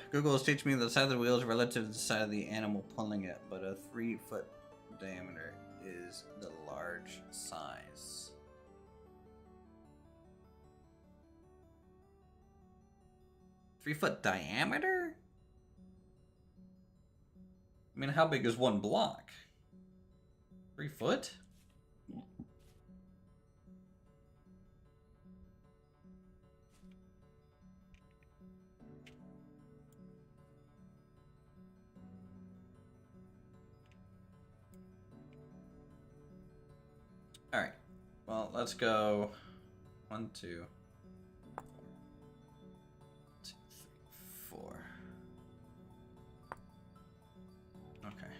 Google is teaching me the side of the wheel is relative to the side of the animal pulling it, but a 3-foot diameter is the large size. Three-foot diameter? I mean, how big is one block? 3 foot? All right. Well, let's go 1, 2, 2, 3, 4. Okay.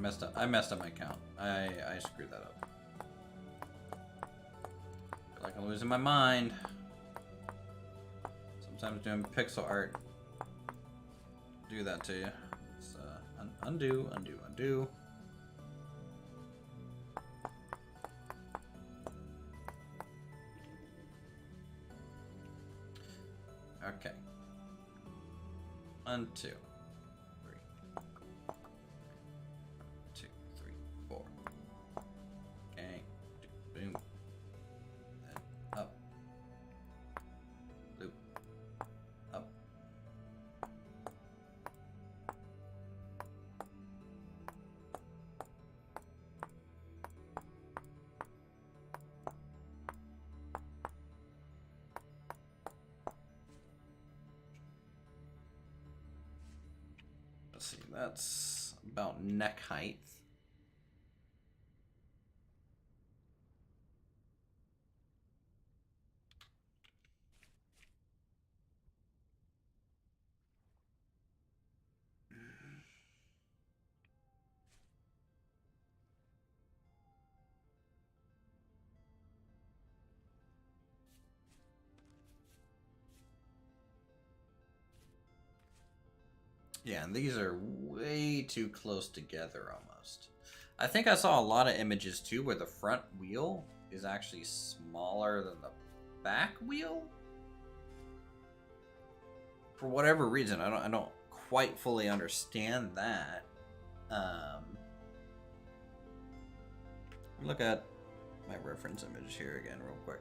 messed up. I messed up my count. I screwed that up. Feel like I'm losing my mind. Sometimes doing pixel art do that to you. It's, undo, undo, undo. Okay. 1, 2, 3. 2, 3, 4. Okay. Boom. Then up. Loop. Up. Let's see, that's about neck height. Yeah, and these are way too close together almost. I think I saw a lot of images too where the front wheel is actually smaller than the back wheel. For whatever reason, I don't quite fully understand that. Look at my reference image here again real quick.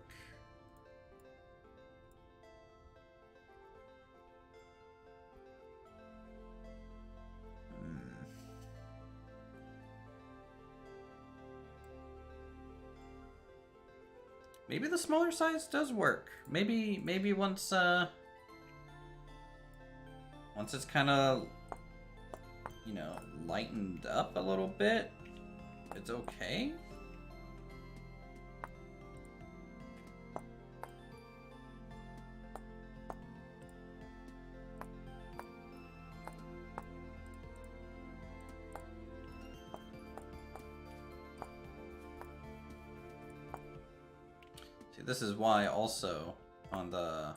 Maybe the smaller size does work. Maybe once it's kind of, you know, lightened up a little bit, it's okay. This is why also on the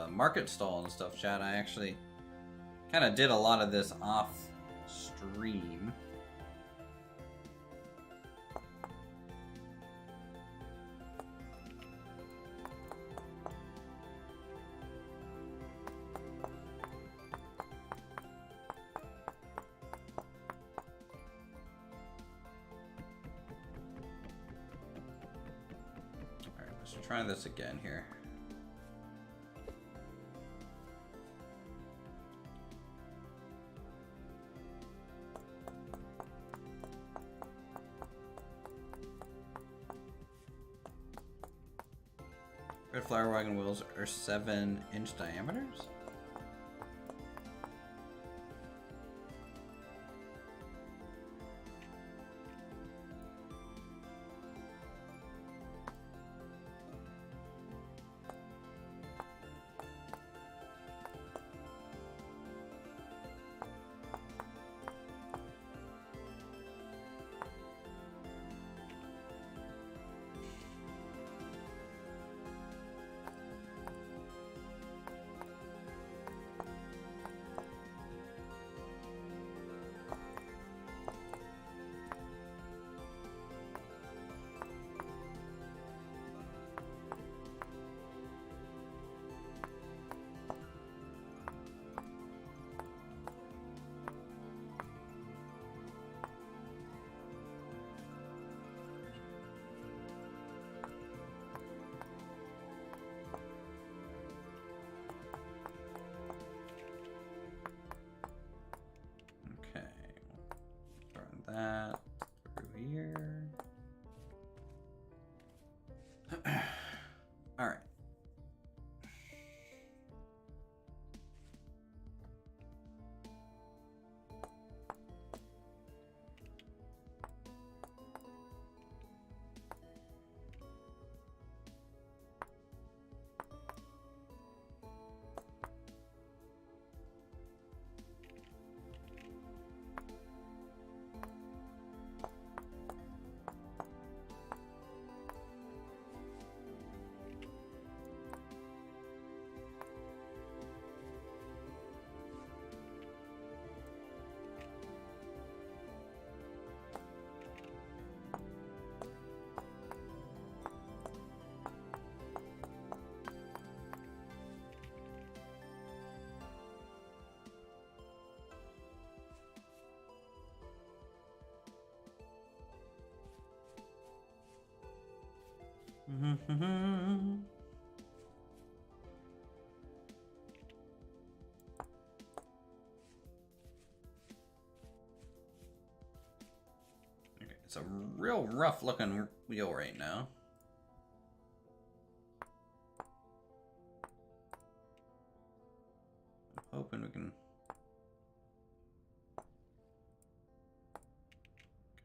market stall and stuff, chat, I actually kind of did a lot of this off stream. Try this again here. Red flower wagon wheels are 7-inch diameters. Okay, it's a real rough looking wheel right now. I'm hoping we can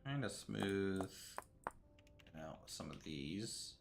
kind of smooth it out with some of these.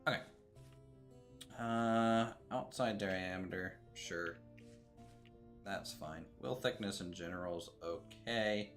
Okay. Outside diameter, sure. That's fine. Wheel thickness in general is okay.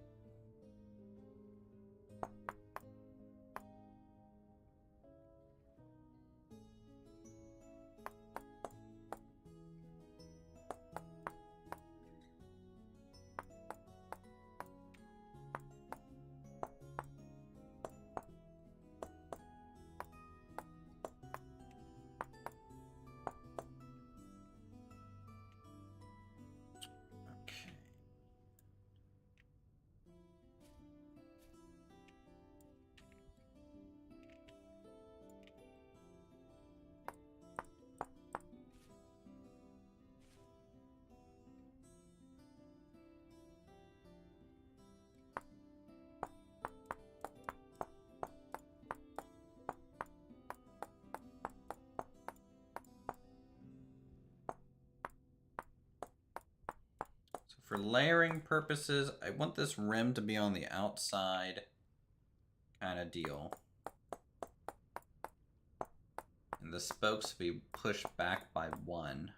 For layering purposes, I want this rim to be on the outside kind of deal. And the spokes to be pushed back by one.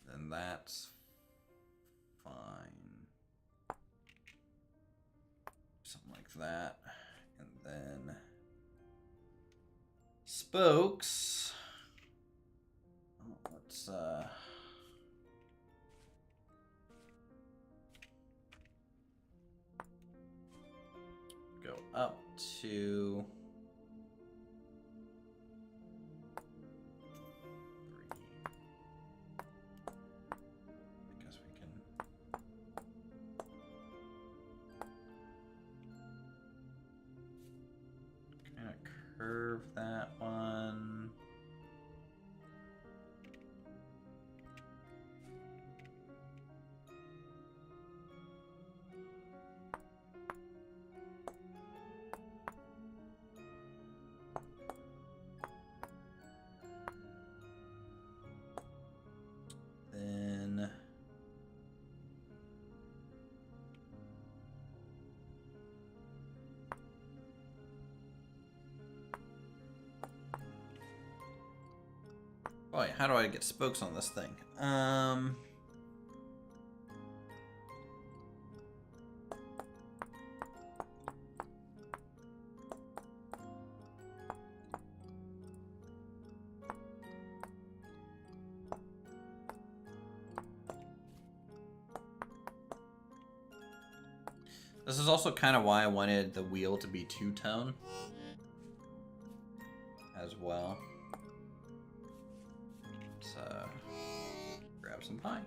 Then that's fine. Something like that. And then spokes. Let's go up to 3. Because we can kind of curve that one. Then boy, how do I get spokes on this thing? This is also kind of why I wanted the wheel to be two-tone as well. Let's grab some pine.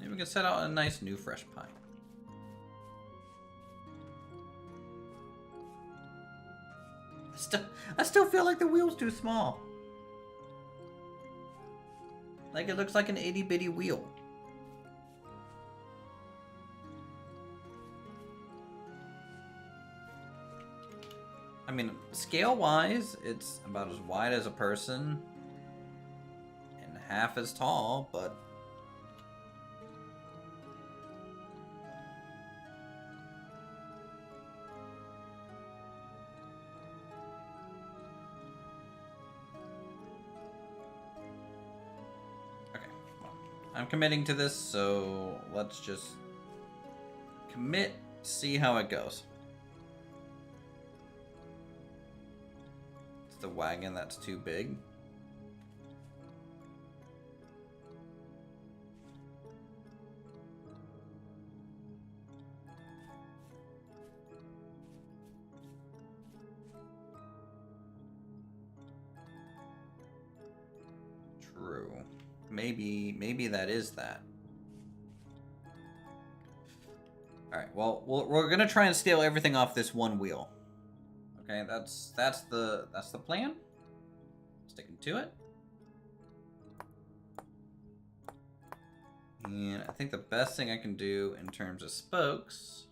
Maybe we can set out a nice new fresh pine. I still feel like the wheel's too small. Like it looks like an itty bitty wheel. I mean, scale-wise, it's about as wide as a person and half as tall, but... Okay, well, I'm committing to this, so let's just commit, see how it goes. The wagon that's too big. True. Maybe that is that. All right. Well, we're gonna try and steal everything off this one wheel. Okay, that's the plan. Sticking to it. And I think the best thing I can do in terms of spokes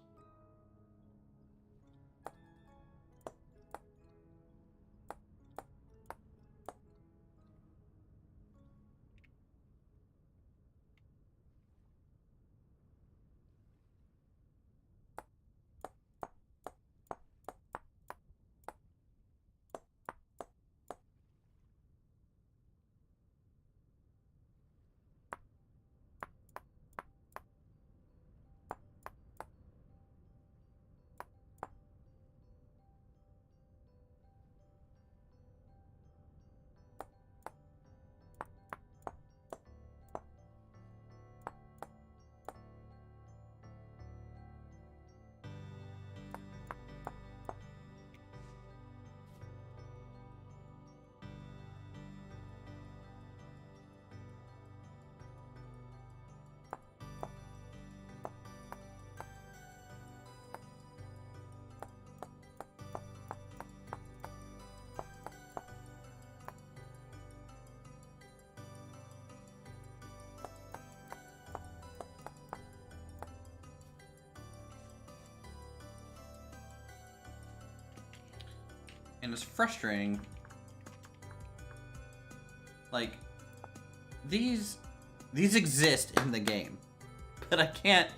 and it's frustrating. Like, these exist in the game, but I can't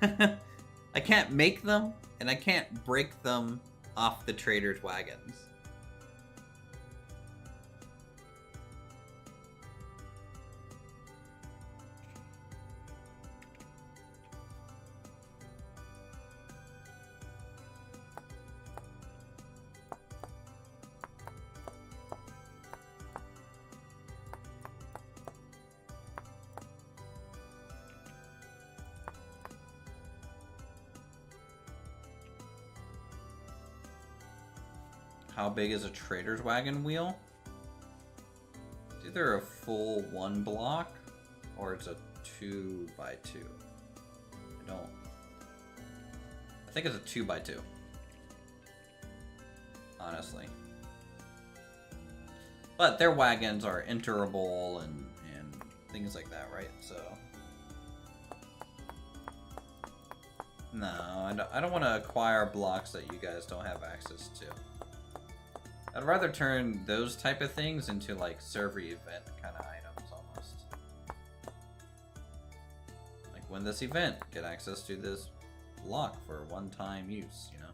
I can't make them, and I can't break them off the traders' wagons. How big is a trader's wagon wheel? It's either a full 1 block or it's a 2 by 2. I think it's a 2 by 2. Honestly. But their wagons are enterable and things like that, right? So no, I don't want to acquire blocks that you guys don't have access to. I'd rather turn those type of things into like server event kind of items almost. Like win this event, get access to this block for one-time use, you know?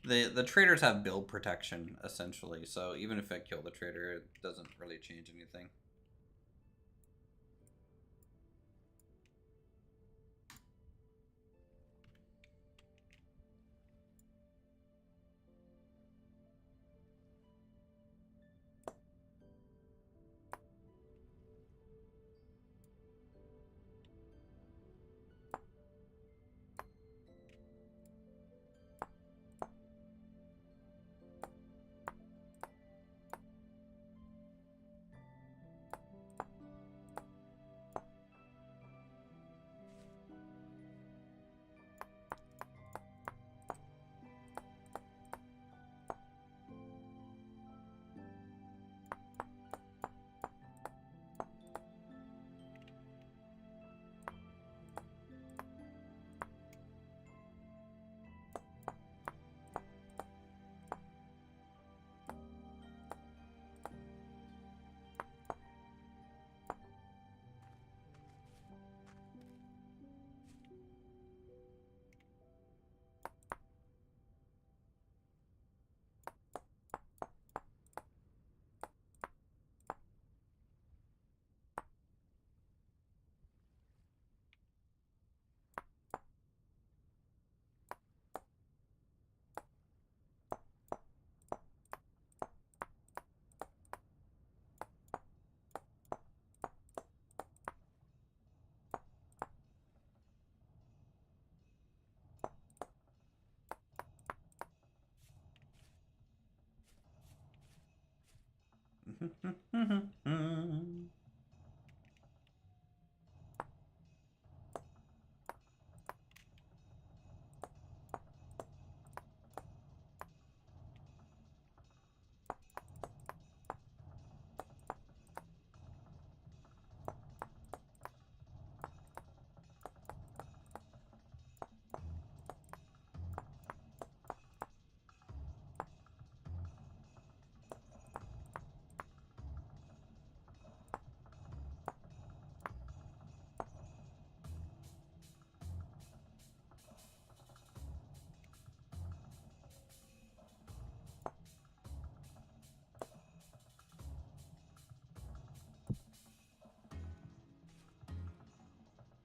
The traders have build protection essentially, so even if I kill the trader, it doesn't really change anything.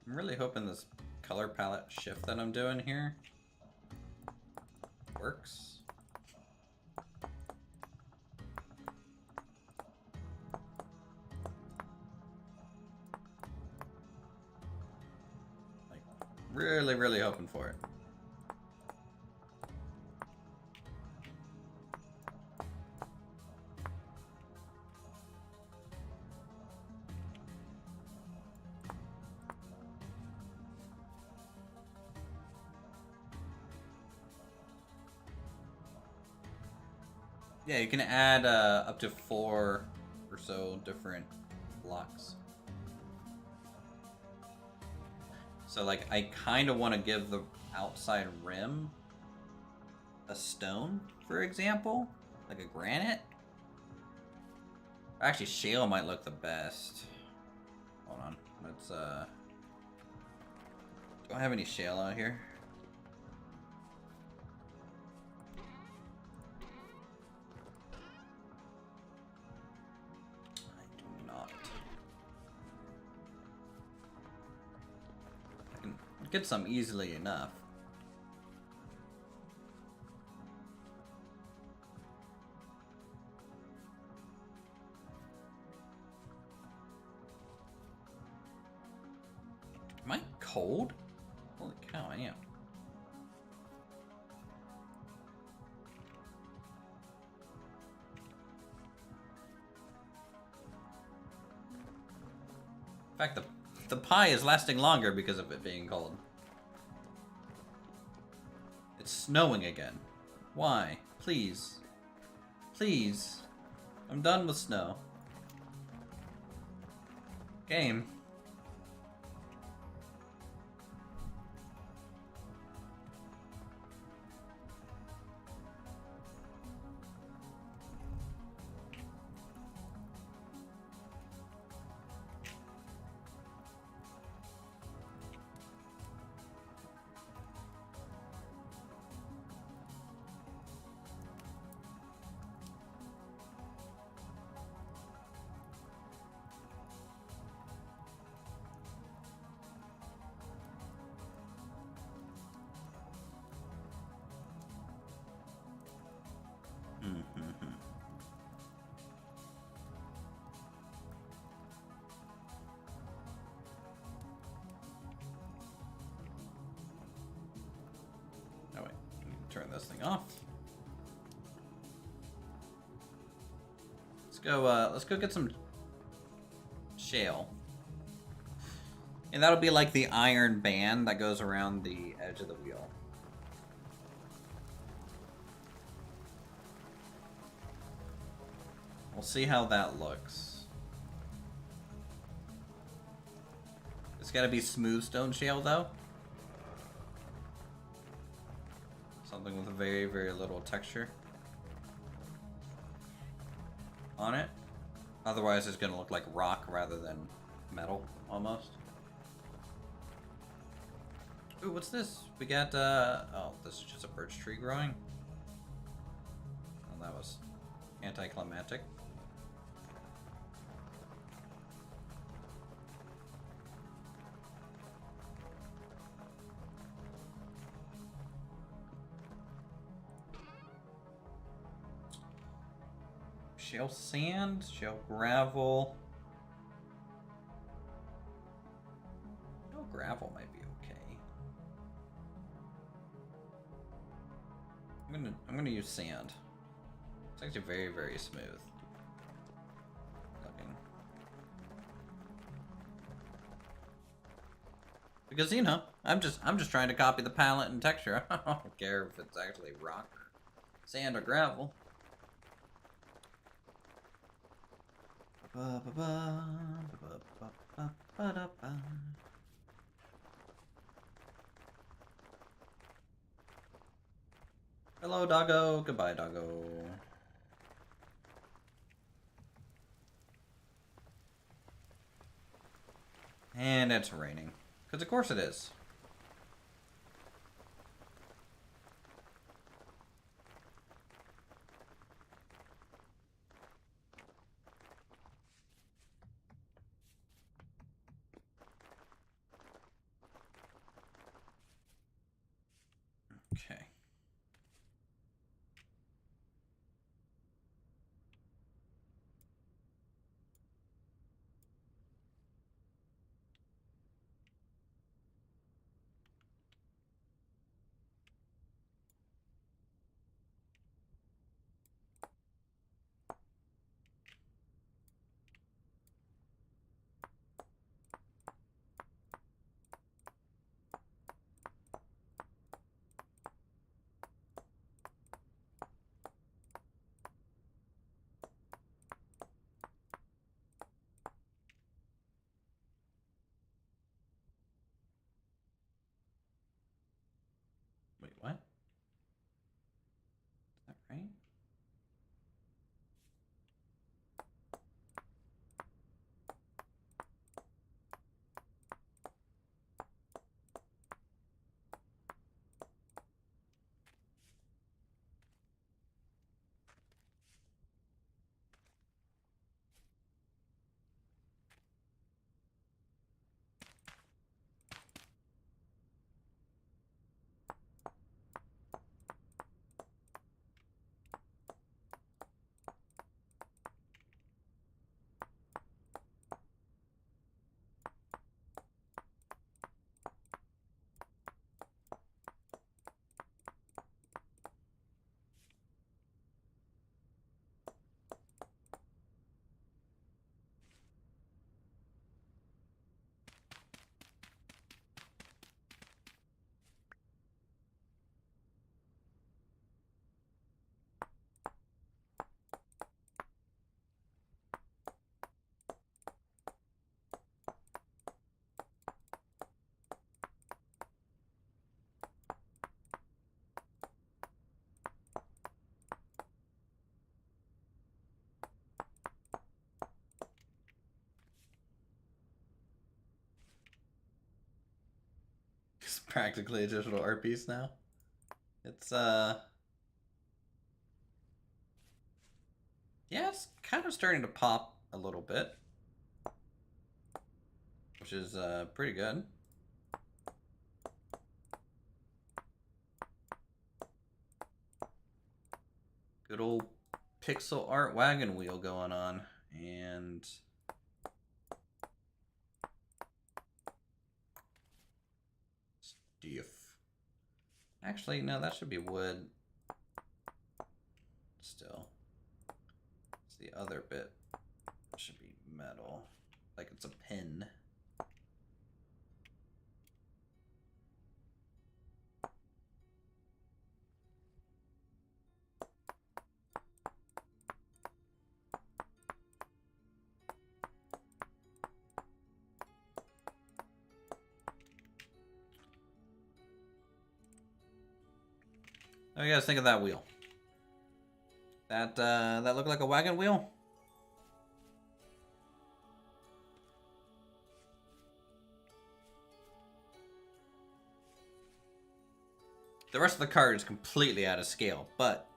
I'm really hoping this color palette shift that I'm doing here works. Like, really, really hoping for it. Yeah, you can add up to 4 or so different blocks. So, like, I kind of want to give the outside rim a stone, for example, like a granite. Actually, shale might look the best. Hold on, let's don't have any shale out here. Get some easily enough. Am I cold? Holy cow, I am. In fact, the pie is lasting longer because of it being cold. It's snowing again. Why? Please. Please. I'm done with snow. Game. Oh wait, turn this thing off. Let's go get some shale. And that'll be like the iron band that goes around the edge of the wheel. We'll see how that looks. It's gotta be smooth stone shale though. Something with very, very little texture on it. Otherwise it's gonna look like rock rather than metal, almost. Ooh, what's this? We got, oh, this is just a birch tree growing. Oh, that was anticlimactic. Shale sand, shale gravel. Shale gravel might be okay. I'm gonna use sand. It's actually very, very smooth. Because, you know, I'm just trying to copy the palette and texture. I don't care if it's actually rock or sand or gravel. Hello, doggo. Goodbye, doggo. And it's raining. Because of course it is. Okay. Wait, what? Is that right? It's practically a digital art piece now. It's, yeah, it's kind of starting to pop a little bit. Which is, pretty good. Good old pixel art wagon wheel going on. And stiff. Actually, no, that should be wood. Still. It's the other bit. It should be metal. Like it's a pin. What do you guys think of that wheel? That look like a wagon wheel? The rest of the card is completely out of scale, but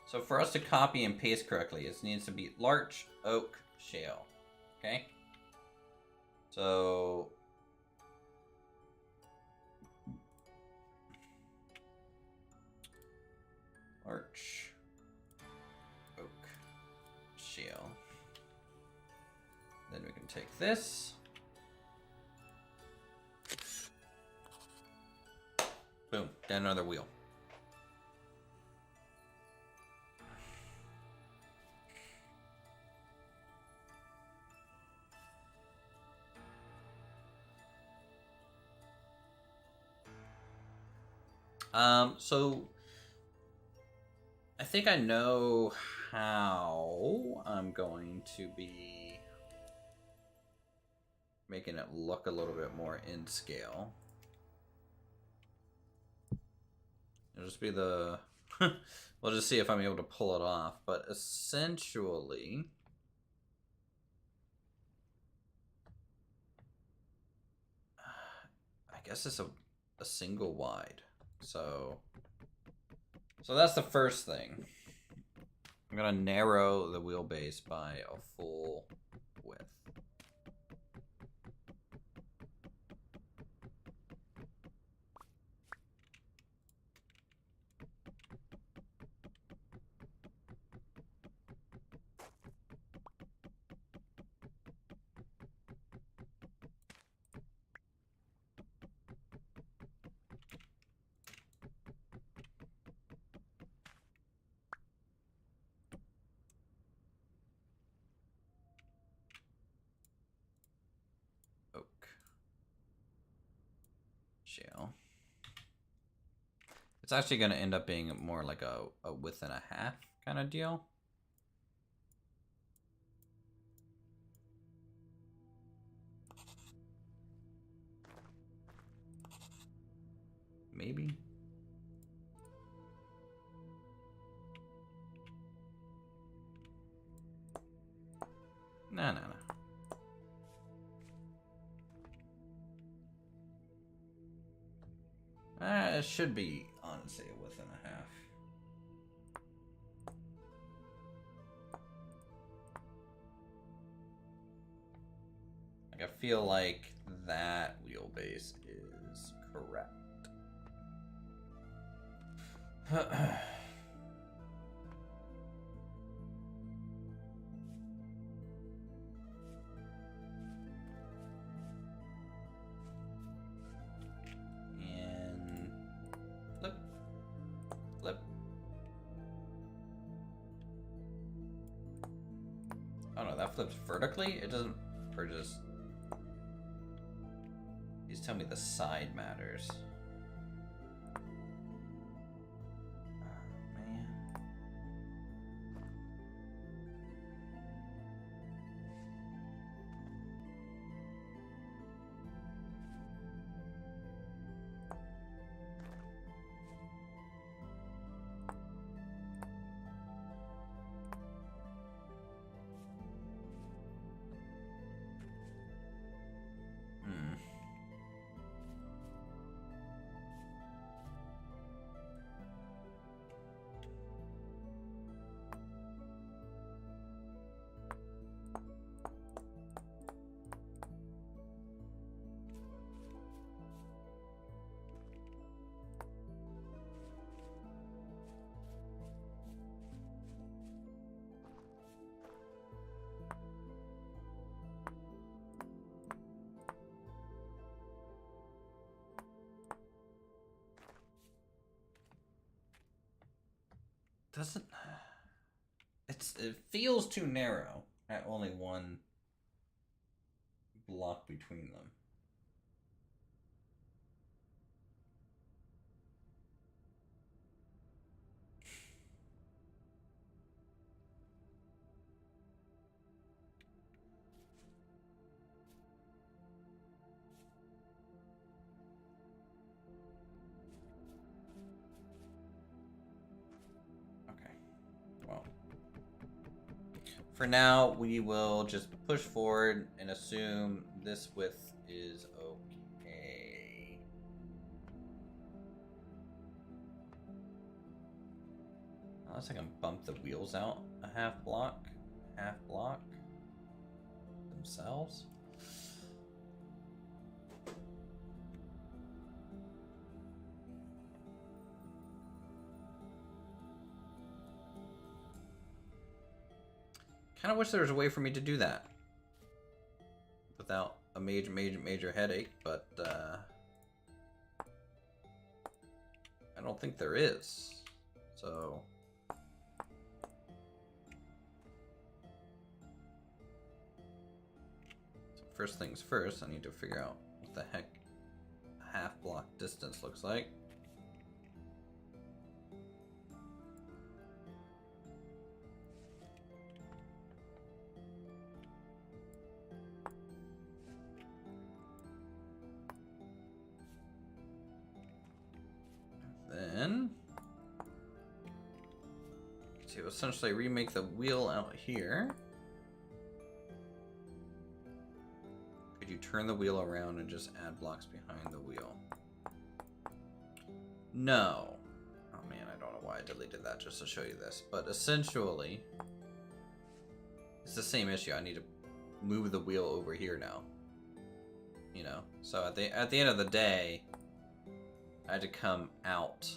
so for us to copy and paste correctly, it needs to be larch, oak, shale. Okay? So larch, oak, shale. Then we can take this. Then another wheel. So I think I know how I'm going to be making it look a little bit more in scale. It'll just be the... we'll just see if I'm able to pull it off. But essentially... I guess it's a single wide. So that's the first thing. I'm gonna narrow the wheelbase by a full width. Shell. It's actually going to end up being more like a width and a half kind of deal. Maybe. No. It should be, honestly, a width and a half. Like, I feel like that wheelbase is correct. Flip. Oh no, that flips vertically? It doesn't, or just... He's telling me the side matters. Oh, man. Doesn't... It feels too narrow at only one block between them. For now, we will just push forward and assume this width is okay. Unless I can bump the wheels out a half block themselves. Kind of wish there was a way for me to do that without a major headache, but I don't think there is. So... first things first, I need to figure out what the heck a half block distance looks like. Then, to essentially remake the wheel out here. Could you turn the wheel around and just add blocks behind the wheel? No. Oh man, I don't know why I deleted that just to show you this. But essentially, it's the same issue. I need to move the wheel over here now. You know, so at the end of the day, I had to come out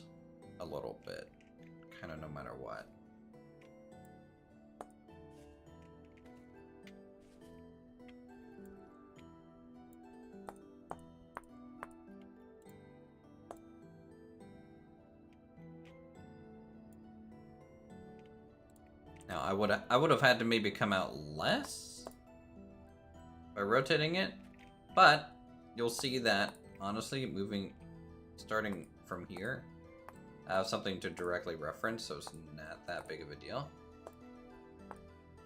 a little bit, kind of no matter what. Now I would have had to maybe come out less by rotating it, but you'll see that honestly starting from here, I have something to directly reference, so it's not that big of a deal.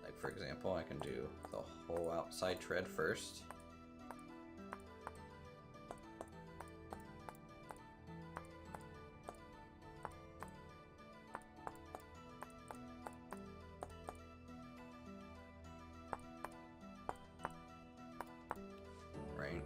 Like for example, I can do the whole outside tread first. Right.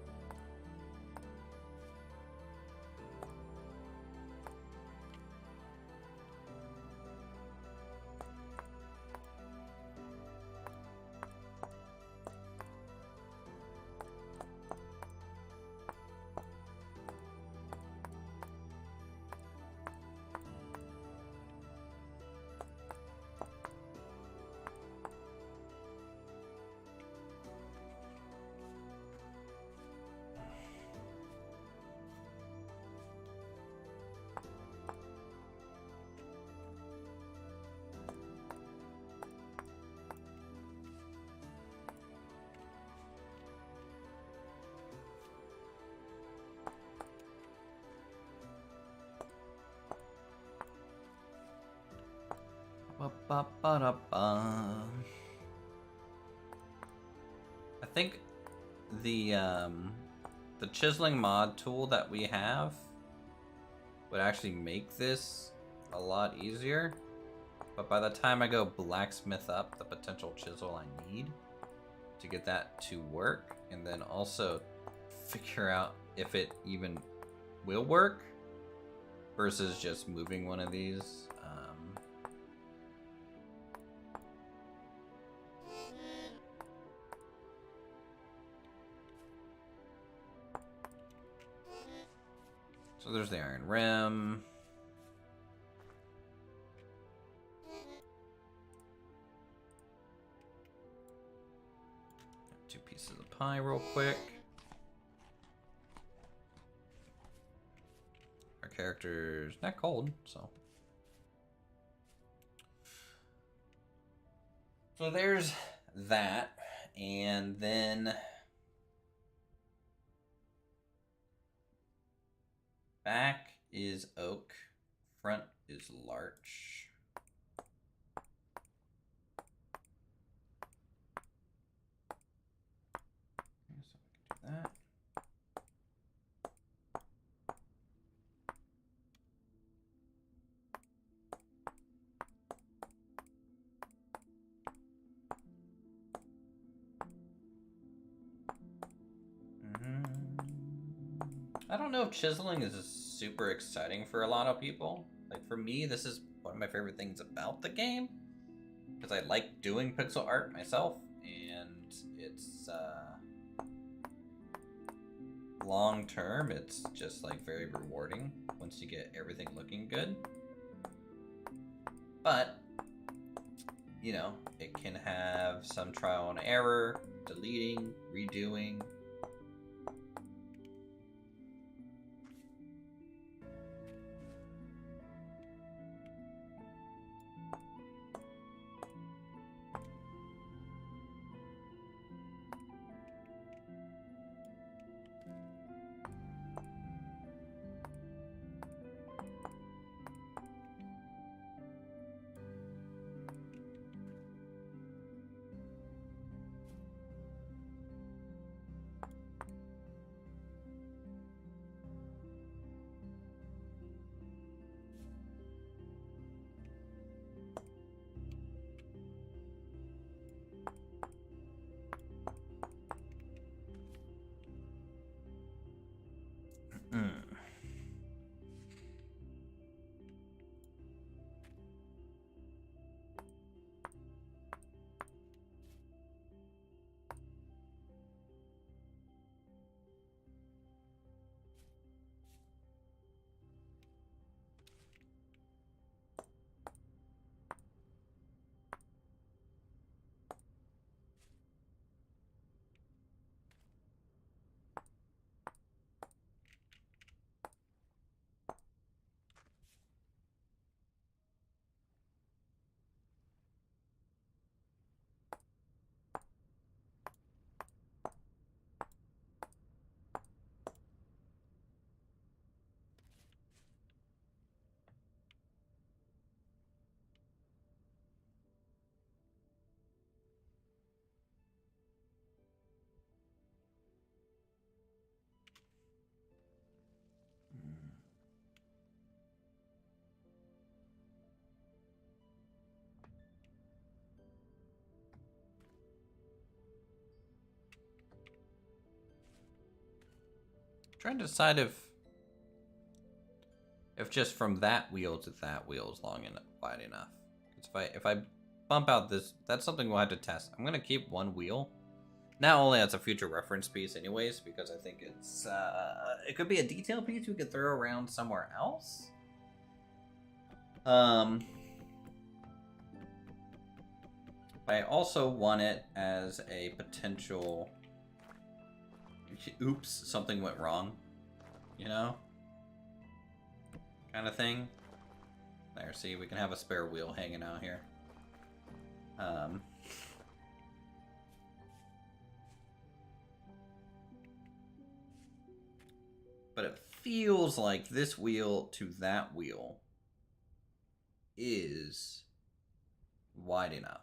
I think the chiseling mod tool that we have would actually make this a lot easier. But by the time I go blacksmith up the potential chisel I need to get that to work, and then also figure out if it even will work versus just moving one of these. So there's the iron rim. Two pieces of pie real quick. Our character's not cold, so. So there's that, and then back is oak, front is larch. Okay, so we can do that. I don't know if chiseling is super exciting for a lot of people. Like for me, this is one of my favorite things about the game, because I like doing pixel art myself, and it's long term, it's just like very rewarding once you get everything looking good. But you know, it can have some trial and error, deleting, redoing. Trying to decide if just from that wheel to that wheel is long enough, wide enough. If I bump out this, that's something we'll have to test. I'm gonna keep one wheel. Not only as a future reference piece anyways, because I think it's it could be a detail piece we could throw around somewhere else. I also want it as a potential oops, something went wrong, you know? Kind of thing. There, see, we can have a spare wheel hanging out here. But it feels like this wheel to that wheel is wide enough.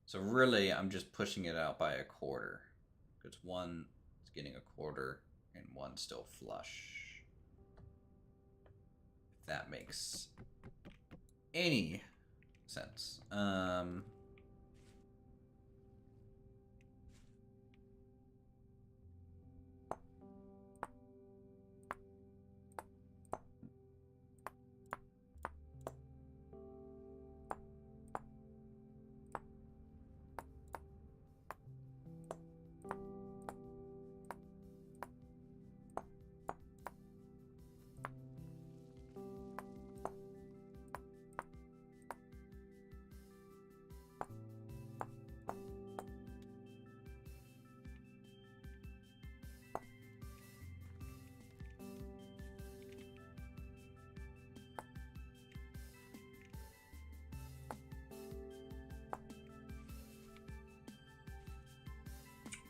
So really, I'm just pushing it out by a quarter. Because one is getting a quarter and one's still flush. If that makes any sense.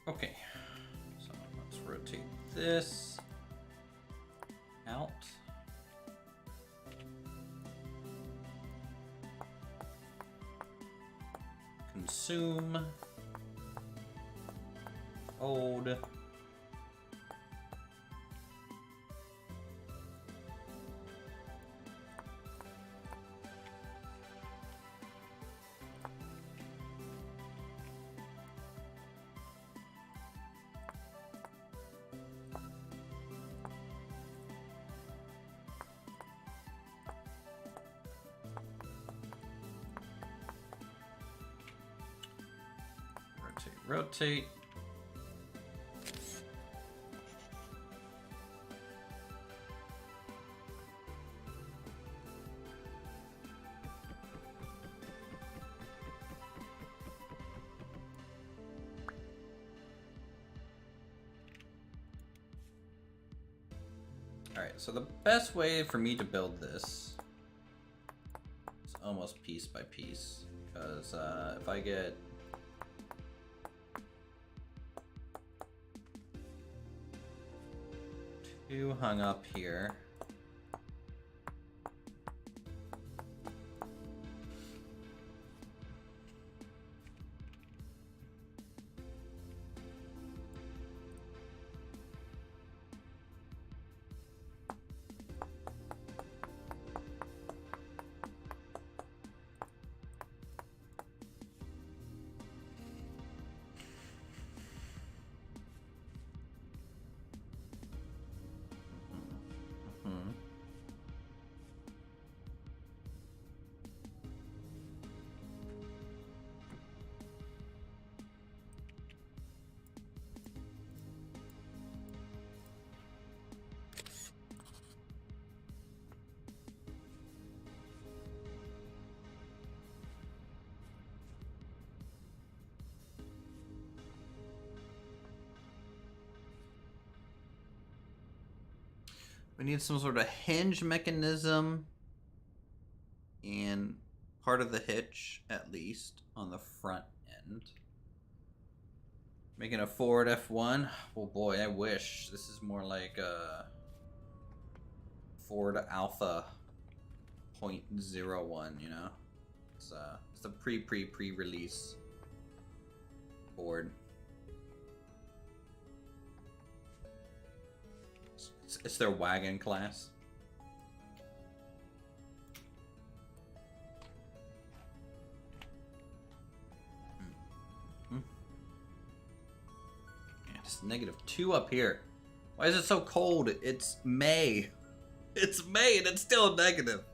Okay, so let's rotate this out. Consume. Hold. Rotate. Alright, so the best way for me to build this is almost piece by piece, because if I get too hung up here, we need some sort of hinge mechanism and part of the hitch, at least, on the front end. Making a forward F1. Oh boy, I wish. This is more like a Ford Alpha 0.01, you know? It's the pre-release board. It's their wagon class. It's -2 up here. Why is it so cold? It's May. It's May and it's still negative.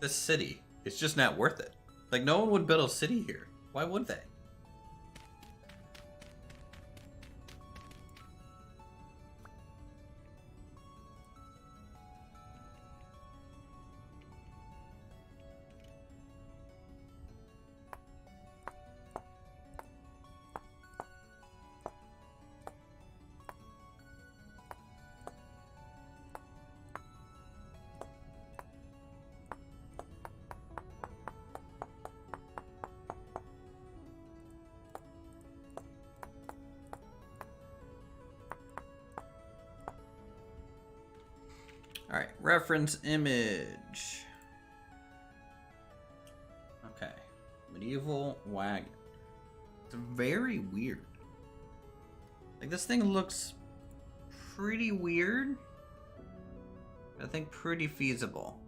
This city is just not worth it. Like, no one would build a city here. Why would they? Alright, reference image. Okay. Medieval wagon. It's very weird. Like, this thing looks pretty weird. I think pretty feasible.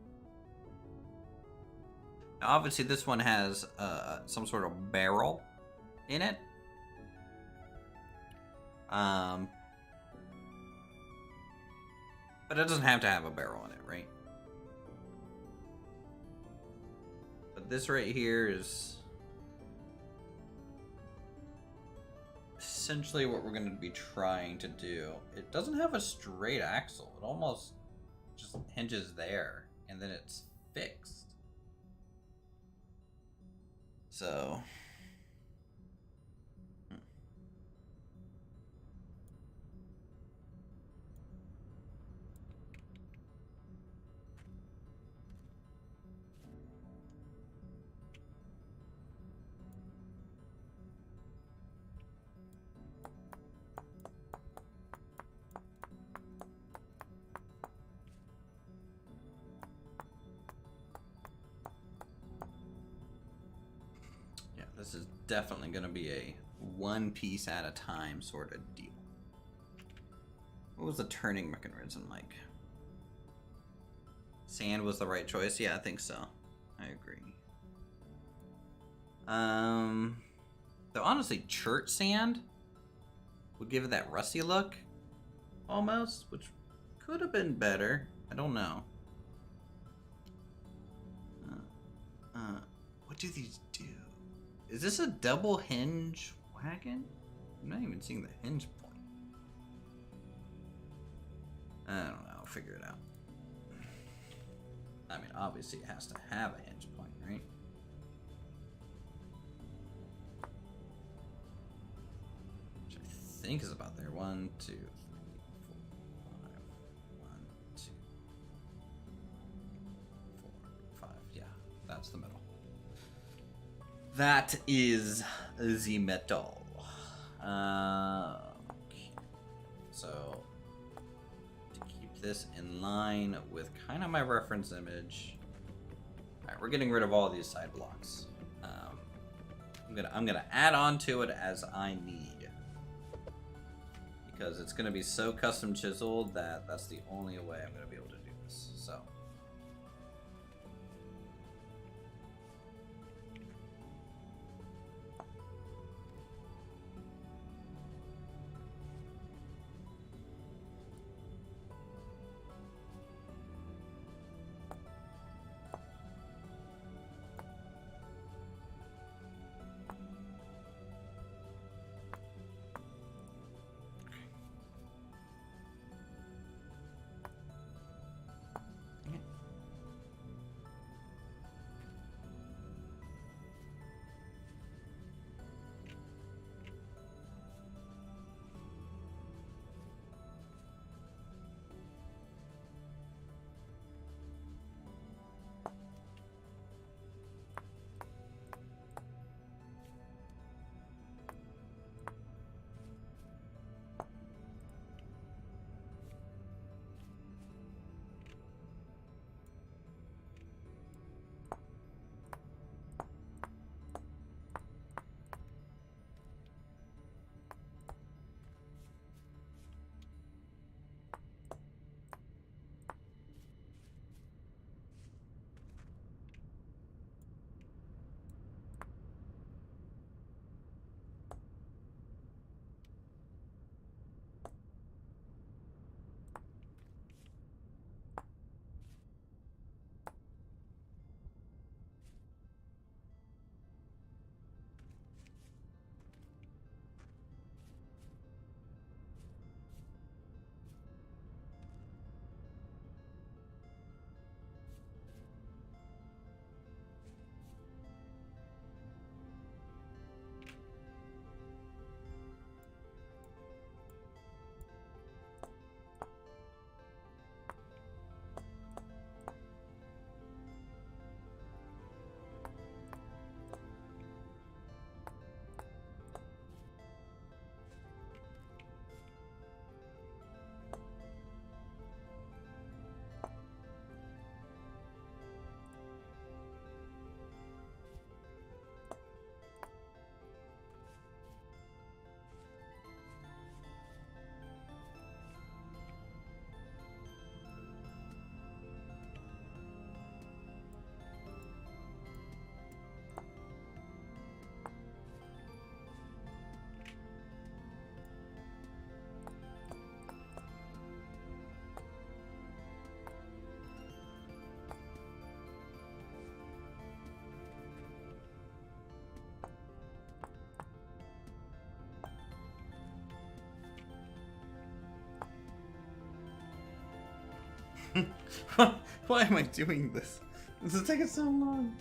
Now, obviously, this one has some sort of barrel in it. But it doesn't have to have a barrel in it, right? But this right here is essentially what we're going to be trying to do. It doesn't have a straight axle. It almost just hinges there, and then it's fixed. So... This is definitely going to be a one piece at a time sort of deal. What was the turning mechanism like? Sand was the right choice? Yeah, I think so. I agree. Though honestly, church sand would give it that rusty look, almost, which could have been better. I don't know. What do these do? Is this a double hinge wagon? I'm not even seeing the hinge point. I don't know. I'll figure it out. I mean, obviously it has to have a hinge point, right? Which I think is about there. 1, 2, 3, 4, 5. 1, 2, 4, 5. Yeah, that's the middle. That is the metal. Okay. So, to keep this in line with kind of my reference image. Alright, we're getting rid of all these side blocks. I'm gonna add on to it as I need. Because it's gonna be so custom chiseled that that's the only way I'm gonna be able to do this. So. Why am I doing this? This is taking so long.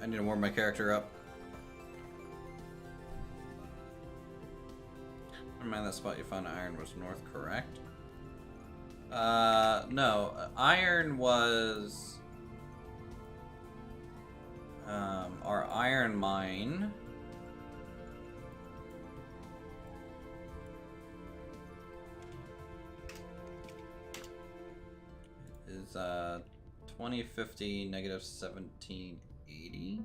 I need to warm my character up. Never mind, that spot you found iron was north, correct? No. Iron was... our iron mine... is, 2050 negative 1780.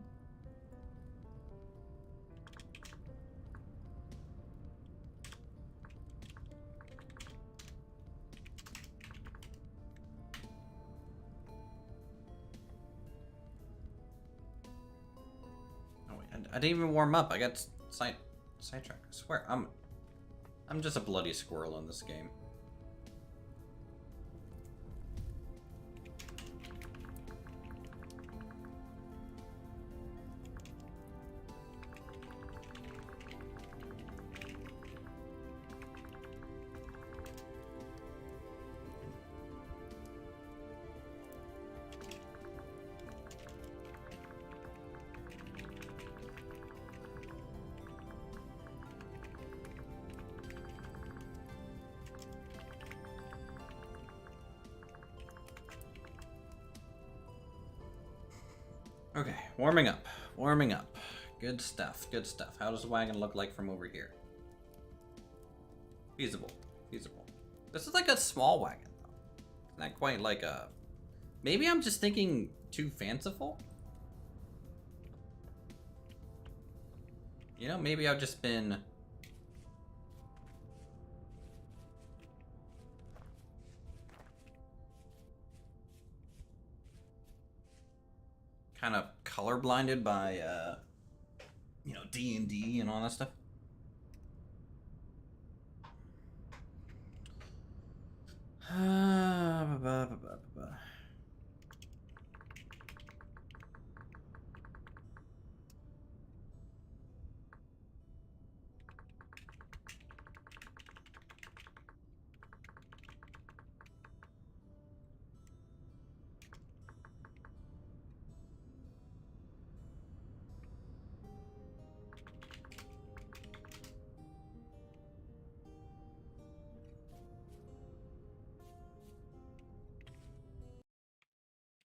Oh wait, I didn't even warm up. I got sidetracked. I swear, I'm just a bloody squirrel in this game. Okay, warming up. Warming up. Good stuff, good stuff. How does the wagon look like from over here? Feasible, feasible. This is like a small wagon, though. It's not quite like a... Maybe I'm just thinking too fanciful? You know, maybe I've just been... kind of color blinded by, you know, D&D and all that stuff.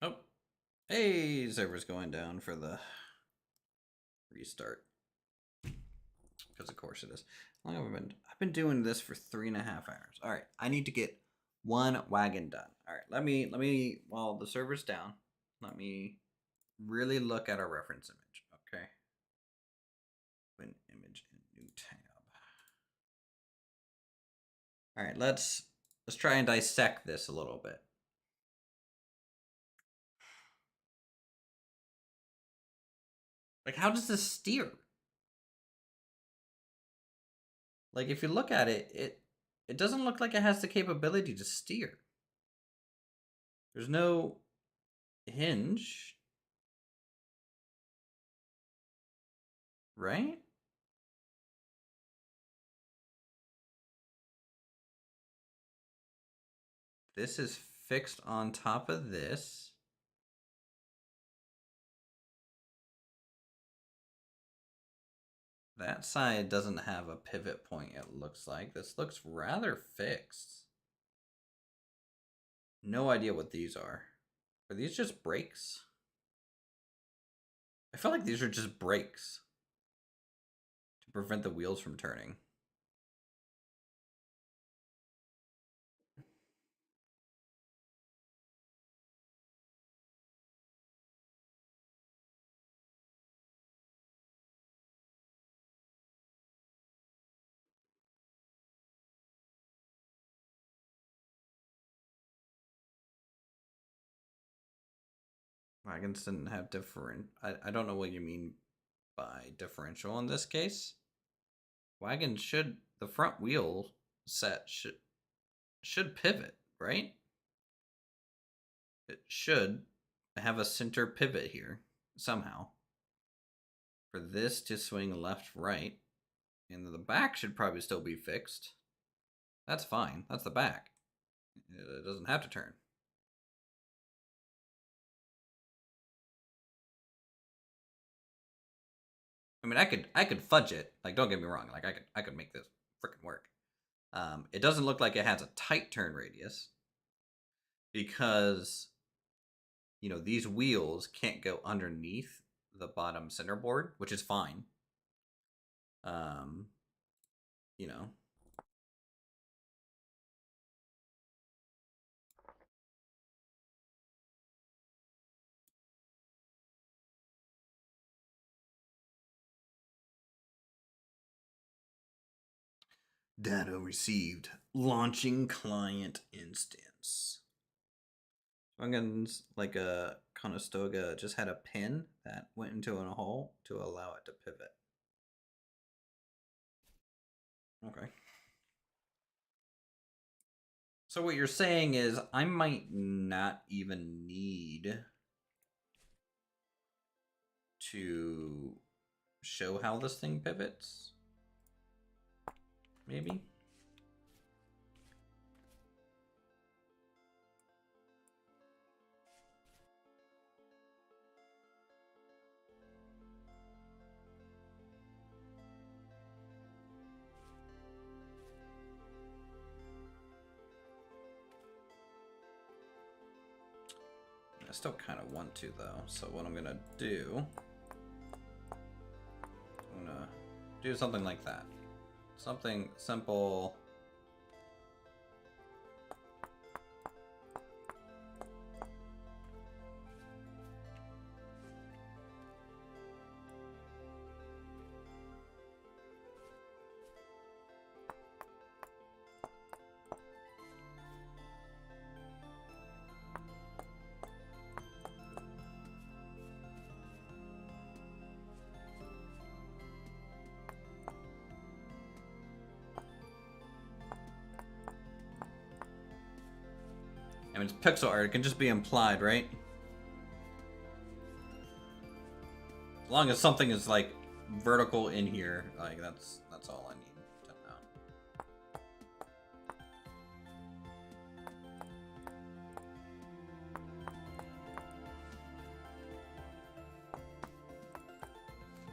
Oh, hey, server's going down for the restart. Because of course it is. How long have I been? I've been doing this for 3.5 hours. All right, I need to get one wagon done. All right, let me while the server's down, let me really look at our reference image. Okay. Open image in new tab. All right, let's try and dissect this a little bit. Like, how does this steer? Like, if you look at it, it doesn't look like it has the capability to steer. There's no hinge. Right? This is fixed on top of this. That side doesn't have a pivot point, it looks like. This looks rather fixed. No idea what these are. Are these just brakes? I feel like these are just brakes to prevent the wheels from turning. Wagons didn't have different. I don't know what you mean by differential in this case. Wagons should, the front wheel set should pivot, right? It should have a center pivot here somehow. For this to swing left, right, and the back should probably still be fixed. That's fine. That's the back. It doesn't have to turn. I mean, I could fudge it. Like, don't get me wrong. Like, I could make this freaking work. It doesn't look like it has a tight turn radius because, you know, these wheels can't go underneath the bottom center board, which is fine. You know. Data received. Launching client instance. Wagons, like a Conestoga, just had a pin that went into a hole to allow it to pivot. Okay. So what you're saying is I might not even need to show how this thing pivots. Maybe. I still kind of want to though. So what I'm gonna do, I'm gonna do something like that. Something simple. I mean, it's pixel art. It can just be implied, right? As long as something is like vertical in here, like that's all I need to know.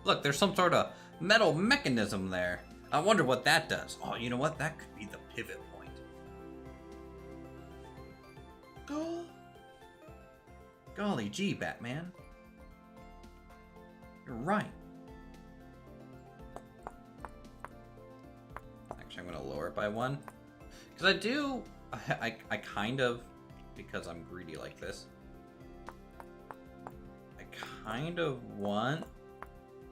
Look, there's some sort of metal mechanism there. I wonder what that does. Oh, you know what? That could be the pivot point. Golly gee, Batman. You're right. Actually, I'm going to lower it by 1. Because I kind of, because I'm greedy like this, I kind of want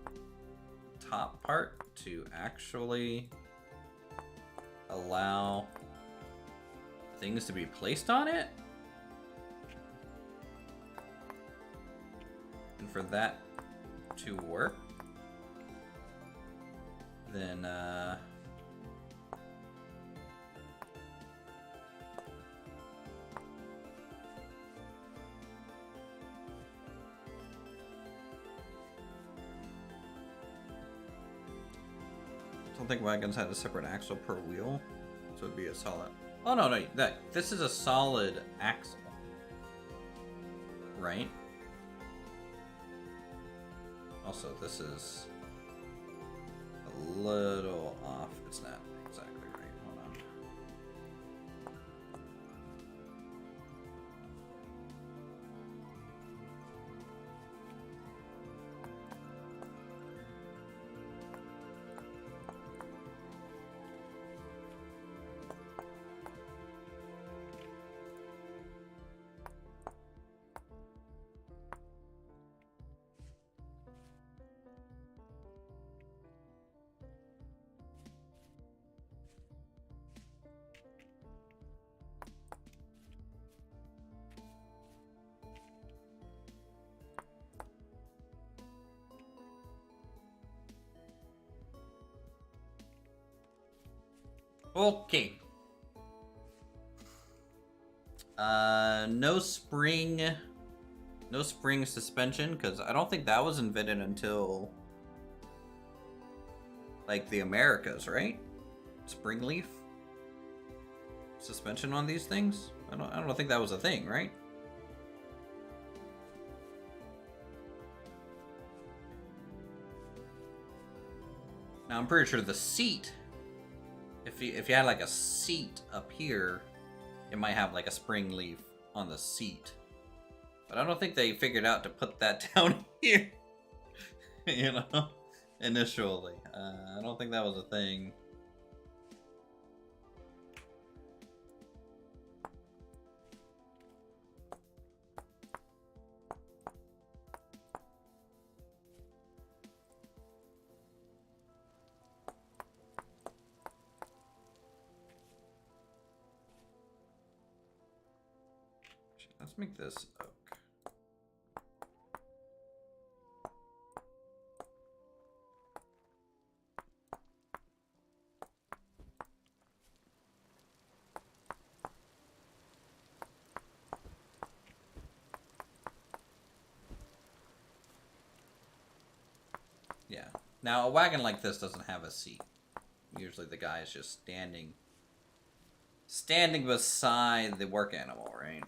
the top part to actually allow things to be placed on it. And for that to work, then I don't think wagons had a separate axle per wheel, so it'd be a solid. Oh no, this is a solid axle, right? Also, this is a little off. It's not exactly right. Hold on. Okay. No spring suspension, because I don't think that was invented until like the Americas, right? Spring leaf suspension on these things. I don't think that was a thing, right? Now I'm pretty sure the seat, if you had like a seat up here, it might have like a spring leaf on the seat. But I don't think they figured out to put that down here, you know, initially. I don't think that was a thing. Let's make this oak. Yeah. Now, a wagon like this doesn't have a seat. Usually the guy is just standing beside the work animal, right?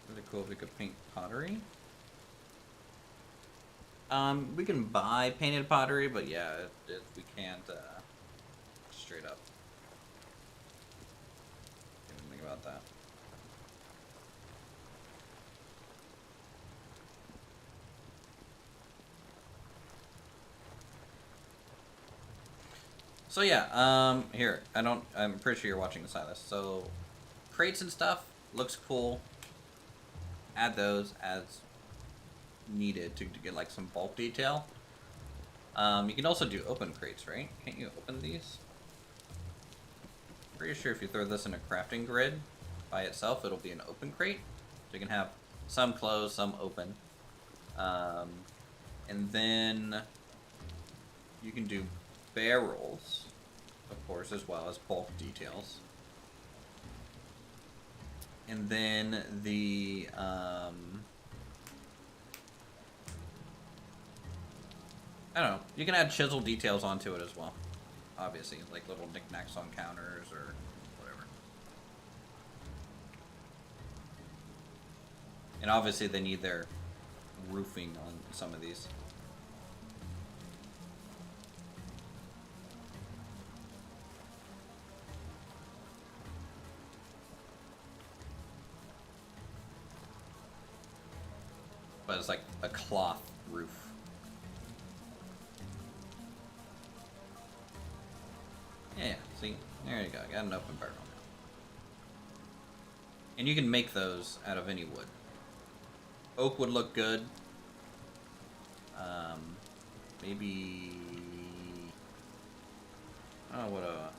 Really cool if we could paint pottery. We can buy painted pottery, but yeah, we can't straight up even think about that. So yeah, here, I'm pretty sure you're watching the Silas. So, crates and stuff, looks cool. Add those as needed to get like some bulk detail. You can also do open crates, right? Can't you open these? Pretty sure if you throw this in a crafting grid by itself, it'll be an open crate. So you can have Some closed, some open. And then you can do barrels, of course, as well as bulk details. And then the I don't know. You can add chisel details onto it as well. Obviously, like little knickknacks on counters or whatever. And obviously they need their roofing on some of these. But it's like a cloth roof. Yeah, see? There you go. Got an open barrel now. And you can make those out of any wood. Oak would look good. Maybe... Oh, what a...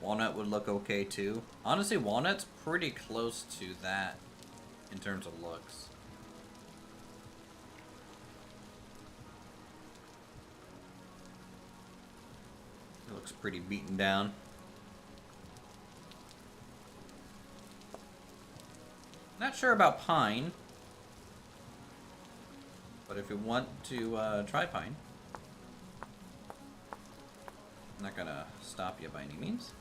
Walnut would look okay too. Honestly, walnut's pretty close to that in terms of looks. It looks pretty beaten down. Not sure about pine, but if you want to try pine, I'm not gonna stop you by any means.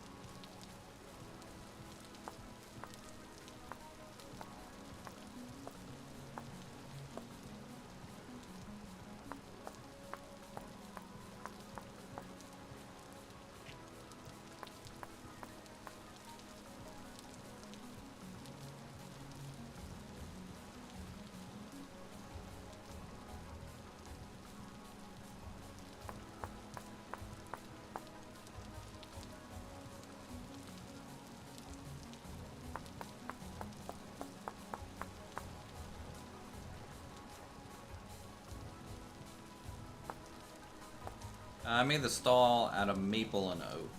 I made the stall out of maple and oak.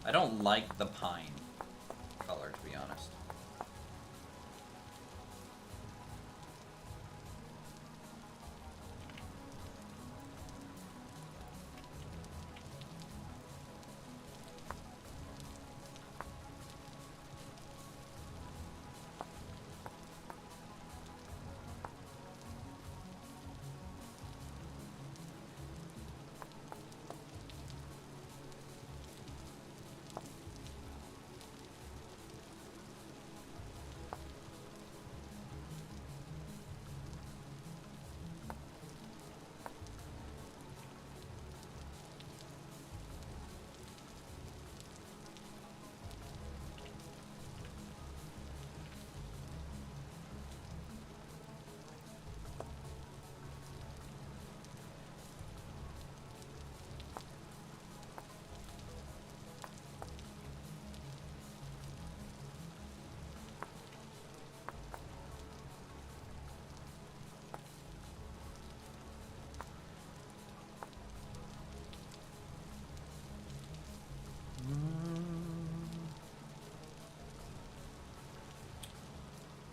I don't like the pine color, to be honest.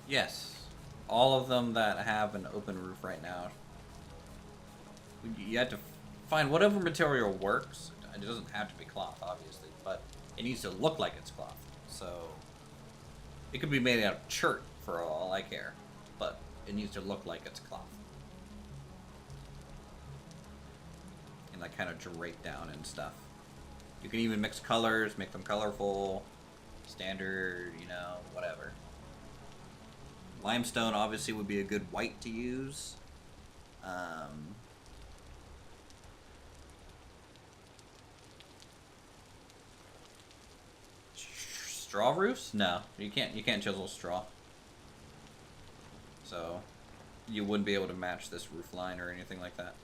Yes, all of them that have an open roof right now. You have to find whatever material works. It doesn't have to be cloth, obviously, but it needs to look like it's cloth. So it could be made out of chert for all I care, but it needs to look like it's cloth. And like kind of drape down and stuff. You can even mix colors, make them colorful, standard, you know, whatever. Limestone obviously would be a good white to use. Straw roofs? No, you can't chisel straw. So you wouldn't be able to match this roof line or anything like that.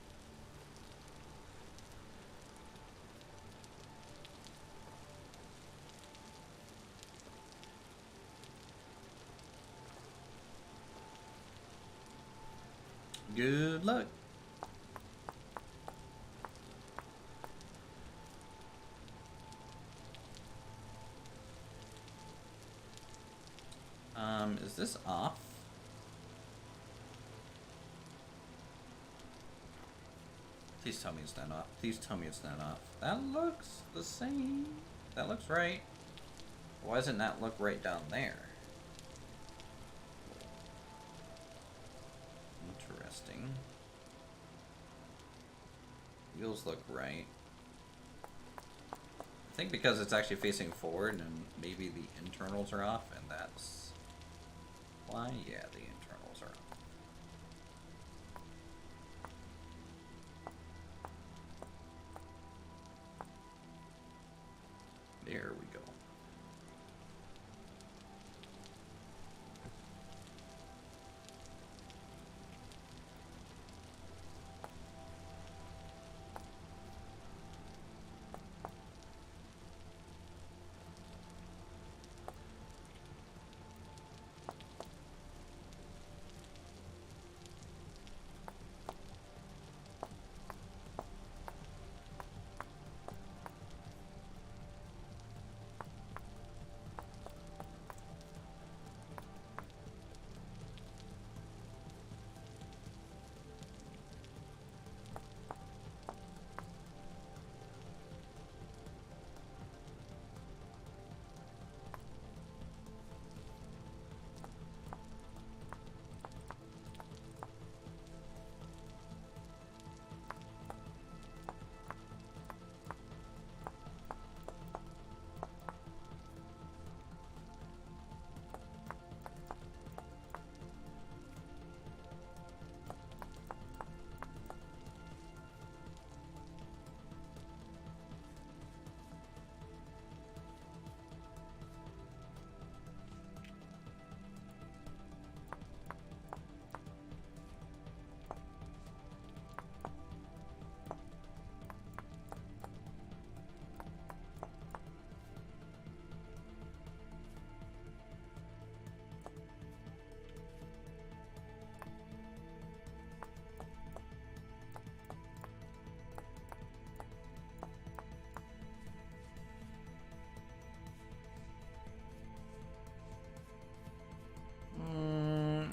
Good luck. Is this off? Please tell me it's not off. Please tell me it's not off. That looks the same. That looks right. Why doesn't that look right down there? Interesting. Wheels look right. I think because it's actually facing forward and maybe the internals are off, and that's why. Yeah, the internals are off. There we go.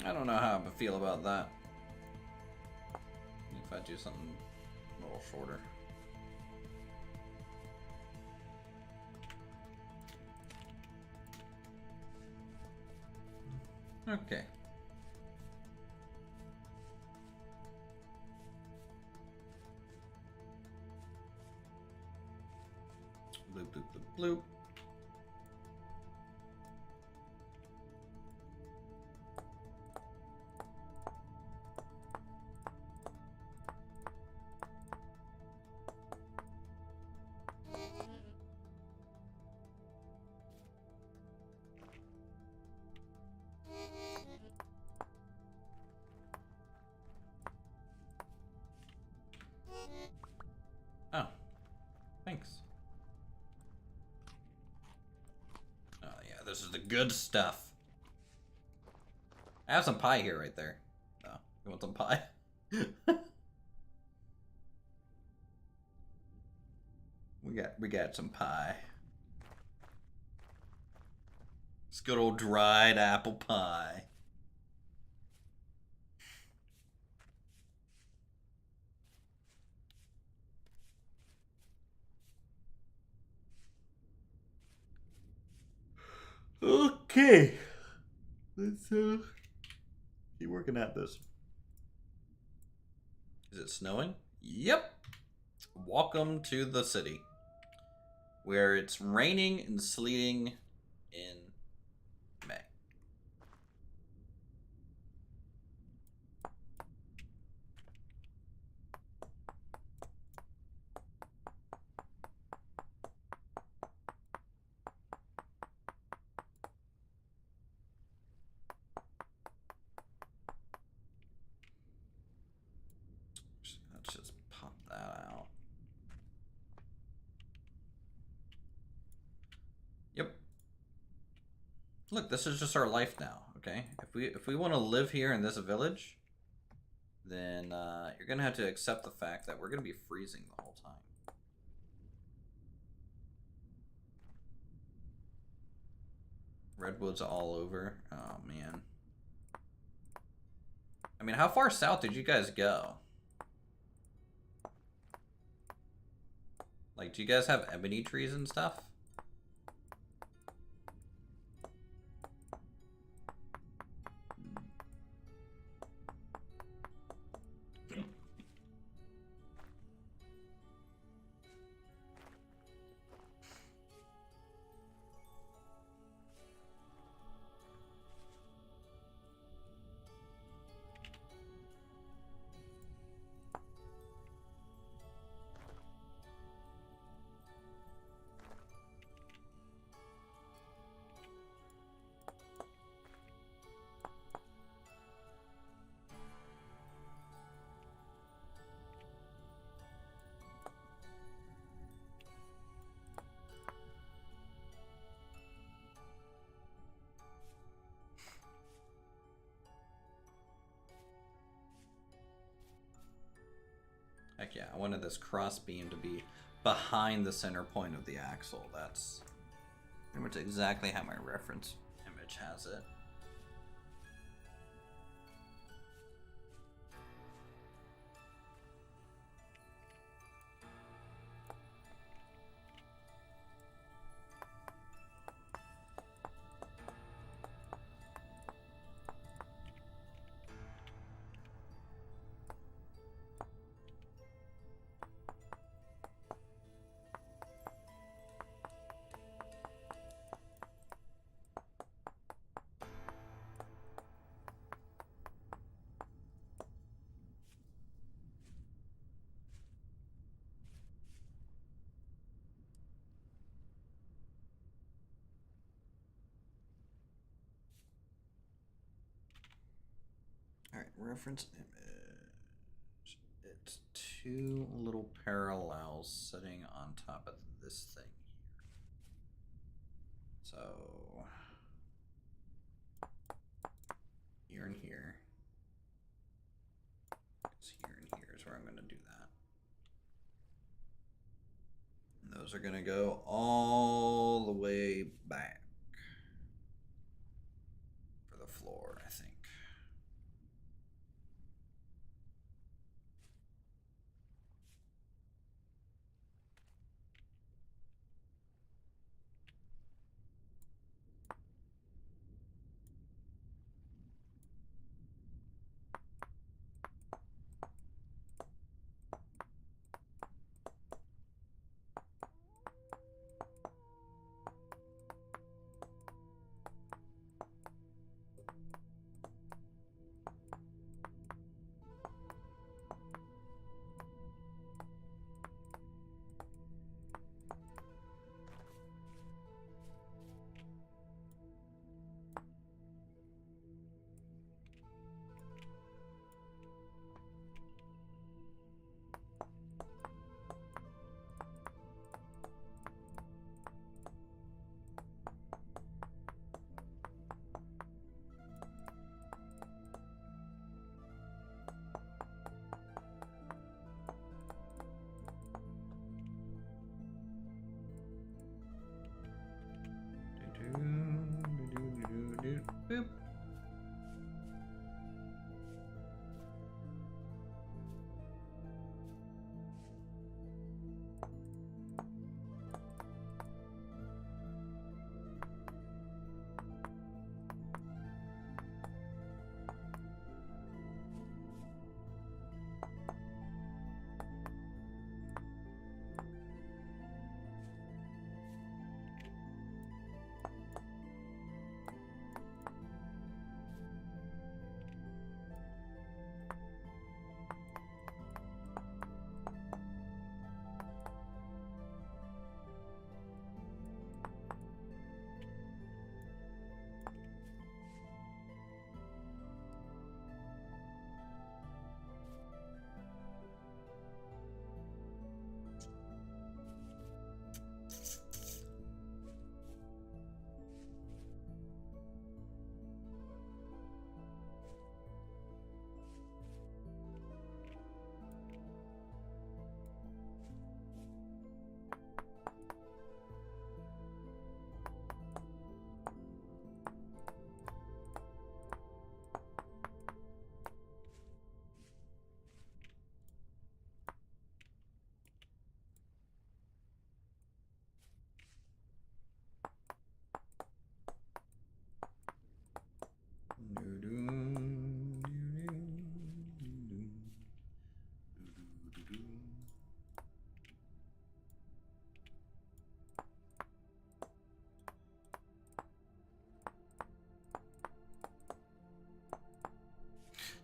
I don't know how I feel about that. If I do something a little shorter. Okay. Bloop, bloop, bloop, bloop. Oh, thanks. Oh yeah, this is the good stuff. I have some pie here right there. Oh, you want some pie? we got some pie. It's good old dried apple pie. Okay. Let's keep working at this. Is it snowing? Yep. Welcome to the city, where it's raining and sleeting in May. Let's just pop that out. Yep. Look, this is just our life now, okay? If we want to live here in this village, then you're gonna have to accept the fact that we're gonna be freezing the whole time. Redwoods all over. Oh man. I mean, how far south did you guys go? Like, do you guys have ebony trees and stuff? Heck yeah, I wanted this cross beam to be behind the center point of the axle. That's pretty much exactly how my reference image has it. All right, reference image. It's two little parallels sitting on top of this thing here. So here and here. It's here and here is where I'm going to do that. And those are going to go all the way back for the floor, I think.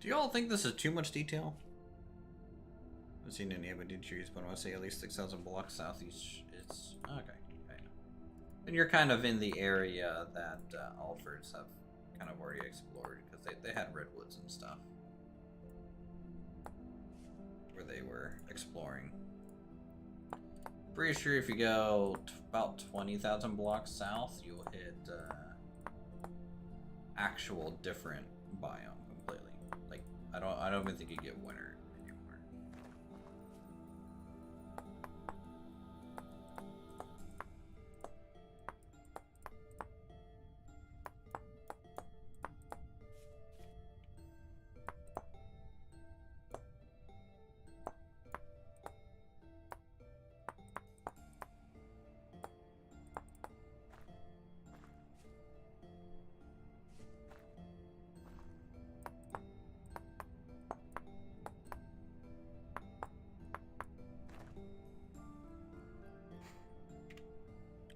Do you all think this is too much detail? I haven't seen any abandoned trees, but I want to say at least 6,000 blocks southeast. It's okay. Okay. And you're kind of in the area that Uthris have kind of already explored, because they had redwoods and stuff where they were exploring. Pretty sure if you go about 20,000 blocks south, you'll hit actual different biome completely. Like I don't even think you get winter anymore.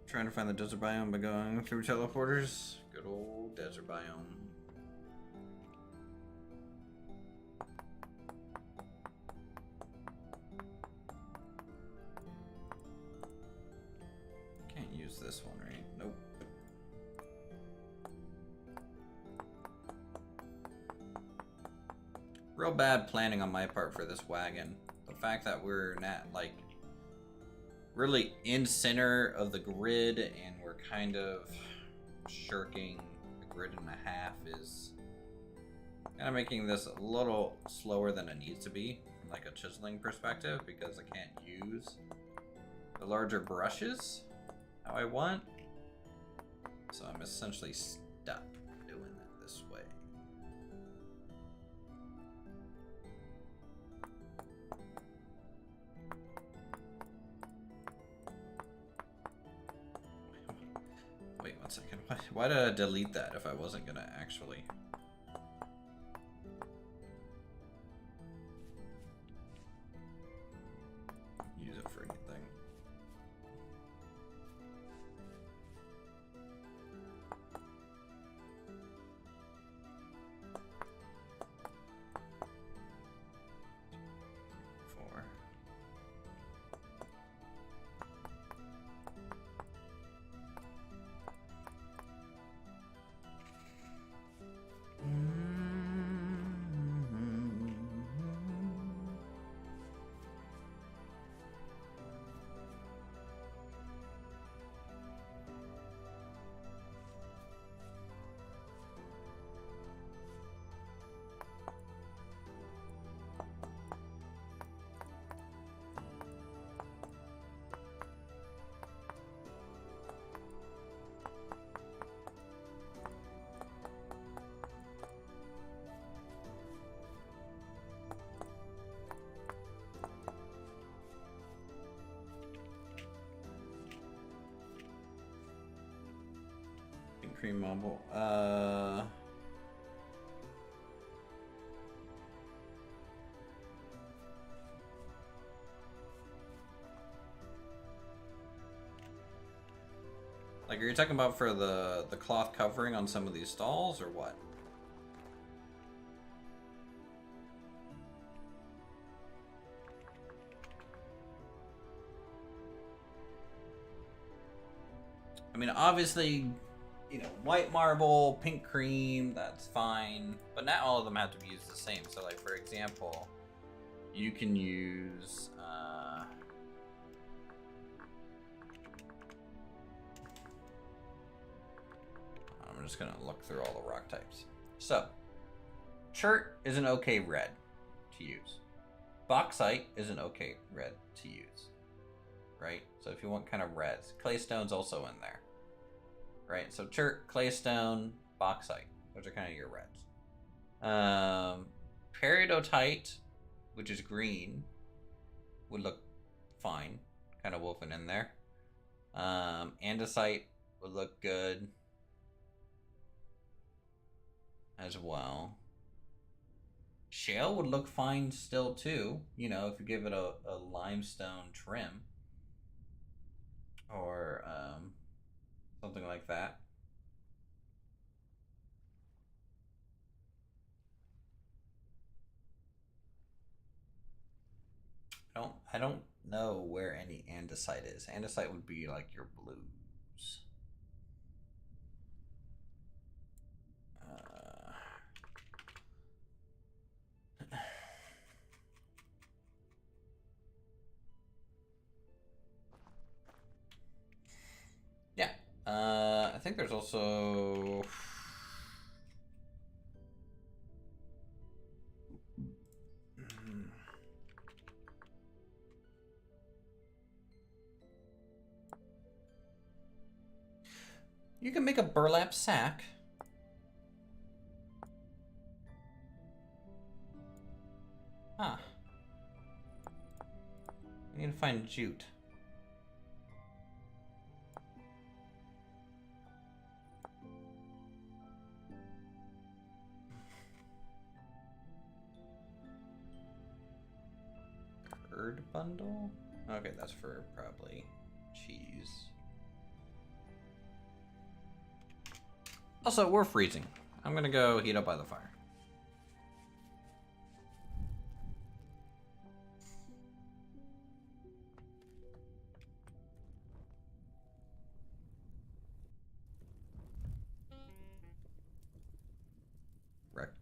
Trying to find the desert biome by going through teleporters. Good old desert biome. Can't use this one, right? Nope. Real bad planning on my part for this wagon. The fact that we're not, like, really in center of the grid and we're kind of shirking a grid and a half is kind of making this a little slower than it needs to be from like a chiseling perspective, because I can't use the larger brushes how I want, so I'm essentially stuck doing it this way. Wait 1 second. Why did I delete that if I wasn't gonna actually? Use it for anything. Cream mobile. Like, are you talking about for the cloth covering on some of these stalls, or what? I mean, obviously, you know, white marble, pink cream, that's fine. But not all of them have to be used the same. So, like, for example, you can use... I'm just going to look through all the rock types. So, chert is an okay red to use. Bauxite is an okay red to use. Right? So if you want kind of reds. Claystone's also in there. Right? So chert, claystone, bauxite. Those are kind of your reds. Peridotite, which is green, would look fine. Kind of woven in there. Andesite would look good as well. Shale would look fine still too, you know, if you give it a limestone trim or something like that. I don't know where any andesite is. Andesite would be like your blues. Yeah. I think there's also... You can make a burlap sack. Huh. I need to find jute. Bird bundle? Okay, that's for probably cheese. Also, we're freezing. I'm gonna go heat up by the fire. Wrecked.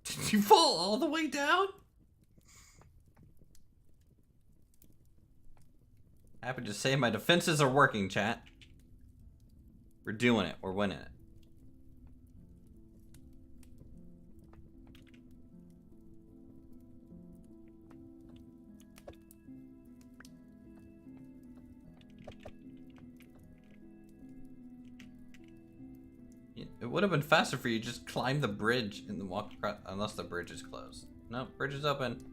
Did you fall all the way down? Happy to say my defenses are working, chat. We're doing it. We're winning it. It would have been faster for you to just climb the bridge and then walk across, unless the bridge is closed. No, bridge is open.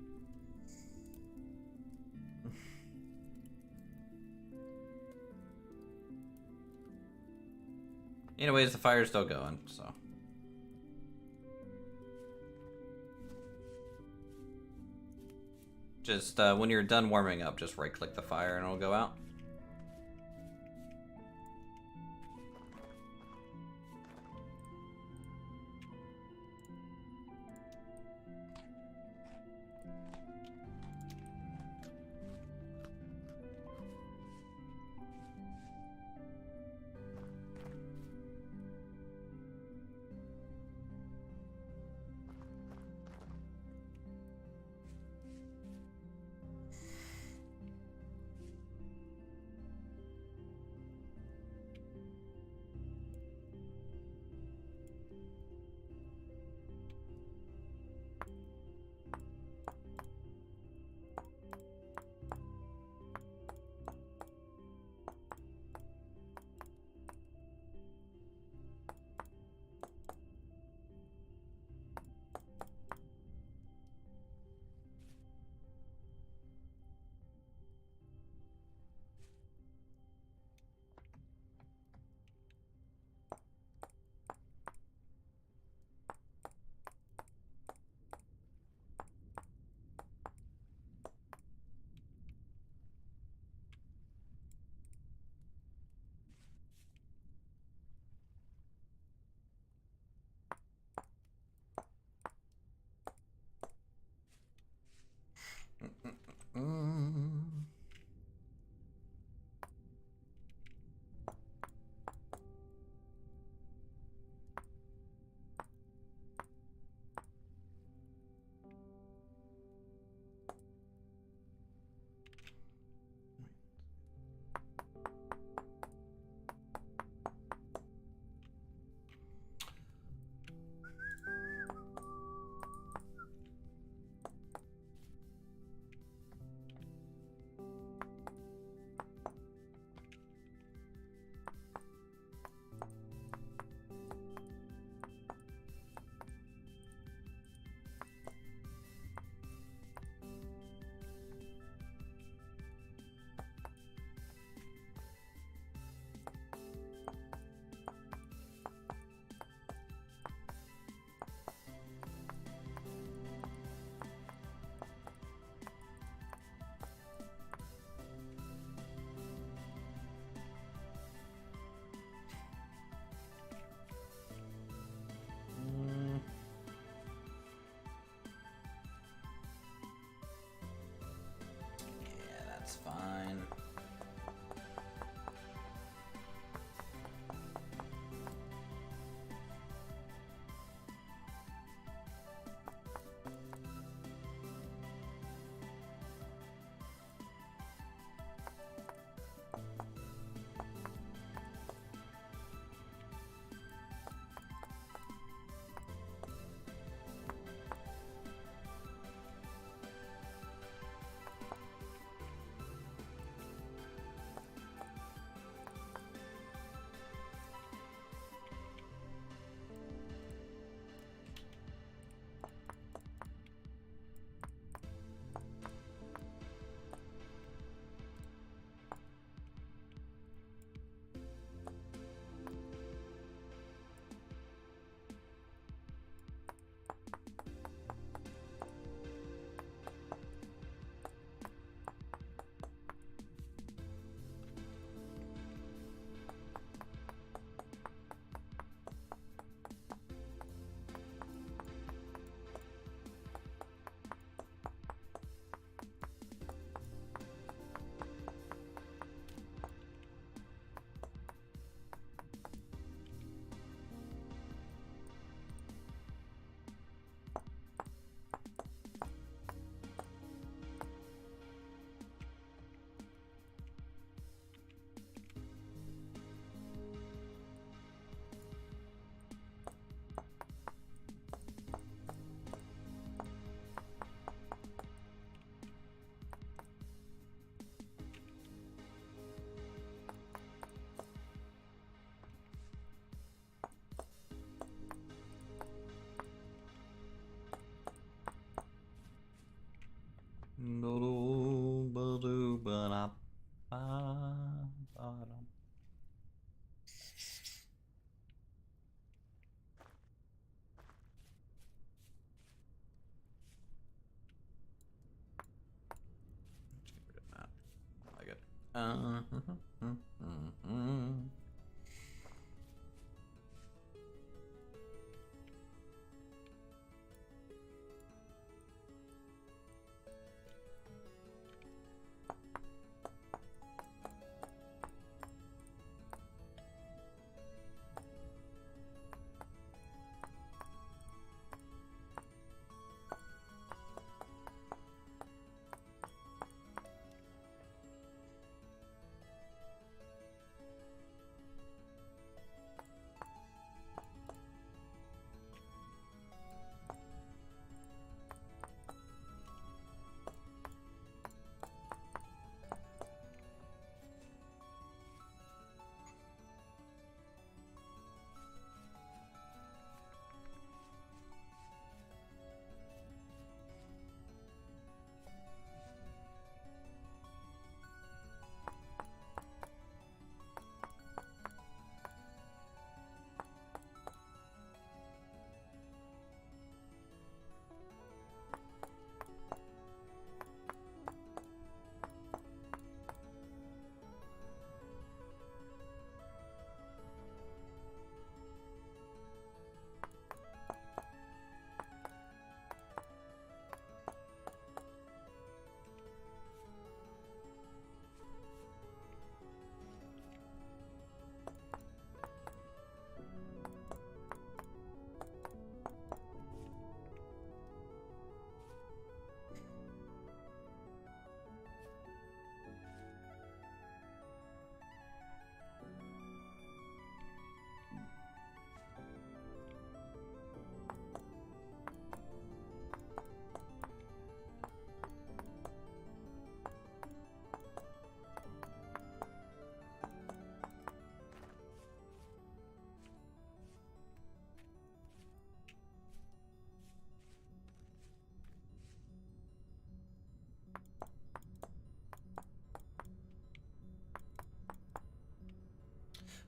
Anyways, the fire's still going, so. Just when you're done warming up, just right-click the fire and it'll go out. I like it.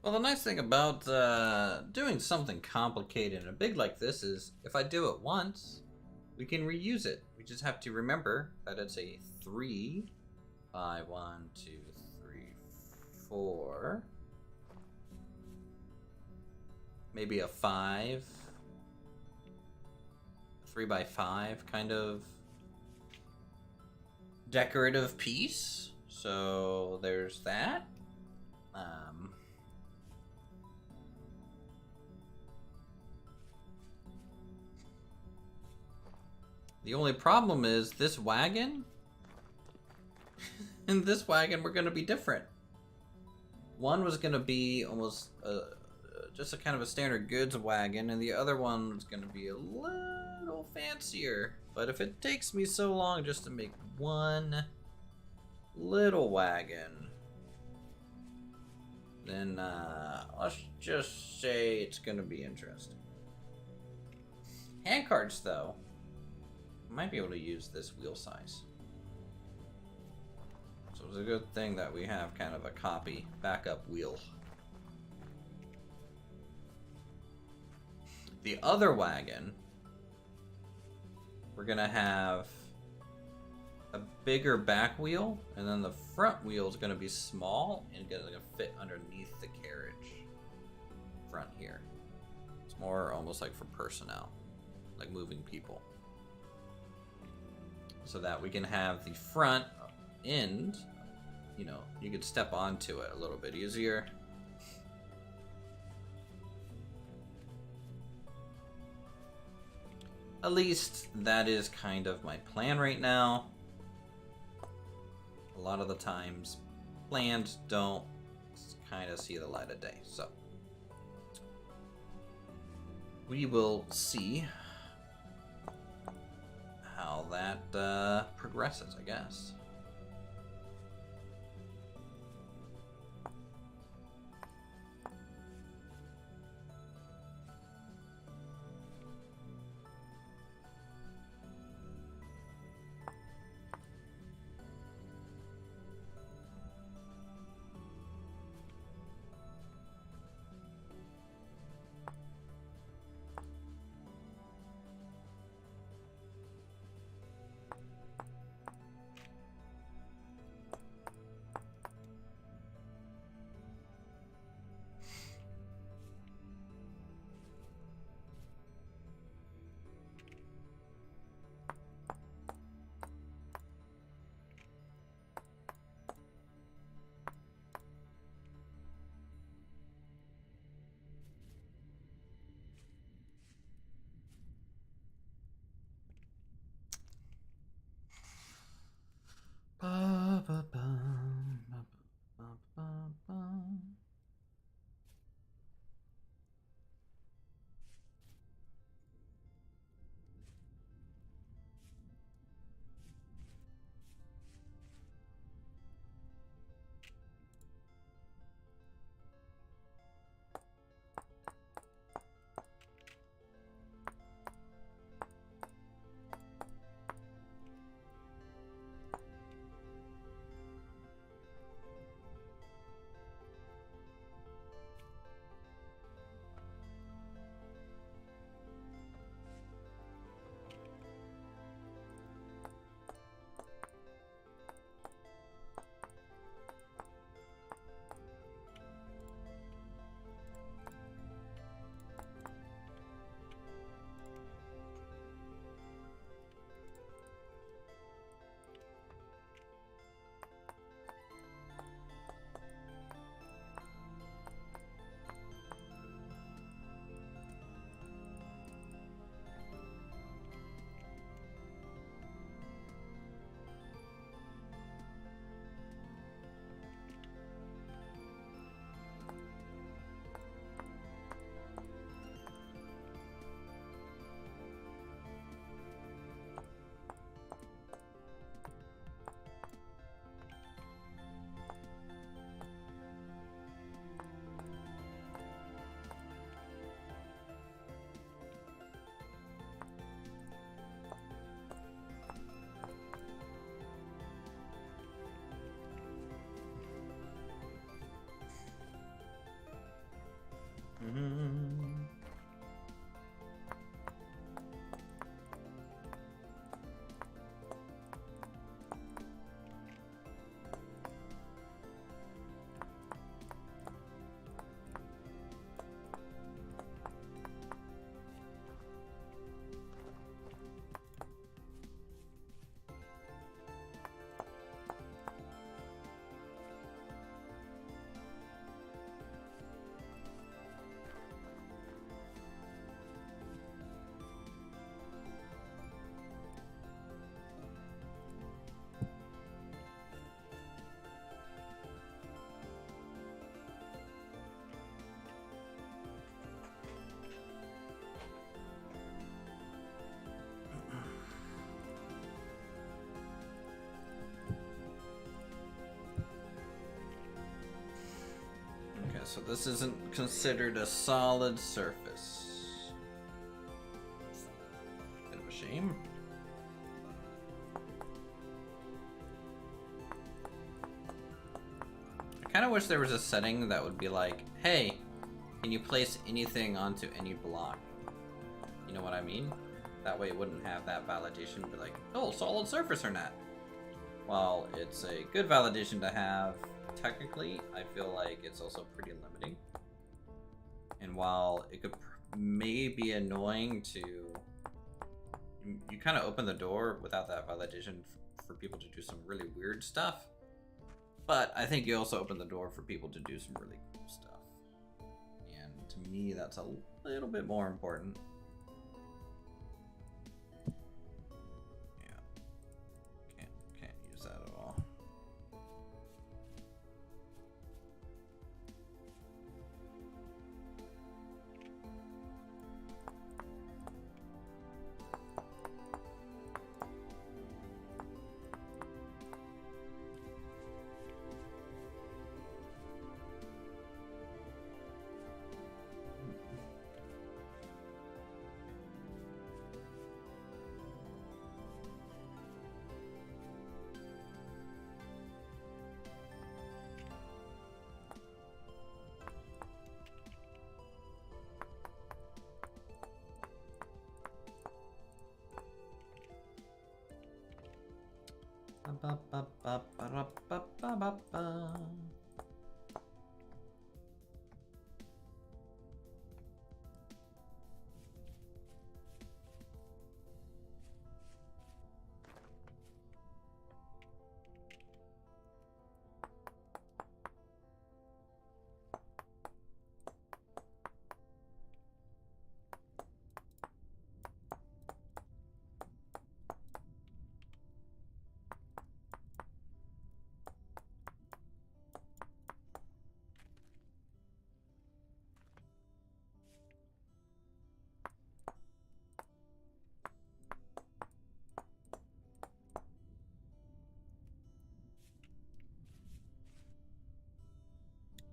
Well, the nice thing about doing something complicated and big like this is if I do it once, we can reuse it. We just have to remember that it's a 3 by 1, 2, 3, 4. Maybe a 5. 3 by 5 kind of decorative piece. So there's that. The only problem is this wagon. In this wagon, we're going to be different. One was going to be almost just a kind of a standard goods wagon, and the other one was going to be a little fancier. But if it takes me so long just to make one little wagon, then let's just say it's going to be interesting. Handcarts, though. Might be able to use this wheel size. So it's a good thing that we have kind of a copy backup wheel. The other wagon, we're gonna have a bigger back wheel, and then the front wheel is gonna be small and gonna fit underneath the carriage front here. It's more almost like for personnel, like moving people. So that we can have the front end, you know, you could step onto it a little bit easier. At least that is kind of my plan right now. A lot of the times, plans don't kind of see the light of day. So we will see how that progresses, I guess. So this isn't considered a solid surface. Bit of a shame. I kind of wish there was a setting that would be like, hey, can you place anything onto any block? You know what I mean? That way it wouldn't have that validation be like, oh, solid surface or not. While it's a good validation to have, technically, I feel like it's also pretty limiting. And while it could may be annoying to... You kind of open the door without that validation for people to do some really weird stuff. But I think you also open the door for people to do some really cool stuff. And to me, that's a little bit more important. Yeah. Can't use that at all.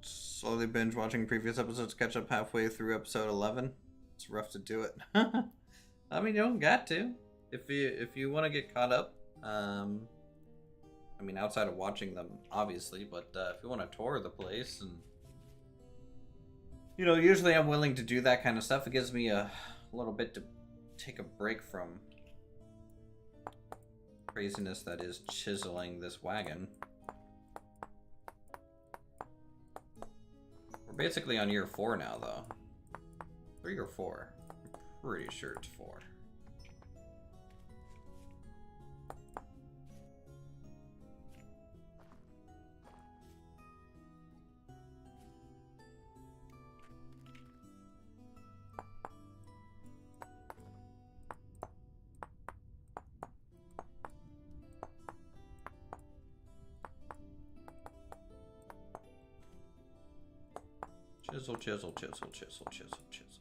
Slowly binge watching previous episodes, catch up halfway through episode 11. It's rough to do it. I mean, you don't got to. If you want to get caught up, I mean, outside of watching them, obviously, but if you want to tour the place, and you know, usually I'm willing to do that kind of stuff. It gives me a little bit to take a break from craziness that is chiseling this wagon. Basically on year 4 now, though. 3 or 4. I'm pretty sure it's 4. Chisel, chisel, chisel, chisel, chisel, chisel.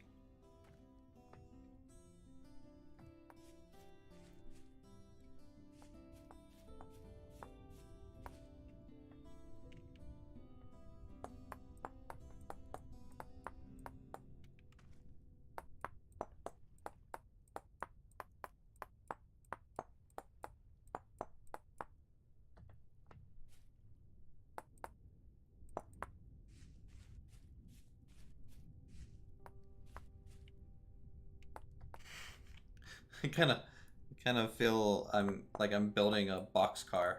I kind of feel I'm building a boxcar,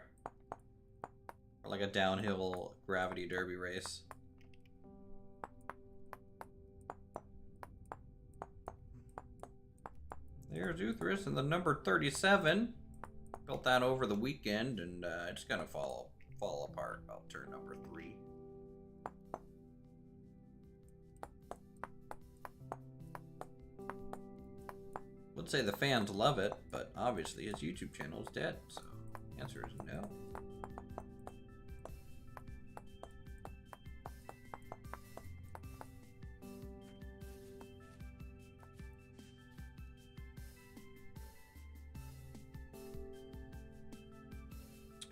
or like a downhill gravity derby race. There's Uthris and the number 37. Built that over the weekend, and it's gonna fall apart about turn number 3. Would say the fans love it, but obviously his YouTube channel is dead, so the answer is no.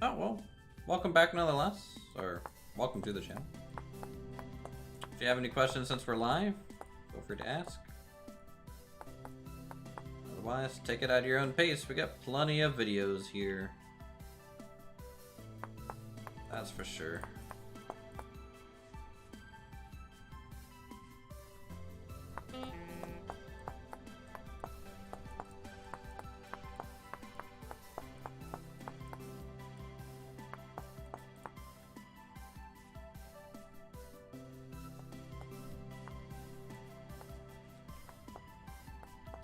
Oh well, welcome back nonetheless, or welcome to the channel. If you you have any questions since we're live, feel free to ask. Otherwise, take it at your own pace. We got plenty of videos here. That's for sure.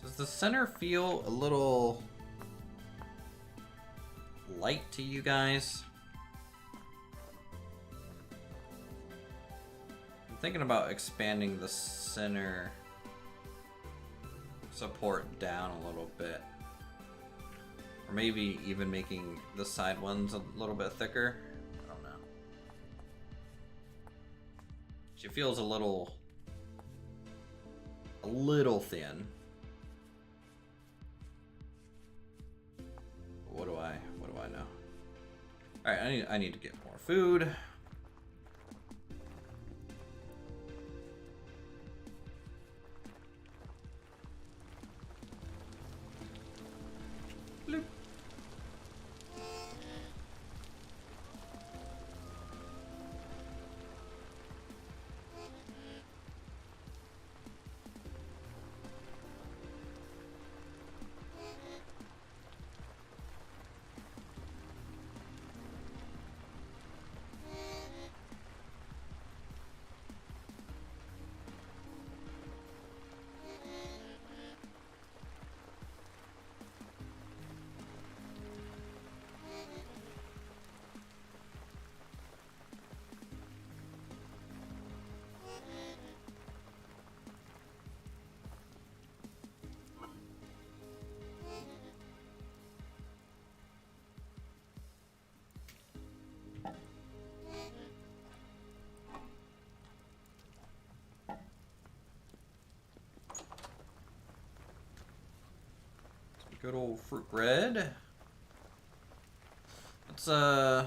Does the center feel a little light to you guys? I'm thinking about expanding the center support down a little bit. Or maybe even making the side ones a little bit thicker. I don't know. She feels a little thin. What do I know? All right, I need to get more food. Bloop. Good old fruit bread. Let's go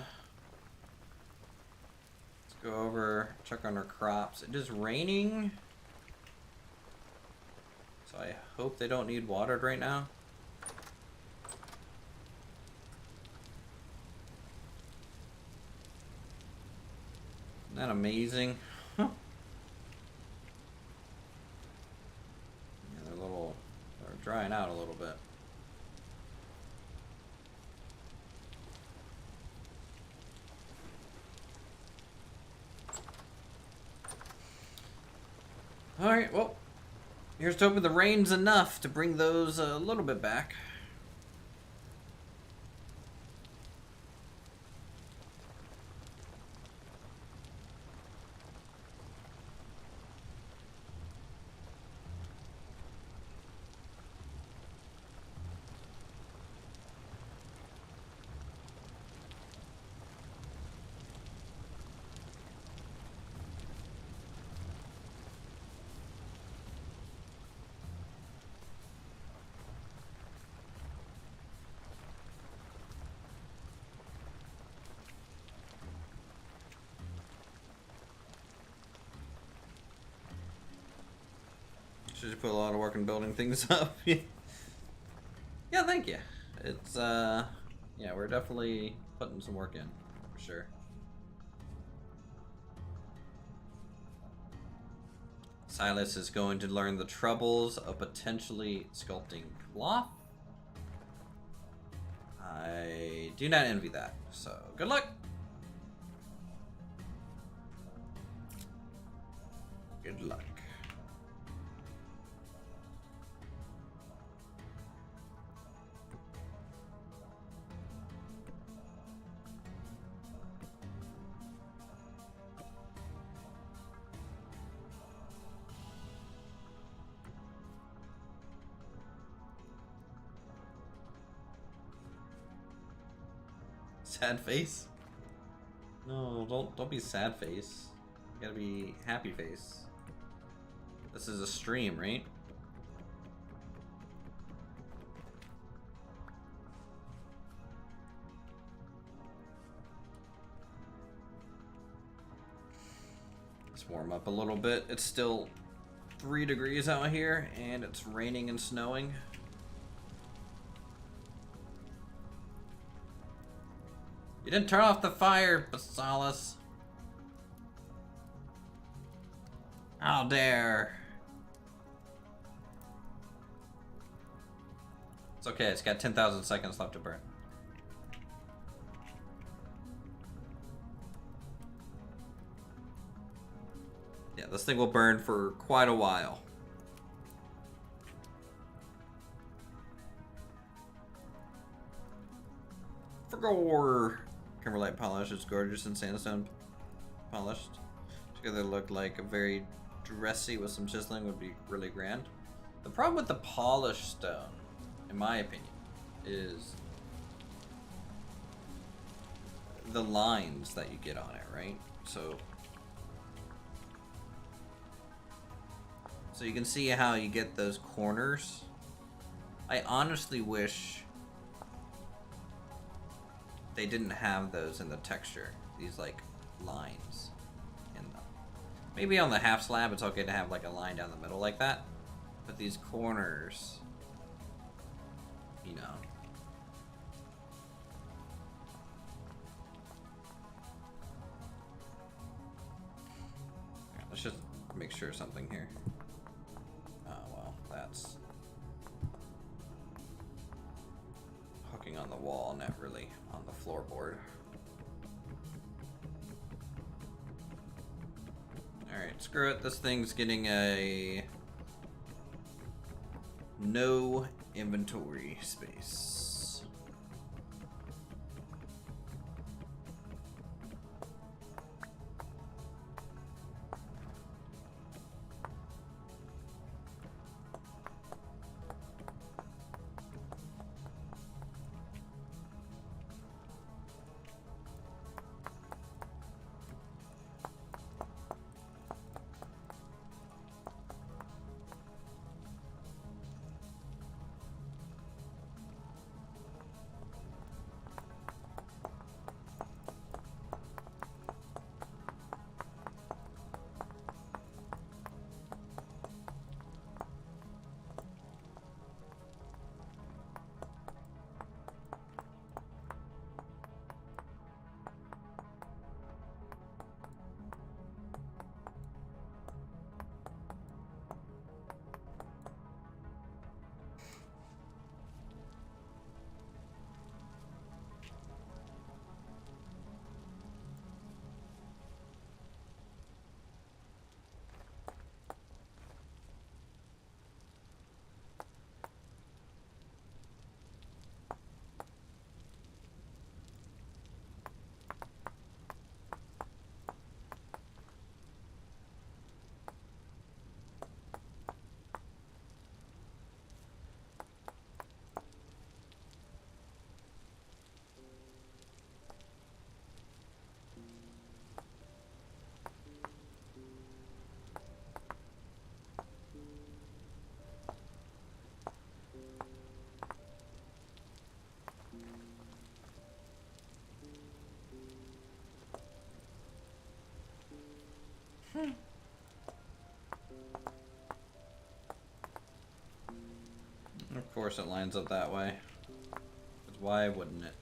over, check on our crops. It is raining, so I hope they don't need watered right now. Isn't that amazing? Huh. Yeah, they're drying out a little bit. Alright, well, here's to hoping the rain's enough to bring those a little bit back. Should put a lot of work in building things up. Yeah, thank you. It's yeah, we're definitely putting some work in for sure. Silas is going to learn the troubles of potentially sculpting cloth. I do not envy that, so good luck. Good luck. Sad face? No, don't be sad face. You gotta be happy face. This is a stream, right? Let's warm up a little bit. It's still 3 degrees out here, and it's raining and snowing. You didn't turn off the fire, Basalis. How dare. It's okay, it's got 10,000 seconds left to burn. Yeah, this thing will burn for quite a while. For Kimberlite polish is gorgeous and sandstone polished. Together look like a very dressy with some chiseling would be really grand. The problem with the polished stone, in my opinion, is the lines that you get on it, right? So you can see how you get those corners. I honestly wish they didn't have those in the texture. These like lines in them. Maybe on the half slab it's okay to have like a line down the middle like that. But these corners, you know. Right, let's just make sure something here. Oh well, that's hooking on the wall, not really on the floorboard. Alright, screw it. This thing's getting a no inventory space. Of course it lines up that way. 'Cause why wouldn't it?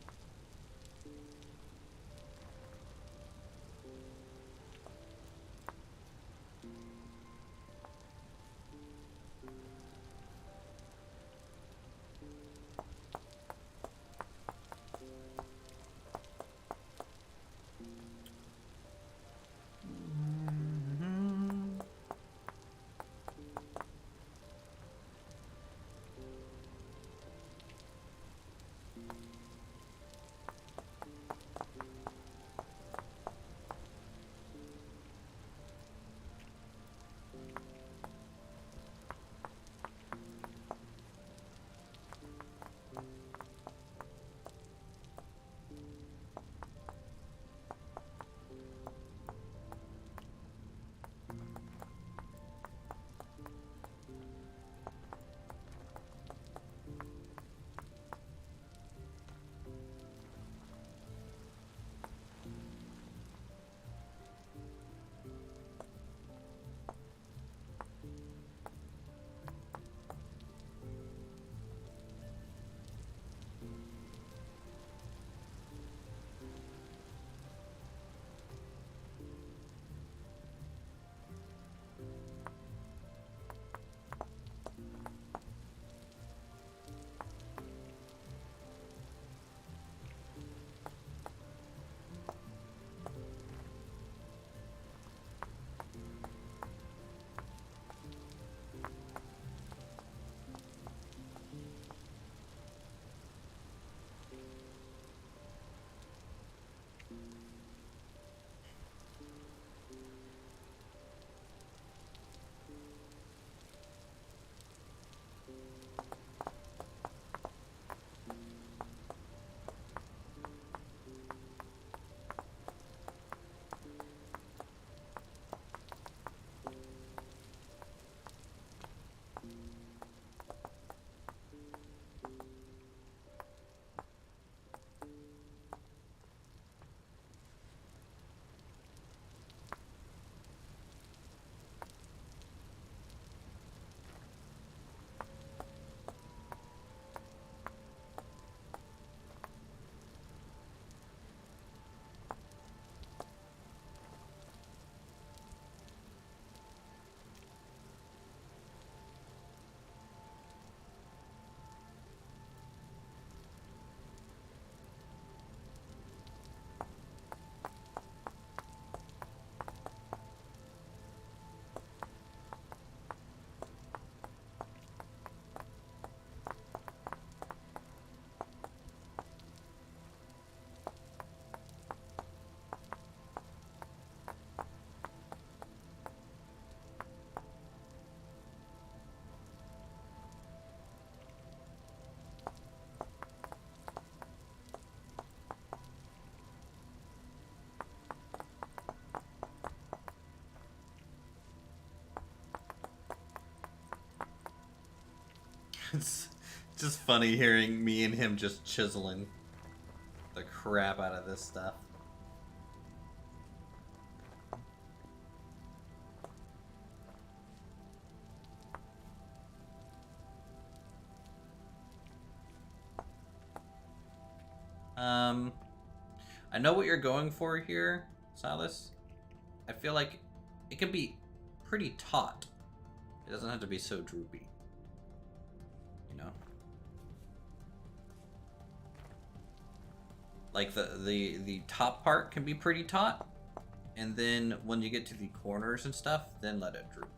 It's just funny hearing me and him just chiseling the crap out of this stuff. I know what you're going for here, Silas. I feel like it can be pretty taut. It doesn't have to be so droopy. You know? Like the top part can be pretty taut, and then when you get to the corners and stuff, then let it droop.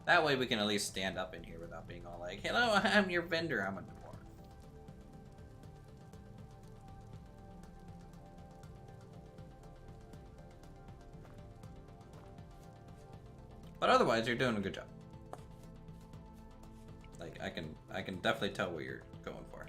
That way we can at least stand up in here without being all like, hello, I'm your vendor, I'm a dwarf. But otherwise, you're doing a good job. Like, I can definitely tell what you're going for.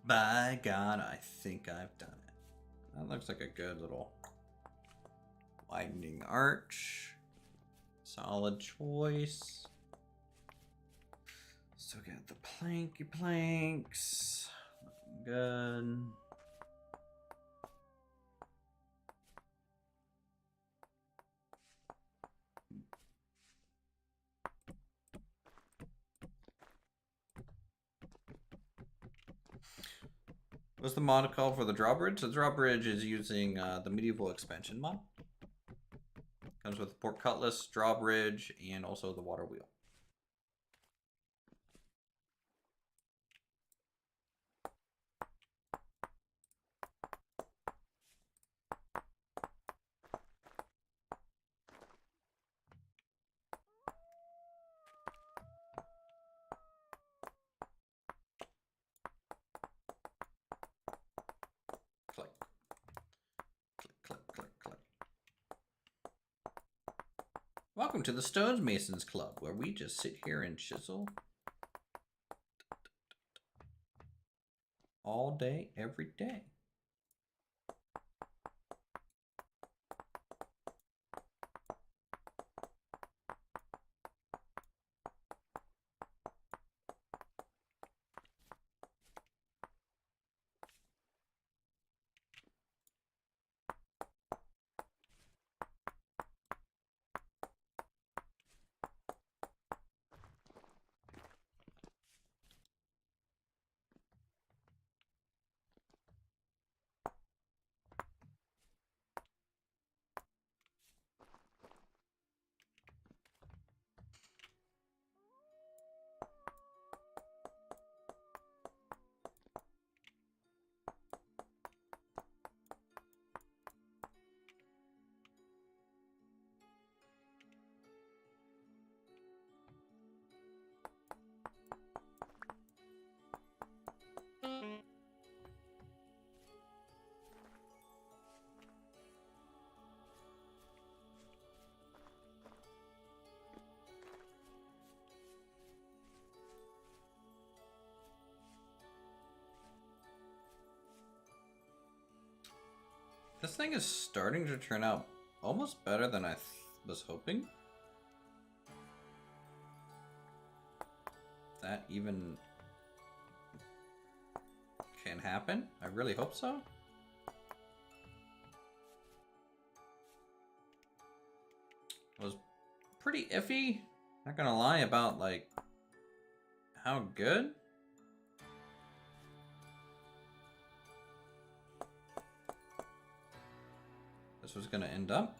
By God, I think I've done it. That looks like a good little widening arch. Solid choice. Still got the planky planks. Looking good. What's the mod called for the drawbridge? The drawbridge is using the medieval expansion mod. Comes with port cutlass, drawbridge, and also the water wheel. Click. Click, click, click, click. Welcome to the Stonemasons Club, where we just sit here and chisel all day, every day. This thing is starting to turn out almost better than I was hoping. That even can happen. I really hope so. It was pretty iffy, not gonna lie, about like how good. This was gonna end up.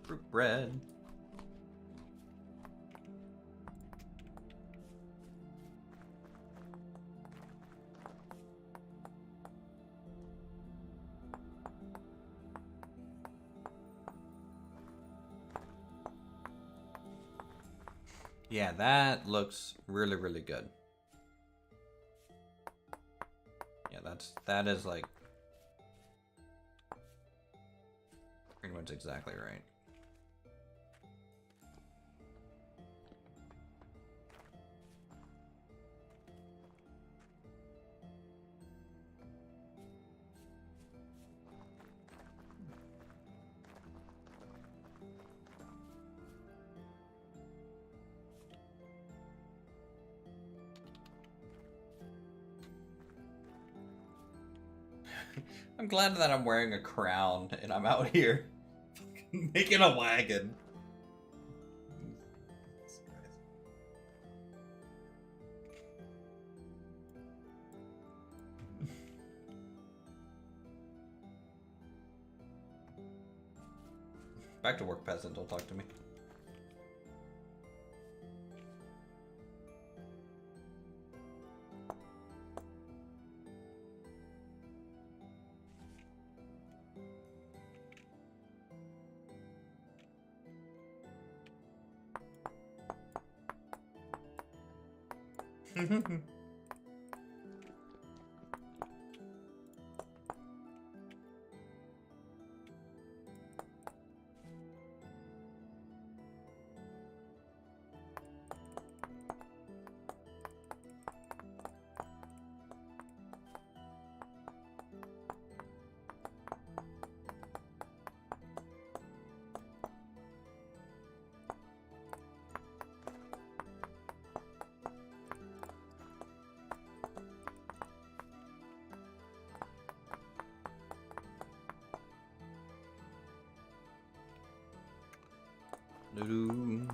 Fruit bread. Yeah, that looks really, really good. Yeah, that is like pretty much exactly right. I'm glad that I'm wearing a crown and I'm out here making a wagon. Back to work, peasant. Don't talk to me. Doo-doo.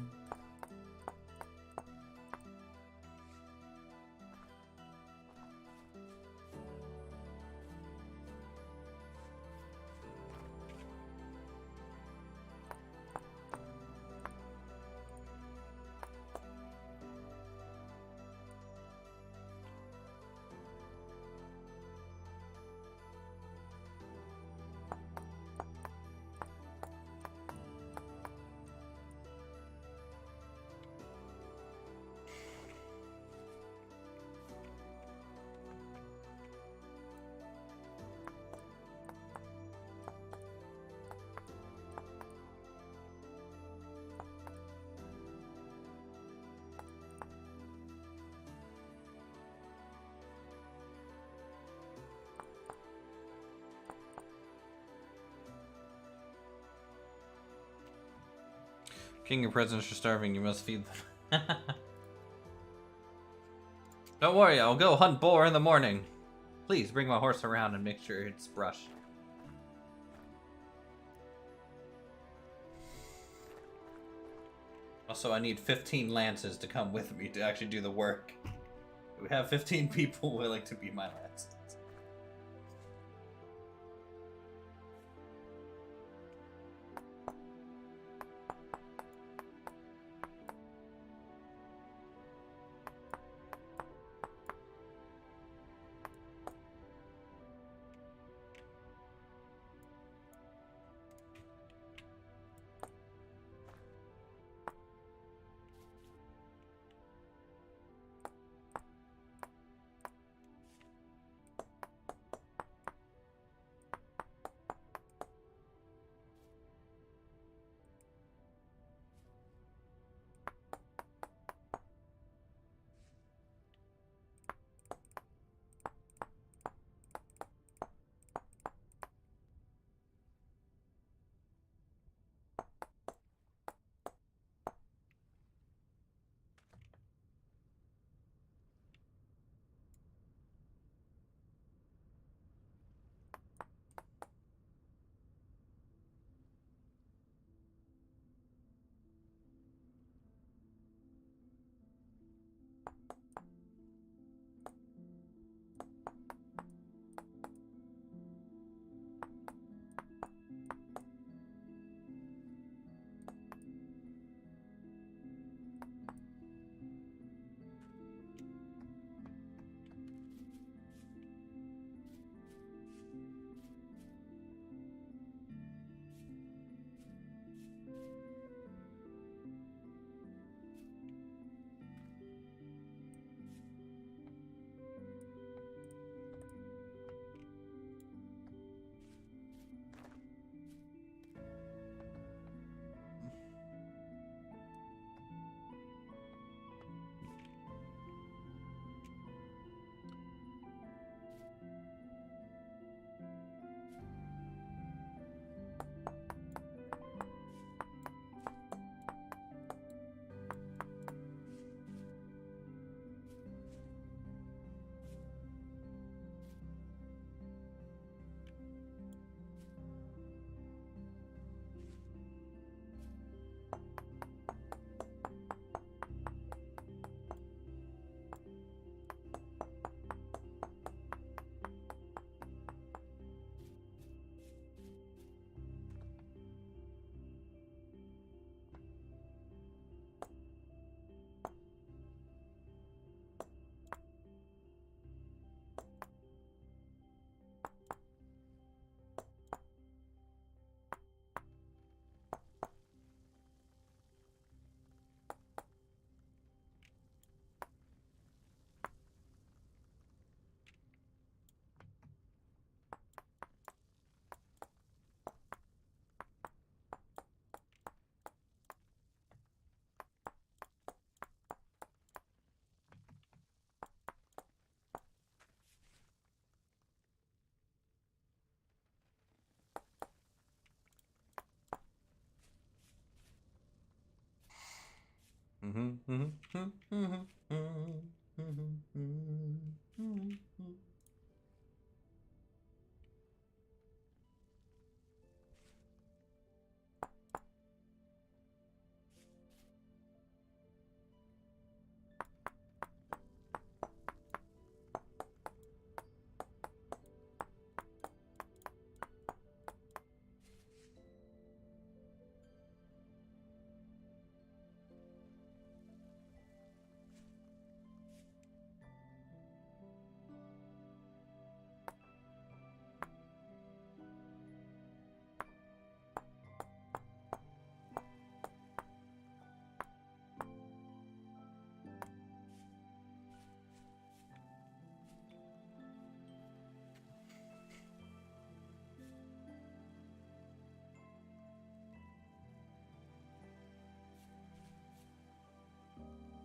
King, your presents are starving. You must feed them. Don't worry, I'll go hunt boar in the morning. Please bring my horse around and make sure it's brushed. Also, I need 15 lances to come with me to actually do the work. We have 15 people willing to be my lances.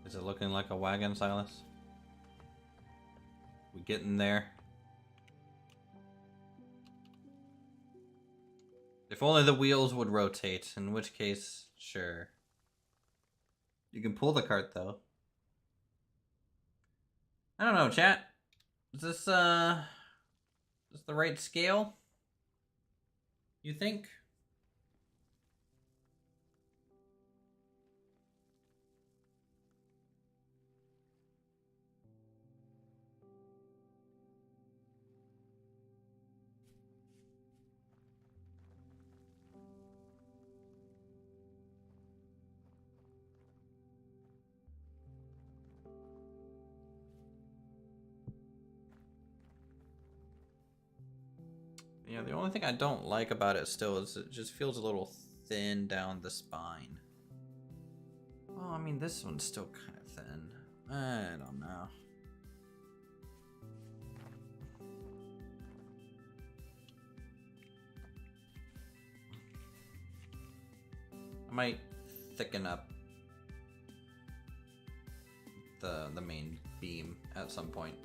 Is it looking like a wagon, Silas? We getting there? If only the wheels would rotate, in which case, sure. You can pull the cart, though. I don't know, chat. Is this the right scale? You think? Yeah, the only thing I don't like about it still is it just feels a little thin down the spine. Well, I mean, this one's still kind of thin. I don't know. I might thicken up the main beam at some point.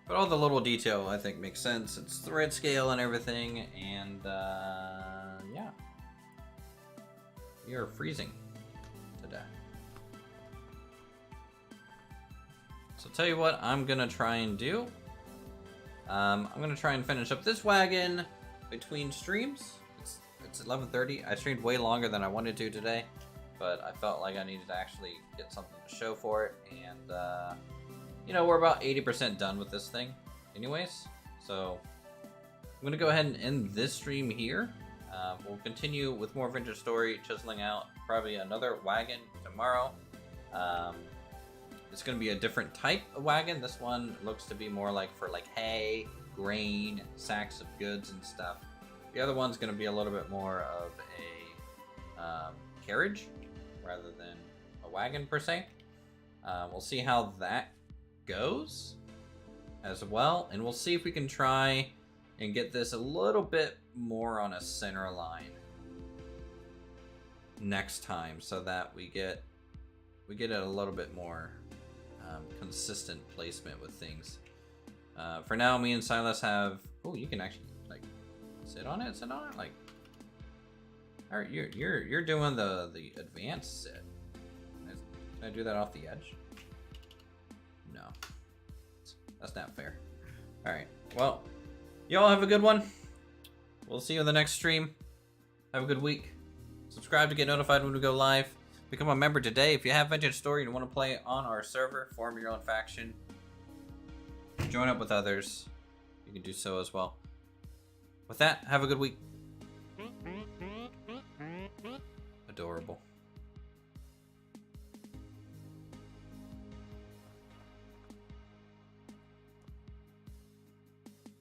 But all the little detail, I think, makes sense. It's the right scale and everything, and yeah. We are freezing to death. So tell you what I'm gonna try and do. I'm gonna try and finish up this wagon between streams. It's 11:30. I streamed way longer than I wanted to today, but I felt like I needed to actually get something to show for it, and you know, we're about 80% done with this thing anyways, so I'm gonna go ahead and end this stream here. We'll continue with more Vintage Story, chiseling out probably another wagon tomorrow. It's gonna be a different type of wagon. This one looks to be more like for like hay, grain, sacks of goods and stuff. The other one's gonna be a little bit more of a carriage rather than a wagon per se. We'll see how that goes as well, and we'll see if we can try and get this a little bit more on a center line next time, so that we get it a little bit more consistent placement with things. For now, me and Silas have. Oh, you can actually like sit on it, like. All right, you're doing the advanced sit. Can I do that off the edge? No, that's not fair. All right, well, y'all have a good one. We'll see you in the next stream. Have a good week. Subscribe to get notified when we go live. Become a member today. If you have Vintage Story and want to play on our server, form your own faction, join up with others, you can do so as well. With that, have a good week. Adorable.